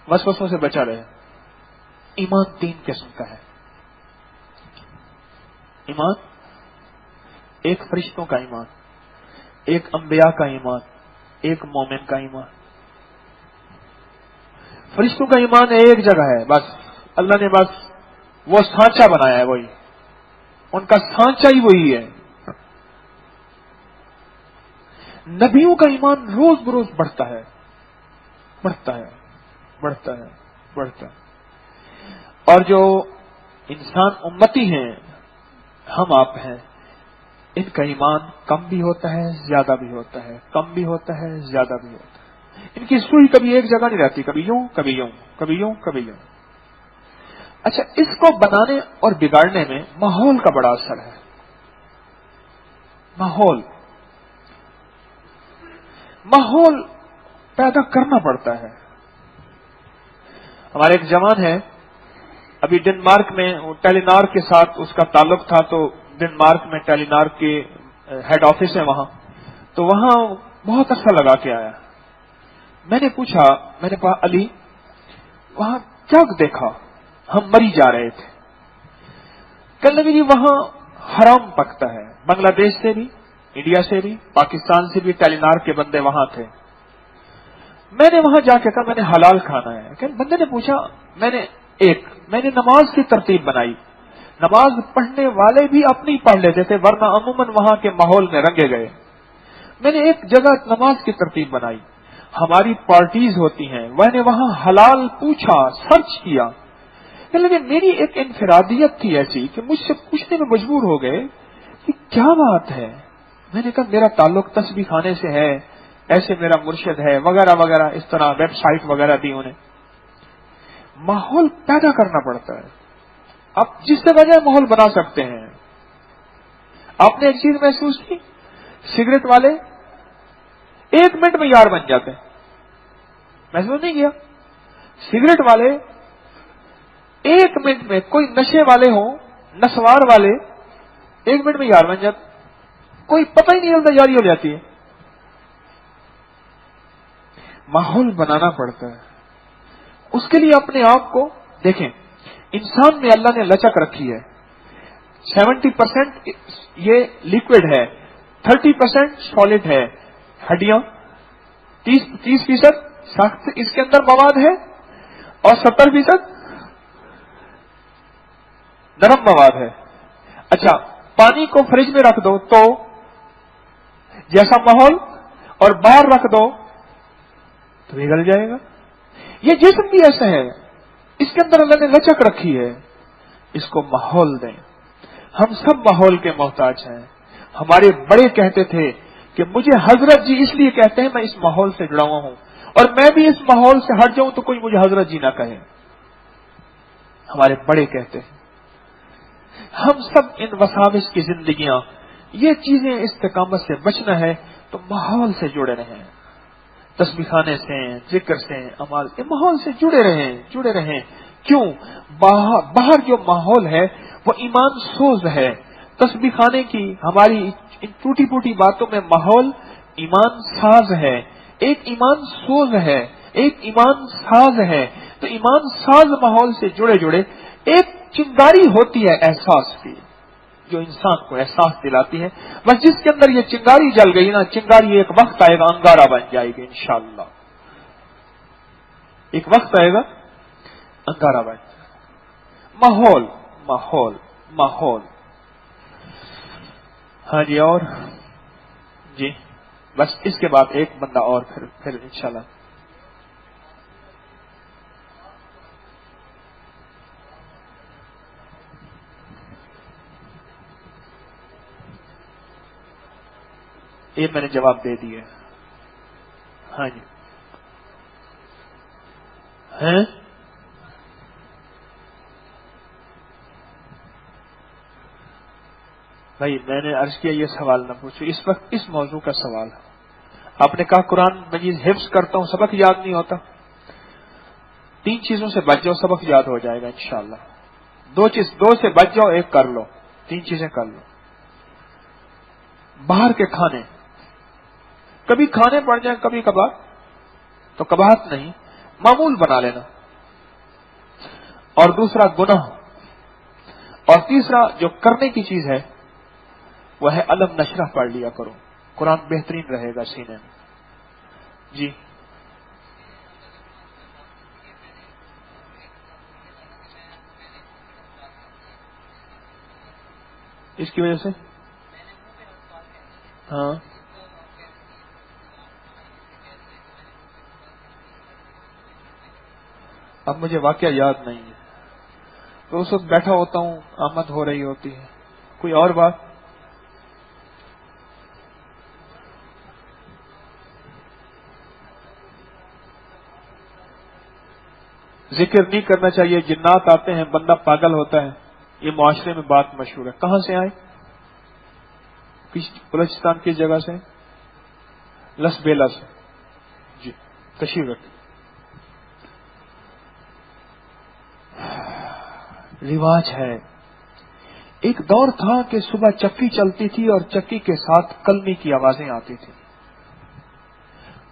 [SPEAKER 1] وسوسوں سے بچا رہے. ایمان 3 قسم کا ہے. ایمان ایک فرشتوں کا ایمان، ایک انبیاء کا ایمان، ایک مومن کا ایمان. فرشتوں کا ایمان ایک جگہ ہے، بس اللہ نے بس وہ سانچہ بنایا ہے، وہی ان کا سانچہ ہی وہی ہے. نبیوں کا ایمان روز بروز بڑھتا ہے، بڑھتا ہے، بڑھتا ہے، بڑھتا ہے۔ اور جو انسان امتی ہیں، ہم آپ ہیں، ان کا ایمان کم بھی ہوتا ہے، زیادہ بھی ہوتا ہے، کم بھی ہوتا ہے، زیادہ بھی ہوتا ہے۔ ان کی سوئی کبھی ایک جگہ نہیں رہتی، کبھی یوں کبھی یوں، کبھی یوں کبھی یوں۔ اچھا، اس کو بنانے اور بگاڑنے میں ماحول کا بڑا اثر ہے۔ ماحول پیدا کرنا پڑتا ہے۔ ہمارے ایک جوان ہے، ابھی ڈنمارک میں ٹیلی نار کے ساتھ اس کا تعلق تھا، تو ڈنمارک میں ٹیلی نار کے ہیڈ آفس ہے وہاں، تو وہاں بہت عرصہ لگا کے آیا۔ میں نے پوچھا، میں نے کہا علی وہاں کیا دیکھا؟ ہم مری جا رہے تھے۔ کہنے لگے جی وہاں حرام پکتا ہے، بنگلہ دیش سے بھی، انڈیا سے بھی، پاکستان سے بھی ٹیلی نار کے بندے وہاں تھے۔ میں نے وہاں جا کے کہا میں نے حلال کھانا ہے۔ کہ بندے نے پوچھا، میں نے نماز کی ترتیب بنائی، نماز پڑھنے والے بھی اپنی پڑھ لیتے تھے ورنہ عموماً وہاں کے ماحول میں رنگے گئے۔ میں نے ایک جگہ نماز کی ترتیب بنائی، ہماری پارٹیز ہوتی ہیں، میں نے وہاں حلال پوچھا، سرچ کیا، لیکن میری ایک انفرادیت تھی ایسی کہ مجھ سے پوچھنے میں مجبور ہو گئے کہ کیا بات ہے۔ میں نے کہا میرا تعلق تسبیح خانے سے ہے، ایسے میرا مرشد ہے، وغیرہ وغیرہ، اس طرح ویب سائٹ وغیرہ دی انہیں۔ ماحول پیدا کرنا پڑتا ہے، آپ جس سے وجہ ماحول بنا سکتے ہیں۔ آپ نے ایک چیز محسوس کی، سگریٹ والے 1 منٹ میں یار بن جاتے ہیں، محسوس نہیں کیا؟ سگریٹ والے 1 منٹ میں، کوئی نشے والے ہوں، نسوار والے 1 منٹ میں یار بن جاتے، کوئی پتہ ہی نہیں چلتا، یاری ہو جاتی ہے۔ ماحول بنانا پڑتا ہے، اس کے لیے اپنے آپ کو دیکھیں۔ انسان میں اللہ نے لچک رکھی ہے، 70% یہ لیکوڈ ہے، 30% سالڈ ہے، ہڈیاں 30% سخت اس کے اندر مواد ہے، اور 70% نرم مواد ہے۔ اچھا، پانی کو فریج میں رکھ دو تو جیسا ماحول، اور باہر رکھ دو تو پگھل جائے گا۔ یہ جسم بھی ایسا ہے، اس کے اندر اللہ نے لچک رکھی ہے، اس کو ماحول دیں۔ ہم سب ماحول کے محتاج ہیں۔ ہمارے بڑے کہتے تھے کہ مجھے حضرت جی اس لیے کہتے ہیں میں اس ماحول سے جڑا ہوا ہوں، اور میں بھی اس ماحول سے ہٹ جاؤں تو کوئی مجھے حضرت جی نہ کہے۔ ہمارے بڑے کہتے ہیں۔ ہم سب ان وساوس کی زندگیاں، یہ چیزیں استقامت سے بچنا ہے تو ماحول سے جڑے رہیں، تسبیح خانے سے، ذکر سے، اعمال کے ماحول سے جڑے رہیں۔ کیوں؟ باہر جو ماحول ہے وہ ایمان سوز ہے۔ تسبیح خانے کی ہماری ان ٹوٹی پوٹی باتوں میں ماحول ایمان ساز ہے، ایک ایمان سوز ہے، ایک ایمان ساز ہے۔ تو ایمان ساز ماحول سے جڑے جڑے ایک چنگاری ہوتی ہے احساس کی، جو انسان کو احساس دلاتی ہے۔ بس جس کے اندر یہ چنگاری جل گئی نا، چنگاری ایک وقت آئے گا انگارہ بن جائے گی انشاءاللہ، ایک وقت آئے گا انگارہ بن جائے گا۔ ماحول ماحول ماحول۔ ہاں جی، اور جی بس اس کے بعد ایک بندہ اور پھر انشاءاللہ۔ یہ میں نے جواب دے دیے۔ ہاں جی، ہیں بھائی میں نے عرض کیا یہ سوال نہ پوچھو، اس وقت اس موضوع کا سوال ہے۔ آپ نے کہا قرآن مجید حفظ کرتا ہوں، سبق یاد نہیں ہوتا۔ 3 چیزوں سے بچ جاؤ، سبق یاد ہو جائے گا انشاءاللہ۔ 2 سے بچ جاؤ، 1 کر لو، 3 چیزیں کر لو۔ باہر کے کھانے، کبھی کھانے پڑ جائیں کبھی کبھار تو کباہت نہیں، معمول بنا لینا۔ اور دوسرا گناہ، اور تیسرا جو کرنے کی چیز ہے وہ ہے علم نشرہ پڑھ لیا کرو، قرآن بہترین رہے گا سینے میں۔ جی اس کی وجہ سے ہاں اب مجھے واقعہ یاد نہیں ہے، تو اس وقت بیٹھا ہوتا ہوں، آمد ہو رہی ہوتی ہے. کوئی اور بات؟ ذکر نہیں کرنا چاہیے، جنات آتے ہیں، بندہ پاگل ہوتا ہے، یہ معاشرے میں بات مشہور ہے. کہاں سے آئے؟ کس بلوچستان کی جگہ سے؟ لس بیلا سے. جی تشریف رکھیں. رواج ہے. ایک دور تھا کہ صبح چکی چلتی تھی اور چکی کے ساتھ کلمی کی آوازیں آتی تھی.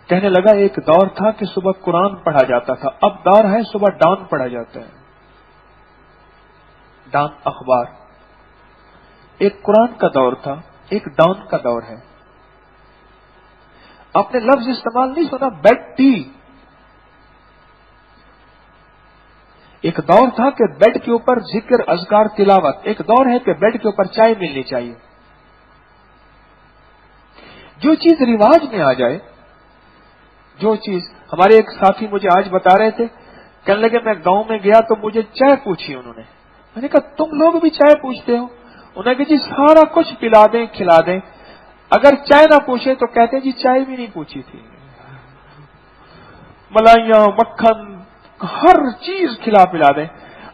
[SPEAKER 1] کہنے لگا ایک دور تھا کہ صبح قرآن پڑھا جاتا تھا، اب دور ہے صبح ڈان پڑھا جاتا ہے. ڈان اخبار. ایک قرآن کا دور تھا، ایک ڈان کا دور ہے. آپ نے لفظ استعمال نہیں سنا، بیڈ ٹی. ایک دور تھا کہ بیڈ کے اوپر ذکر، اذکار، تلاوت. ایک دور ہے کہ بیڈ کے اوپر چائے ملنی چاہیے. جو چیز رواج میں آ جائے، جو چیز، ہمارے ایک ساتھی مجھے آج بتا رہے تھے، کہنے لگے میں گاؤں میں گیا تو مجھے چائے پوچھی انہوں نے. میں نے کہا تم لوگ بھی چائے پوچھتے ہو؟ انہوں نے کہا جی سارا کچھ پلا دیں کھلا دیں، اگر چائے نہ پوچھے تو کہتے ہیں جی چائے بھی نہیں پوچھی تھی. ملائیاں، مکھن، ہر چیز کھلا پلا دیں،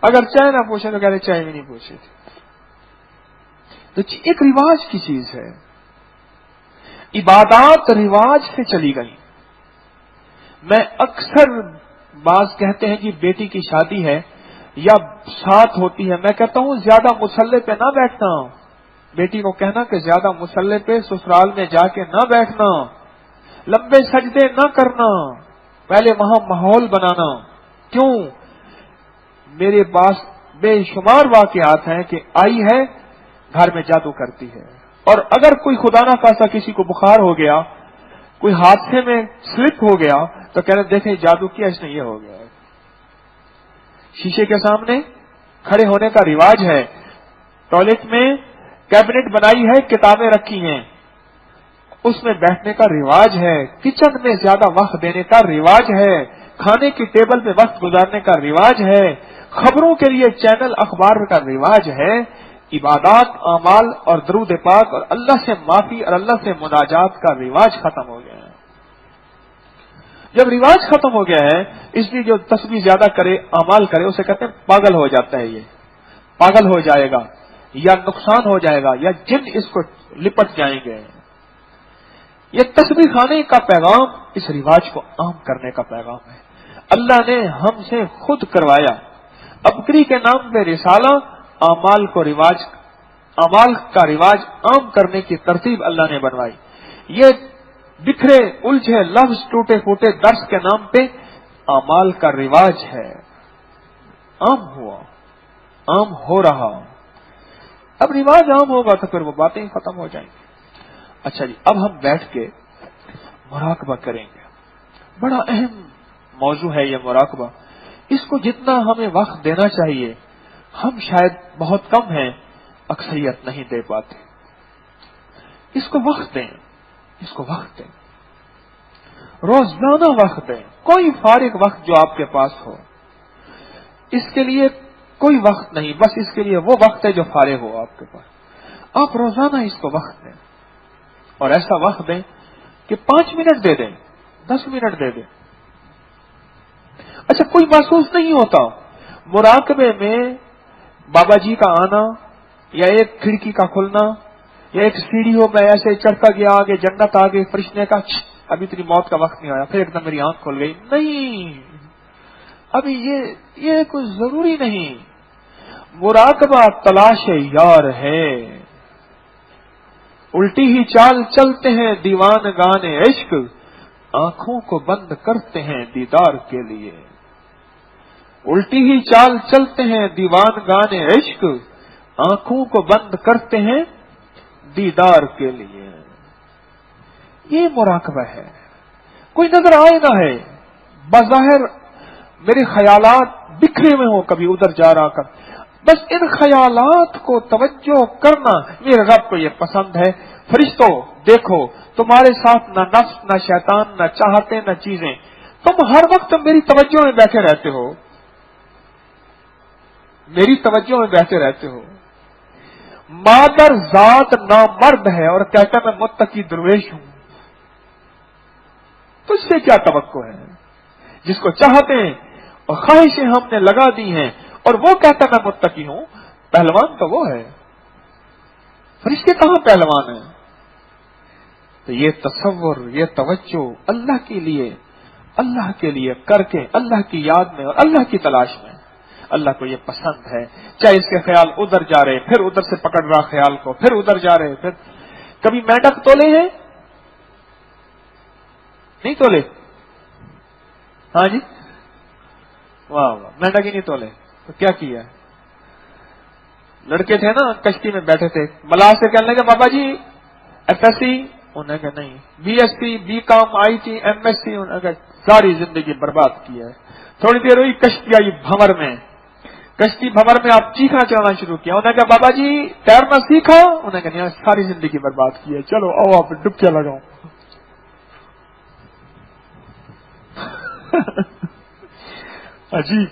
[SPEAKER 1] اگر چائے نہ پوچھے تو کہتے ہیں چائے بھی نہیں پوچھی تھی. تو ایک رواج کی چیز ہے. عبادات رواج سے چلی گئی. میں اکثر بعض کہتے ہیں جی بیٹی کی شادی ہے یا ساتھ ہوتی ہے، میں کہتا ہوں زیادہ مصلے پہ نہ بیٹھنا. بیٹی کو کہنا کہ زیادہ مصلے پہ سسرال میں جا کے نہ بیٹھنا، لمبے سجدے نہ کرنا، پہلے وہاں ماحول بنانا. کیوں؟ میرے پاس بے شمار واقعات ہیں کہ آئی ہے گھر میں جادو کرتی ہے، اور اگر کوئی خدا نہ خاصا کسی کو بخار ہو گیا، کوئی حادثے میں سلپ ہو گیا تو کہنے دیکھیں جادو کیا اس نے یہ ہو گیا. شیشے کے سامنے کھڑے ہونے کا رواج ہے. ٹوائلٹ میں کیبنٹ بنائی ہے، کتابیں رکھی ہیں، اس میں بیٹھنے کا رواج ہے. کچن میں زیادہ وقت دینے کا رواج ہے. کھانے کی ٹیبل پہ وقت گزارنے کا رواج ہے. خبروں کے لیے چینل، اخبار کا رواج ہے. عبادات، اعمال اور درود پاک اور اللہ سے معافی اور اللہ سے مناجات کا رواج ختم ہو گیا ہے. جب رواج ختم ہو گیا ہے، اس لیے جو تسبیح زیادہ کرے، اعمال کرے، اسے کہتے ہیں پاگل ہو جاتا ہے. یہ پاگل ہو جائے گا یا نقصان ہو جائے گا یا جن اس کو لپٹ جائیں گے. یہ تسبیح خانے کا پیغام اس رواج کو عام کرنے کا پیغام ہے. اللہ نے ہم سے خود کروایا. ابکری کے نام پہ رسالہ، اعمال کا رواج عام کرنے کی ترتیب اللہ نے بنوائی. یہ بکھرے الجھے لفظ، ٹوٹے پھوٹے درس کے نام پہ اعمال کا رواج ہے. عام ہوا، عام ہو رہا. اب رواج عام ہوگا تو پھر وہ باتیں ختم ہو جائیں گی. اچھا جی، اب ہم بیٹھ کے مراقبہ کریں گے. بڑا اہم موضوع ہے یہ مراقبہ. اس کو جتنا ہمیں وقت دینا چاہیے ہم شاید بہت کم ہیں، اکثریت نہیں دے پاتے. اس کو وقت دیں، اس کو وقت دیں، روزانہ وقت دیں. کوئی فارغ وقت جو آپ کے پاس ہو، اس کے لیے کوئی وقت نہیں، بس اس کے لیے وہ وقت ہے جو فارغ ہو آپ کے پاس. آپ روزانہ اس کو وقت دیں، اور ایسا وقت دیں کہ 5 منٹ دے دیں، 10 منٹ دے دیں. اچھا، کوئی محسوس نہیں ہوتا مراقبے میں بابا جی کا آنا یا ایک کھڑکی کا کھلنا یا ایک سیڑھیوں میں ایسے چڑھتا گیا، آگے جنت آگے فرشتے کا ابھی تیری موت کا وقت نہیں آیا، پھر ایک دم میری آنکھ کھل گئی. نہیں، ابھی یہ کوئی ضروری نہیں. مراقبہ تلاش یار ہے. الٹی ہی چال چلتے ہیں دیوان گانے عشق، آنکھوں کو بند کرتے ہیں دیدار کے لیے. الٹی ہی چال چلتے ہیں دیوان گانے عشق، آنکھوں کو بند کرتے ہیں دیدار کے لیے. یہ مراقبہ ہے. کوئی نظر آئے نہ ہے، بظاہر میرے خیالات بکھرے میں ہوں، کبھی ادھر جا رہا کر، بس ان خیالات کو توجہ کرنا میرے رب کو یہ پسند ہے. فرشتوں دیکھو، تمہارے ساتھ نہ نفس، نہ شیطان، نہ چاہتے، نہ چیزیں. تم ہر وقت میری توجہ میں بیٹھے رہتے ہو. میری توجہ میں بہتے رہتے ہو. مادر ذات نامرد ہے اور کہتا میں متقی درویش ہوں. تجھ سے کیا توقع ہے؟ جس کو چاہتے ہیں اور خواہشیں ہم نے لگا دی ہیں اور وہ کہتا میں متقی ہوں. پہلوان تو وہ ہے، فرشتے کہاں پہلوان ہیں؟ تو یہ تصور، یہ توجہ اللہ کے لیے کر کے اللہ کی یاد میں اور اللہ کی تلاش میں، اللہ کو یہ پسند ہے. چاہے اس کے خیال ادھر جا رہے، پھر ادھر سے پکڑ رہا خیال کو، پھر ادھر جا رہے، پھر کبھی مینڈک تولے ہیں؟ نہیں تولے؟ ہاں جی، واہ واہ، مینڈک ہی نہیں تولے تو کیا کیا؟ لڑکے تھے نا کشتی میں بیٹھے تھے، ملا سے کہنے لگے بابا جی ایف ایس سی، انہوں نے کہا نہیں، B S C, B Com, I T, M S C, انہوں نے کہا ساری زندگی برباد کی ہے. تھوڑی دیر ہوئی کشتی آئی بھنور میں، کشتی بھنور میں آپ چیخنا چلانا شروع کیا. انہوں نے کہا بابا جی تیرنا سیکھا؟ انہوں نے کہا نہیں، ساری زندگی برباد کی ہے، چلو آؤ آپ ڈبکیاں لگاؤ. عجیب.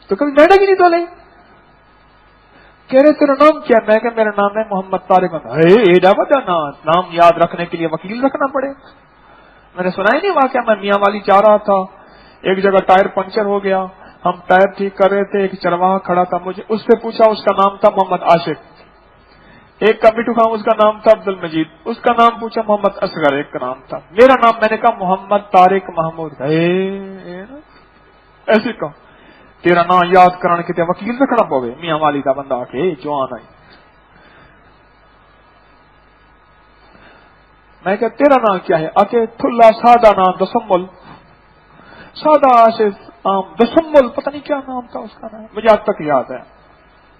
[SPEAKER 1] تو کبھی میڈک ہی نہیں تو لیں. کہہ رہے تیرا نام کیا؟ میں کہ میرا نام ہے محمد طارق. نام یاد رکھنے کے لیے وکیل رکھنا پڑے؟ میں نے سنا ہی نہیں واقعہ. میں میاں والی جا رہا تھا، ایک جگہ ٹائر پنکچر ہو گیا، ہم ٹائر ٹھیک کر رہے تھے، ایک چرواہا کھڑا تھا، مجھے اس سے پوچھا، اس کا نام تھا محمد عاشق. ایک کا مٹو خان، اس کا نام تھا عبد المجید. اس کا نام پوچھا محمد اصغر، ایک کا نام تھا. میرا نام میں نے کہا محمد طارق محمود. ایسے کہا تیرا نام یاد کرانے کے وکیل رکھنا پوے. میاں والی کا بندہ آ کے جوان آئی. میں کہ تیرا نام کیا ہے؟ آ کے تھلا سادہ نام دسمبل، سادہ آصف عام دسمبل، پتہ نہیں کیا نام تھا اس کا نام، مجھے آج تک یاد ہے.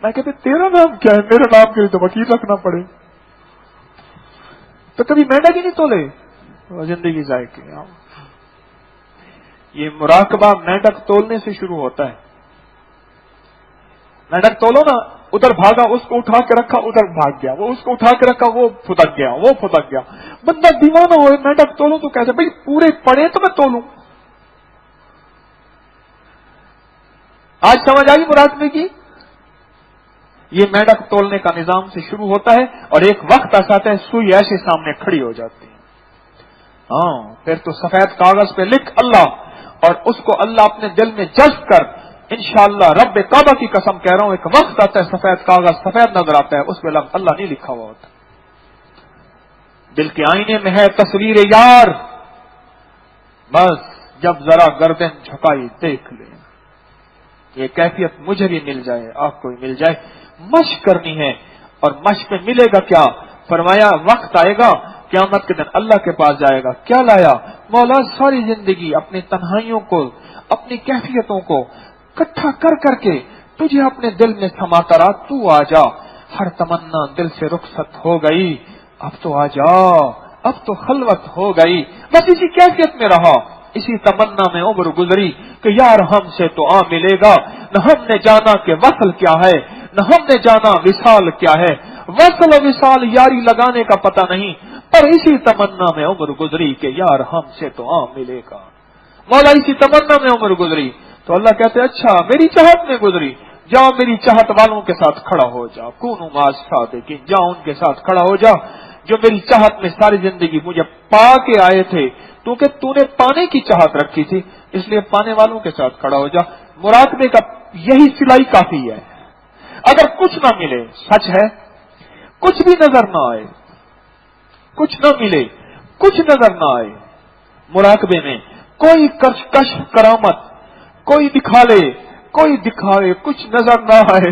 [SPEAKER 1] میں کہتے تیرا نام کیا ہے؟ میرے نام کے لیے تو وکیل رکھنا پڑے. تو کبھی مینڈک ہی نہیں تولے، زندگی ضائع کی. یہ مراقبہ مینڈک تولنے سے شروع ہوتا ہے. مینڈک تولو نا، ادھر بھاگا، اس کو اٹھا کے رکھا، ادھر بھاگ گیا، وہ اس کو اٹھا کے رکھا، وہ پھدک گیا، وہ پھدک گیا. بندہ دیوانہ ہوئے، مینڈک تولوں تو کیسے بھائی؟ پورے پڑے تو میں تولوں. آج سمجھ آئی مراقبے کی؟ یہ مینڈک تولنے کا نظام سے شروع ہوتا ہے اور ایک وقت ایسا آتا ہے سوئی ایسے سامنے کھڑی ہو جاتی ہے. ہاں پھر تو سفید کاغذ پہ لکھ اللہ، اور اس کو اللہ اپنے دل میں جذب کر. انشاءاللہ رب کعبہ کی قسم کہہ رہا ہوں، ایک وقت آتا ہے سفید کاغذ سفید نظر آتا ہے، اس پہ لفظ اللہ نہیں لکھا ہوا ہوتا. دل کے آئینے میں ہے تصویر یار، بس جب ذرا گردن جھکائی دیکھ لیں. یہ کیفیت مجھے بھی مل جائے، آپ کو بھی مل جائے. مشق کرنی ہے. اور مشق میں ملے گا کیا؟ فرمایا وقت آئے گا قیامت کے دن اللہ کے پاس جائے گا. کیا لایا؟ مولا ساری زندگی اپنی تنہائیوں کو، اپنی کیفیتوں کو اکٹھا کر کر کے تجھے اپنے دل میں سماتا رہا. تو آ جا. ہر تمنا دل سے رخصت ہو گئی، اب تو آ جا، اب تو خلوت ہو گئی. بس اسی کیفیت میں رہا، اسی تمنا میں عمر گزری کہ یار ہم سے تو آ ملے گا. نہ ہم نے جانا کہ وصل کیا ہے، نہ ہم نے جانا وصال کیا ہے. وصل و وصال یاری لگانے کا پتہ نہیں، پر اسی تمنا میں عمر گزری کہ یار ہم سے تو آ ملے گا. مولا اسی تمنا میں عمر گزری. تو اللہ کہتے اچھا میری چاہت میں گزری، جاؤ میری چاہت والوں کے ساتھ کھڑا ہو جا. کونوا مع الصادقین، جاؤ ان کے ساتھ کھڑا ہو جا جو میری چاہت میں ساری زندگی مجھے پا کے آئے تھے. کیونکہ تو نے پانے کی چاہت رکھی تھی، اس لیے پانے والوں کے ساتھ کھڑا ہو جا. مراقبے کا یہی سلائی کافی ہے. اگر کچھ نہ ملے، سچ ہے کچھ بھی نظر نہ آئے، کچھ نہ ملے، کچھ نظر نہ آئے، مراقبے میں کوئی کشف کرامت کوئی دکھا لے، کوئی دکھائے، کچھ نظر نہ آئے،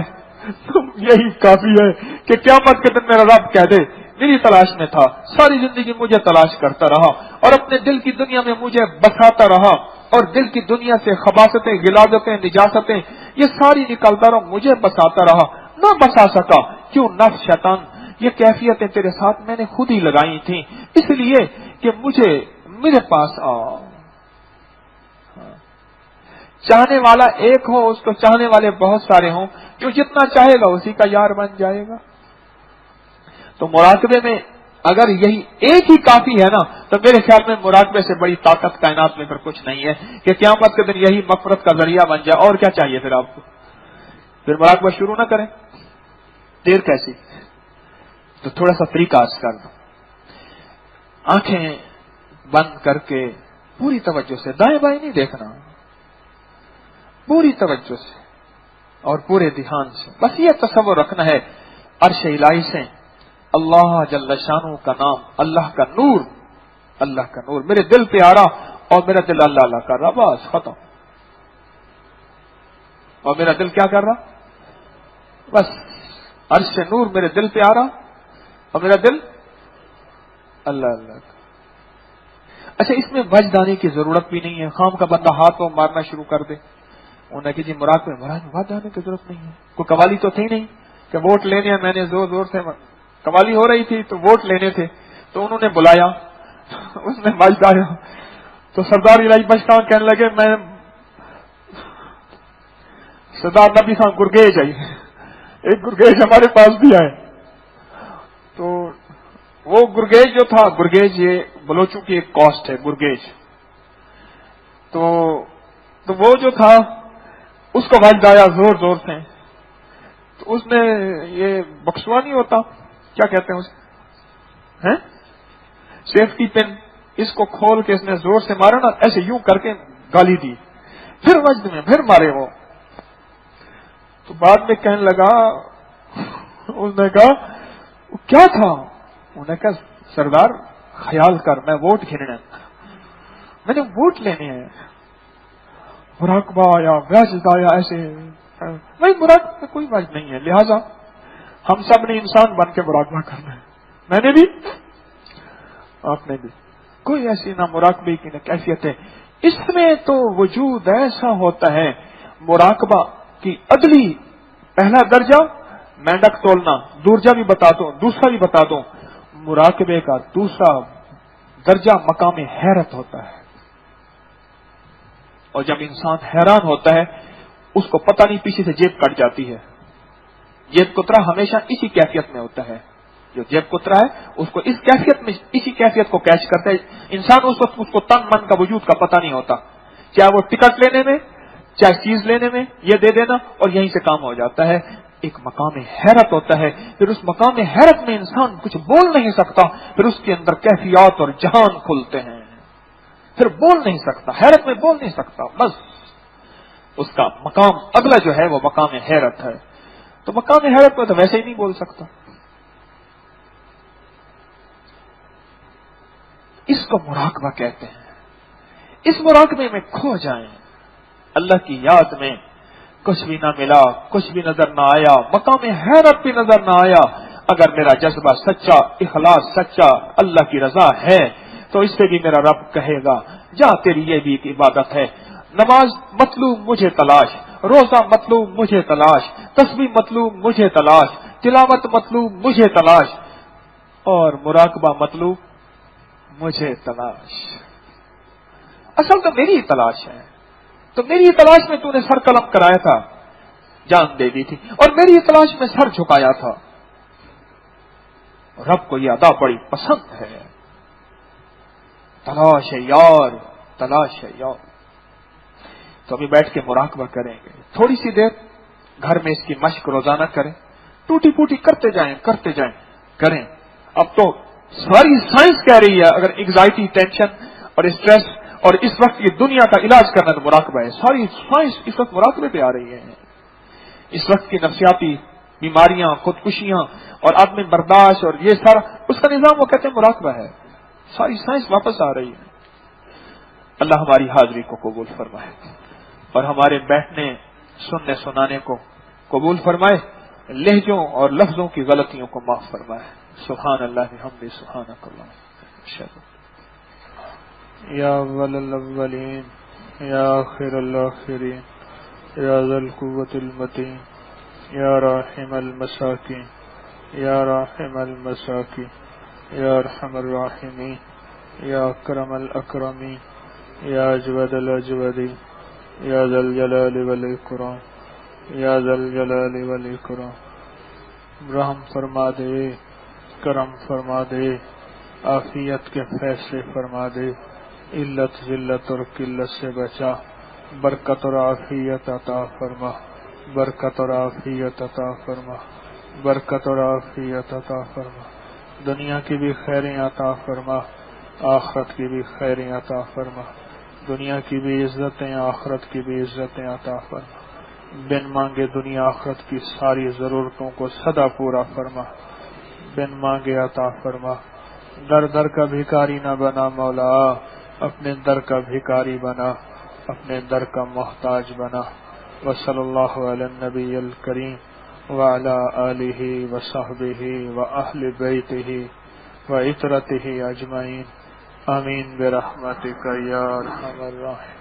[SPEAKER 1] تم یہی کافی ہے کہ قیامت کے دن میرا رب کہہ دے میری تلاش میں تھا، ساری زندگی مجھے تلاش کرتا رہا اور اپنے دل کی دنیا میں مجھے بساتا رہا، اور دل کی دنیا سے خباثتیں، غلاظتیں، نجاستیں یہ ساری نکالتا رہا، مجھے بساتا رہا. نہ بسا سکا، کیوں؟ نفس شیطان یہ کیفیتیں تیرے ساتھ میں نے خود ہی لگائی تھیں، اس لیے کہ میرے پاس آ. چاہنے والا ایک ہو، اس کو چاہنے والے بہت سارے ہوں، جو جتنا چاہے گا اسی کا یار بن جائے گا. تو مراقبے میں اگر یہی ایک ہی کافی ہے نا، تو میرے خیال میں مراقبے سے بڑی طاقت کائنات میں پھر کچھ نہیں ہے کہ قیامت کے دن یہی مغفرت کا ذریعہ بن جائے. اور کیا چاہیے پھر آپ کو؟ پھر مراقبہ شروع نہ کریں، دیر کیسی؟ تو تھوڑا سا طریقہ عرض کر دو. آنکھیں بند کر کے پوری توجہ سے، دائیں بائیں نہیں دیکھنا، پوری توجہ سے اور پورے دھیان سے بس یہ تصور رکھنا ہے عرش الہی سے اللہ جل شانہ کا نام، اللہ کا نور، اللہ کا نور میرے دل پہ آ رہا اور میرا دل اللہ اللہ کر رہا، بس ختم. اور میرا دل کیا کر رہا؟ بس عرش سے نور میرے دل پہ آ رہا اور میرا دل اللہ اللہ کا. اچھا، اس میں وجدانی کی ضرورت بھی نہیں ہے، خام کا بندہ ہاتھ کو مارنا شروع کر دے. انہوں نے کہ جی مراقبے وجدانی کی ضرورت نہیں ہے. کوئی قوالی تو تھی نہیں کہ ووٹ لینے ہیں، میں نے زور زور سے قوالی ہو رہی تھی تو ووٹ لینے تھے تو انہوں نے بلایا، اس نے مجد آیا تو سردار الہی بچتا کہنے لگے میں سردار نبی خان گرگیج آئی، ایک گرگیج ہمارے پاس بھی آئے. تو وہ گرگیج جو تھا، گرگیج یہ بلوچوں کی ایک کاسٹ ہے گرگیج، تو وہ جو تھا اس کو وجد آیا زور زور سے. تو اس نے یہ بکسوا نہیں ہوتا، کیا کہتے ہیں اسے، سیفٹی پن، اس کو کھول کے اس نے زور سے مارا نا، ایسے یوں کر کے گالی دی، پھر وجد میں پھر مارے وہ. تو بعد میں کہنے لگا، اس نے کہا کیا تھا؟ انہوں نے کہا سردار خیال کر میں ووٹ گھرنا، میں نے ووٹ لینے ہیں. مراقبہ آیا، وجد آیا، ایسے نہیں، مراقبہ میں کوئی وجد نہیں ہے، لہذا ہم سب نے انسان بن کے مراقبہ کرنا ہے، میں نے بھی آپ نے بھی. کوئی ایسی نہ مراقبے کی نہ کیفیت ہے. اس میں تو وجود ایسا ہوتا ہے مراقبہ کی عدلی پہلا درجہ مینڈک تولنا، درجہ بھی بتا دوں، دوسرا بھی بتا دوں، مراقبے کا دوسرا درجہ مقام حیرت ہوتا ہے. اور جب انسان حیران ہوتا ہے اس کو پتہ نہیں پیچھے سے جیب کٹ جاتی ہے. جیب کترا ہمیشہ اسی کیفیت میں ہوتا ہے، جو جیب کترا ہے اس کو اس کیفیت میں، اسی کیفیت کو کیچ کرتا ہے. انسان اس وقت اس کو تن من کا وجود کا پتہ نہیں ہوتا، چاہے وہ ٹکٹ لینے میں، چاہے چیز لینے میں، یہ دے دینا اور یہیں سے کام ہو جاتا ہے. ایک مقام حیرت ہوتا ہے، پھر اس مقام حیرت میں انسان کچھ بول نہیں سکتا، پھر اس کے اندر کیفیات اور جہان کھلتے ہیں، پھر بول نہیں سکتا، حیرت میں بول نہیں سکتا. بس اس کا مقام اگلا جو ہے وہ مقام حیرت ہے. تو مقام حیرت میں تو ویسے ہی نہیں بول سکتا. اس کو مراقبہ کہتے ہیں. اس مراقبے میں کھو جائیں، اللہ کی یاد میں. کچھ بھی نہ ملا، کچھ بھی نظر نہ آیا، مقام حیرت بھی نظر نہ آیا، اگر میرا جذبہ سچا، اخلاص سچا، اللہ کی رضا ہے تو اس سے بھی میرا رب کہے گا جا تیری یہ بھی ایک عبادت ہے. نماز مطلوب مجھے تلاش، روزہ مطلوب مجھے تلاش، تسبیح مطلوب مجھے تلاش، تلاوت مطلوب مجھے تلاش، اور مراقبہ مطلوب مجھے تلاش. اصل تو میری ہی تلاش ہے. تو میری ہی تلاش میں تو نے سر قلم کرایا تھا، جان دے دی تھی، اور میری ہی تلاش میں سر جھکایا تھا. رب کو یہ ادا بڑی پسند ہے. تلاش ہے یار، تلاش ہے یار. تو ابھی بیٹھ کے مراقبہ کریں گے تھوڑی سی دیر، گھر میں اس کی مشق روزانہ کریں، ٹوٹی پوٹی کرتے جائیں کریں. اب تو ساری سائنس کہہ رہی ہے اگر انگزائٹی، ٹینشن اور اسٹریس اور اس وقت کی دنیا کا علاج کرنا تو مراقبہ ہے. ساری سائنس اس وقت مراقبے پہ آ رہی ہے. اس وقت کی نفسیاتی بیماریاں، خودکشیاں اور عدم برداشت اور یہ سارا اس کا نظام وہ کہتے ہیں مراقبہ ہے. ساری سائنس واپس آ رہی ہے. اللہ ہماری حاضری کو قبول فرمائے اور ہمارے بیٹھنے سننے سنانے کو قبول فرمائے، لہجوں اور لفظوں کی غلطیوں کو معاف فرمائے. سبحان اللہ بحمدہ، سبحانک اللہم. یا اول الاولین یا آخر الاخرین یا ذا القوة المتین یا راحم المساکین یا راحم المساکین یا ارحم الراحمین یا اکرم الاکرمین یا اجود الاجودین یا ذا الجلال والاکرام یا ذا الجلال والاکرام. رحم فرما دے، کرم فرما دے، عافیت کے فیصلے فرما دے، علت ذلت اور قلت سے بچا، برکت اور عافیت عطا فرما. برکت اور عافیت عطا فرما، برکت اور عافیت عطا فرما، دنیا کی بھی خیریں عطا فرما، آخرت کی بھی خیریں عطا فرما، دنیا کی بھی عزتیں آخرت کی بھی عزتیں عطا فرما، بن مانگے دنیا آخرت کی ساری ضرورتوں کو سدا پورا فرما، بن مانگے عطا فرما، در در کا بھکاری نہ بنا مولا، اپنے در کا بھکاری بنا، اپنے در کا محتاج بنا۔ وصلی اللہ علی النبی الکریم وعلی آلہ وصحبہ واہل بیتہ وعترتہ اجمعین، آمین برحمتک یا ارحم الراحمین۔